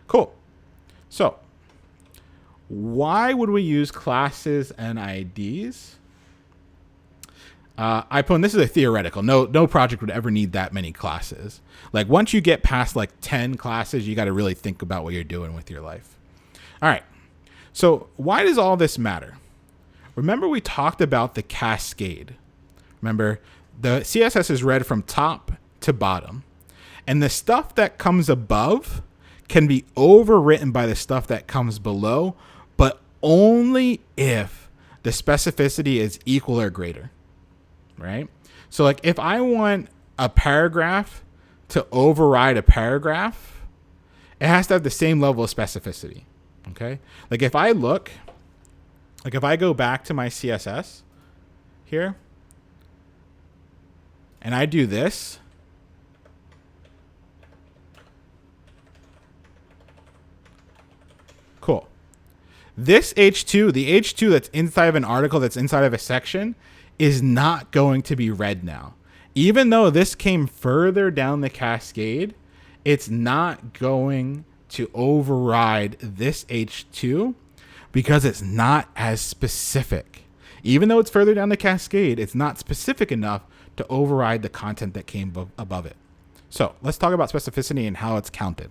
Cool. So why would we use classes and IDs? iPhone, this is a theoretical. No project would ever need that many classes. Like once you get past like 10 classes, you got to really think about what you're doing with your life. All right. So why does all this matter? Remember we talked about the cascade. Remember, the CSS is read from top to bottom. And the stuff that comes above can be overwritten by the stuff that comes below, but only if the specificity is equal or greater, right? So like if I want a paragraph to override a paragraph, it has to have the same level of specificity. Okay. Like if I go back to my CSS here and I do this, cool. This H2, the H2 that's inside of an article, that's inside of a section, is not going to be read now. Even though this came further down the cascade, it's not going to override this H2 because it's not as specific. Even though it's further down the cascade, it's not specific enough to override the content that came above it. So let's talk about specificity and how it's counted.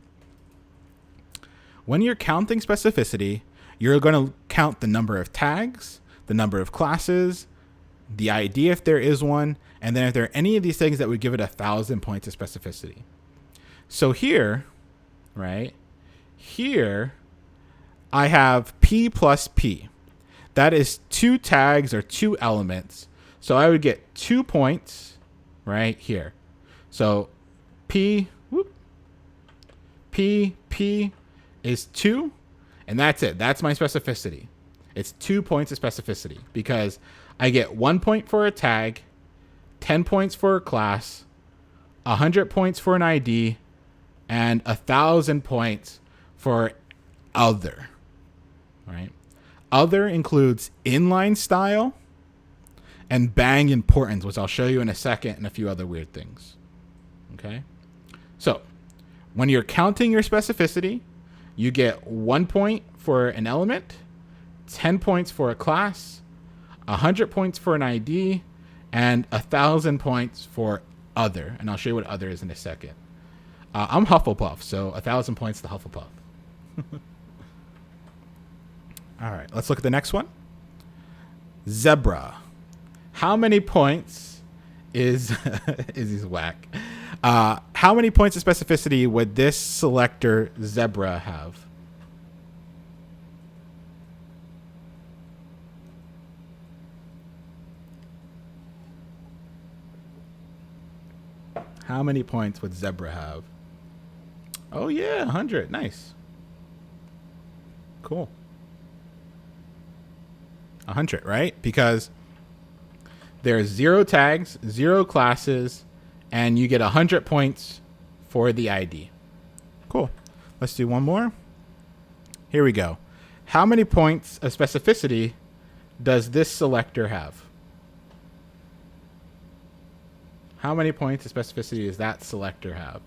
When you're counting specificity, you're going to count the number of tags, the number of classes, the ID if there is one, and then if there are any of these things that would give it 1,000 points of specificity. So here, right? Here, I have P plus P. That is 2 tags or 2 elements. So I would get 2 points right here. So P is 2, and that's it. That's my specificity. It's 2 points of specificity because I get 1 point for a tag, 10 points for a class, 100 points for an ID, and 1,000 points for other, right? Other includes inline style and bang importance, which I'll show you in a second, and a few other weird things. Okay. So when you're counting your specificity, you get 1 point for an element, 10 points for a class, 100 points for an ID, and 1,000 points for other. And I'll show you what other is in a second. I'm Hufflepuff, so 1,000 points to Hufflepuff. All right, let's look at the next one. Zebra. How many points is he's whack? How many points of specificity would this selector zebra have? How many points would zebra have? Oh yeah, 100. Nice. Cool. 100, right? Because there's 0 tags, 0 classes, and you get 100 points for the ID. Cool. Let's do one more. Here we go. How many points of specificity does this selector have? How many points of specificity does that selector have?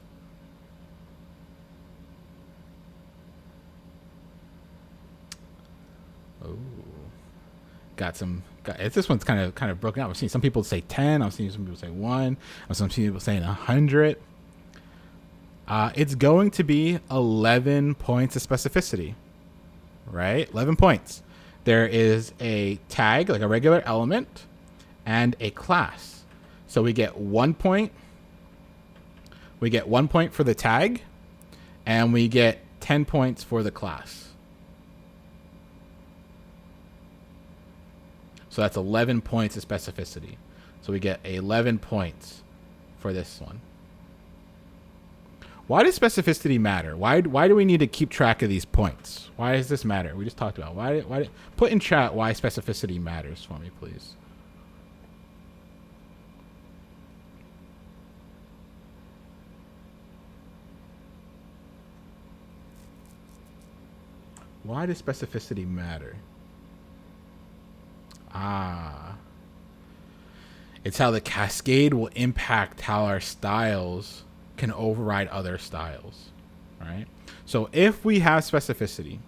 Oh, this one's kind of broken out. I've seen some people say 10. I've seen some people say 1. I've seen some people saying 100. It's going to be 11 points of specificity, right? 11 points. There is a tag, like a regular element, and a class. So we get 1 point. We get 1 point for the tag, and we get 10 points for the class. So that's 11 points of specificity. So we get 11 points for this one. Why does specificity matter? Why do we need to keep track of these points? Why does this matter? We just talked about why put in chat why specificity matters for me, please. Why does specificity matter? It's how the cascade will impact how our styles can override other styles, right? So if we have specificity,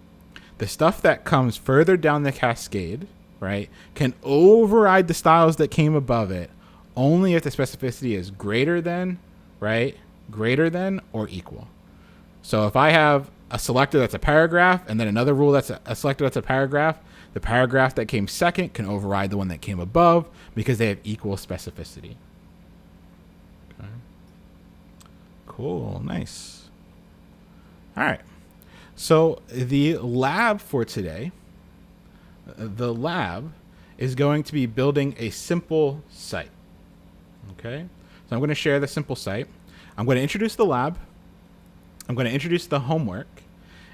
the stuff that comes further down the cascade, right, can override the styles that came above it only if the specificity is greater than, right, greater than or equal. So if I have a selector that's a paragraph and then another rule that's a selector that's a paragraph, the paragraph that came second can override the one that came above because they have equal specificity. Okay. Cool. Nice. All right. So the lab for today, the lab is going to be building a simple site. Okay. So I'm going to share the simple site. I'm going to introduce the lab. I'm going to introduce the homework.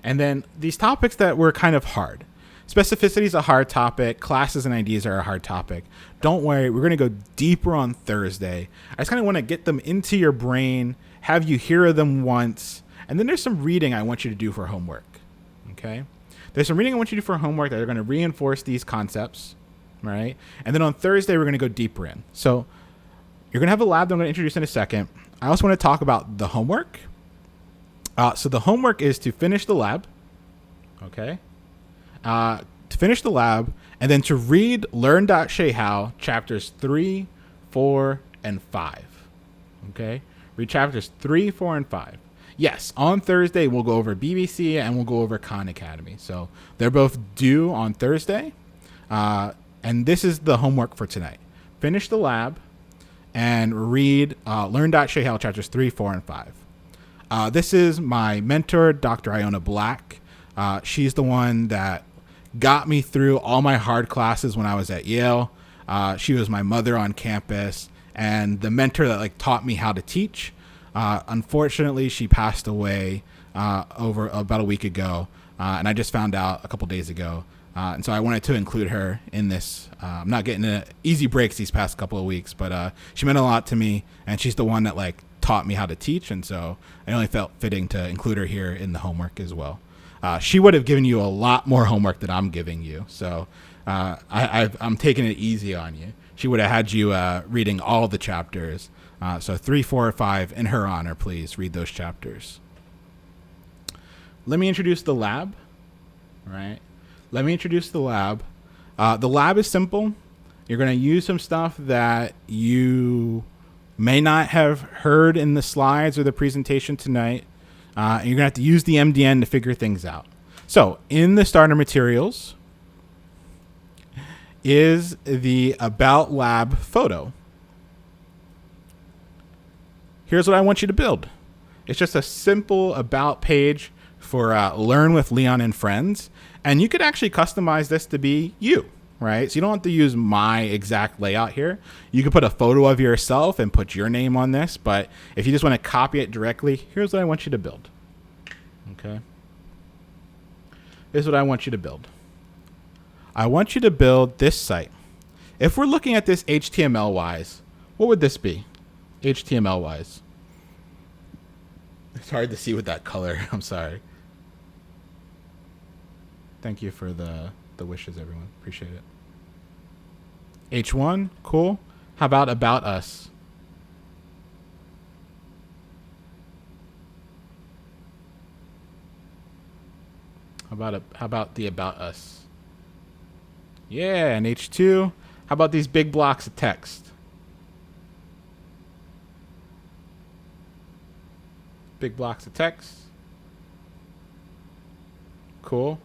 And then these topics that were kind of hard. Specificity is a hard topic. Classes and IDs are a hard topic. Don't worry. We're going to go deeper on Thursday. I just kind of want to get them into your brain, have you hear them once. And then there's some reading I want you to do for homework. Okay. There's some reading I want you to do for homework that are going to reinforce these concepts. Right. And then on Thursday, we're going to go deeper in. So you're going to have a lab that I'm going to introduce in a second. I also want to talk about the homework. So the homework is to finish the lab. Okay. To finish the lab and then to read Learn.ShayHow chapters 3, 4, and 5. Okay. Read chapters 3, 4, and 5. Yes, on Thursday, we'll go over BBC and we'll go over Khan Academy. So they're both due on Thursday. And this is the homework for tonight. Finish the lab and read Learn.ShayHow chapters 3, 4, and 5. This is my mentor, Dr. Iona Black. She's the one that got me through all my hard classes when I was at Yale. She was my mother on campus and the mentor that taught me how to teach. Unfortunately, she passed away over about a week ago, and I just found out a couple days ago. And so I wanted to include her in this. I'm not getting easy breaks these past couple of weeks, but she meant a lot to me, and she's the one that taught me how to teach, and so I only felt fitting to include her here in the homework as well. She would have given you a lot more homework than I'm giving you, so I'm taking it easy on you. She would have had you reading all the chapters. So 3, 4, 5, in her honor, please read those chapters. Let me introduce the lab. All right. Let me introduce the lab. The lab is simple. You're going to use some stuff that you may not have heard in the slides or the presentation tonight. And you're going to have to use the MDN to figure things out. So in the starter materials is the About Lab photo. Here's what I want you to build. It's just a simple about page for Learn with Leon and Friends. And you could actually customize this to be you, right? So you don't have to use my exact layout here. You could put a photo of yourself and put your name on this. But if you just want to copy it directly, here's what I want you to build. Okay. Here's what I want you to build. I want you to build this site. If we're looking at this HTML-wise, what would this be? HTML-wise. It's hard to see with that color. I'm sorry. Thank you for the wishes, everyone. Appreciate it. H1, cool. How about us? How about the about us? Yeah, and H2. How about these big blocks of text? Big blocks of text. Cool.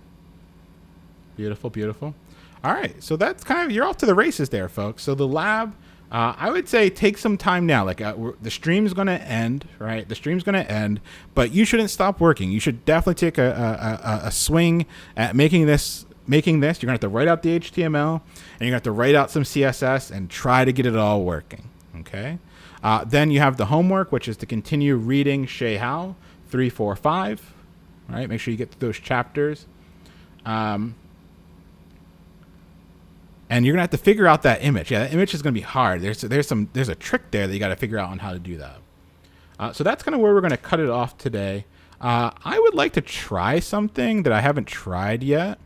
Beautiful, beautiful. All right, so that's you're off to the races there, folks. So the lab, I would say take some time now. The stream's going to end, right? The stream's going to end, but you shouldn't stop working. You should definitely take a swing at making this making this, you're going to have to write out the HTML, and you're going to have to write out some CSS and try to get it all working. Okay. Then you have the homework, which is to continue reading Shay Howe 3, 4, 5. All right. Make sure you get through those chapters. And you're gonna have to figure out that image. Yeah, that image is gonna be hard. There's a trick there that you got to figure out on how to do that. So that's kind of where we're gonna cut it off today. I would like to try something that I haven't tried yet.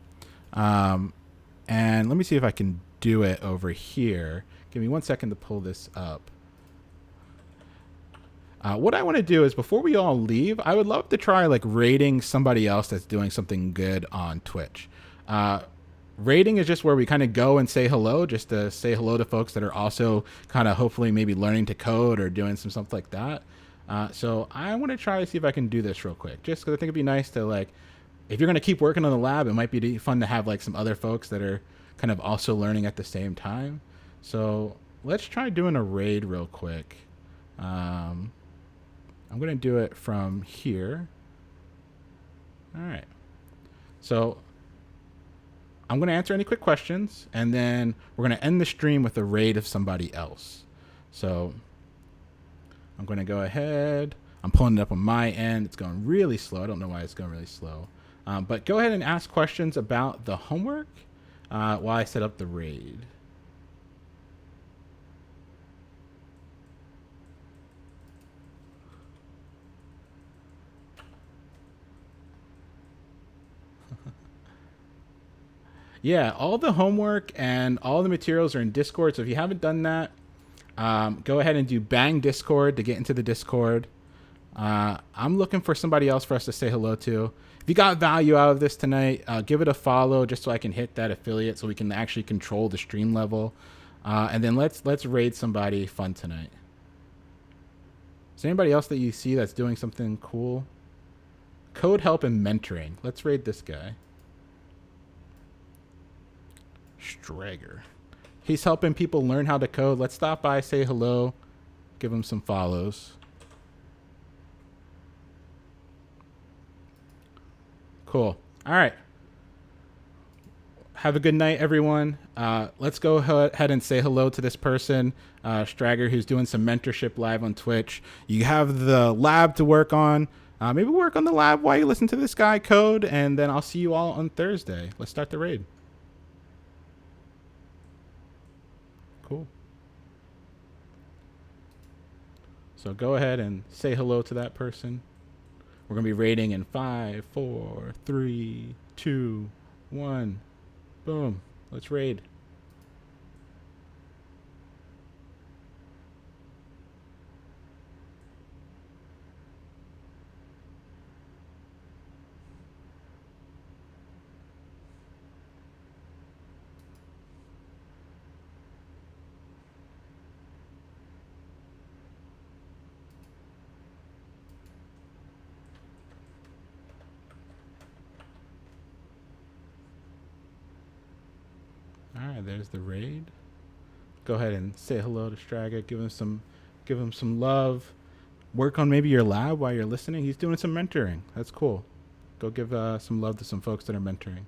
And let me see if I can do it over here. Give me 1 second to pull this up. What I want to do is, before we all leave, I would love to try like rating somebody else that's doing something good on Twitch. Rating is just where we kind of go and say hello, just to say hello to folks that are also kind of hopefully maybe learning to code or doing some stuff like that. So I want to try to see if I can do this real quick, just because I think it'd be nice to, like, if you're going to keep working on the lab, it might be fun to have like some other folks that are kind of also learning at the same time. So let's try doing a raid real quick. I'm going to do it from here. All right. So I'm going to answer any quick questions, and then we're going to end the stream with a raid of somebody else. So I'm going to go ahead. I'm pulling it up on my end. It's going really slow. I don't know why it's going really slow. But go ahead and ask questions about the homework while I set up the raid. Yeah, all the homework and all the materials are in Discord. So if you haven't done that, go ahead and do bang Discord to get into the Discord. I'm looking for somebody else for us to say hello to. If you got value out of this tonight, give it a follow just so I can hit that affiliate so we can actually control the stream level. And then let's raid somebody fun tonight. Is there anybody else that you see that's doing something cool? Code help and mentoring. Let's raid this guy. Strager. He's helping people learn how to code. Let's stop by, say hello, give him some follows. Cool. All right. Have a good night, everyone. Let's go ahead and say hello to this person, Strager, who's doing some mentorship live on Twitch. You have the lab to work on. Maybe work on the lab while you listen to this guy code, and then I'll see you all on Thursday. Let's start the raid. Cool. So go ahead and say hello to that person. We're going to be raiding in 5, 4, 3, 2, 1. Boom. Let's raid. All right, there's the raid. Go ahead and say hello to Straga. Give him some love. Work on maybe your lab while you're listening. He's doing some mentoring. That's cool. Go give some love to some folks that are mentoring.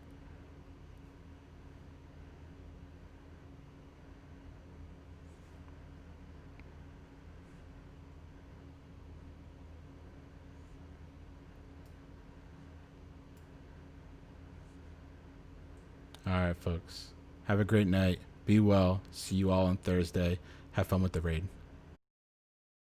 All right, folks. Have a great night. Be well. See you all on Thursday. Have fun with the raid.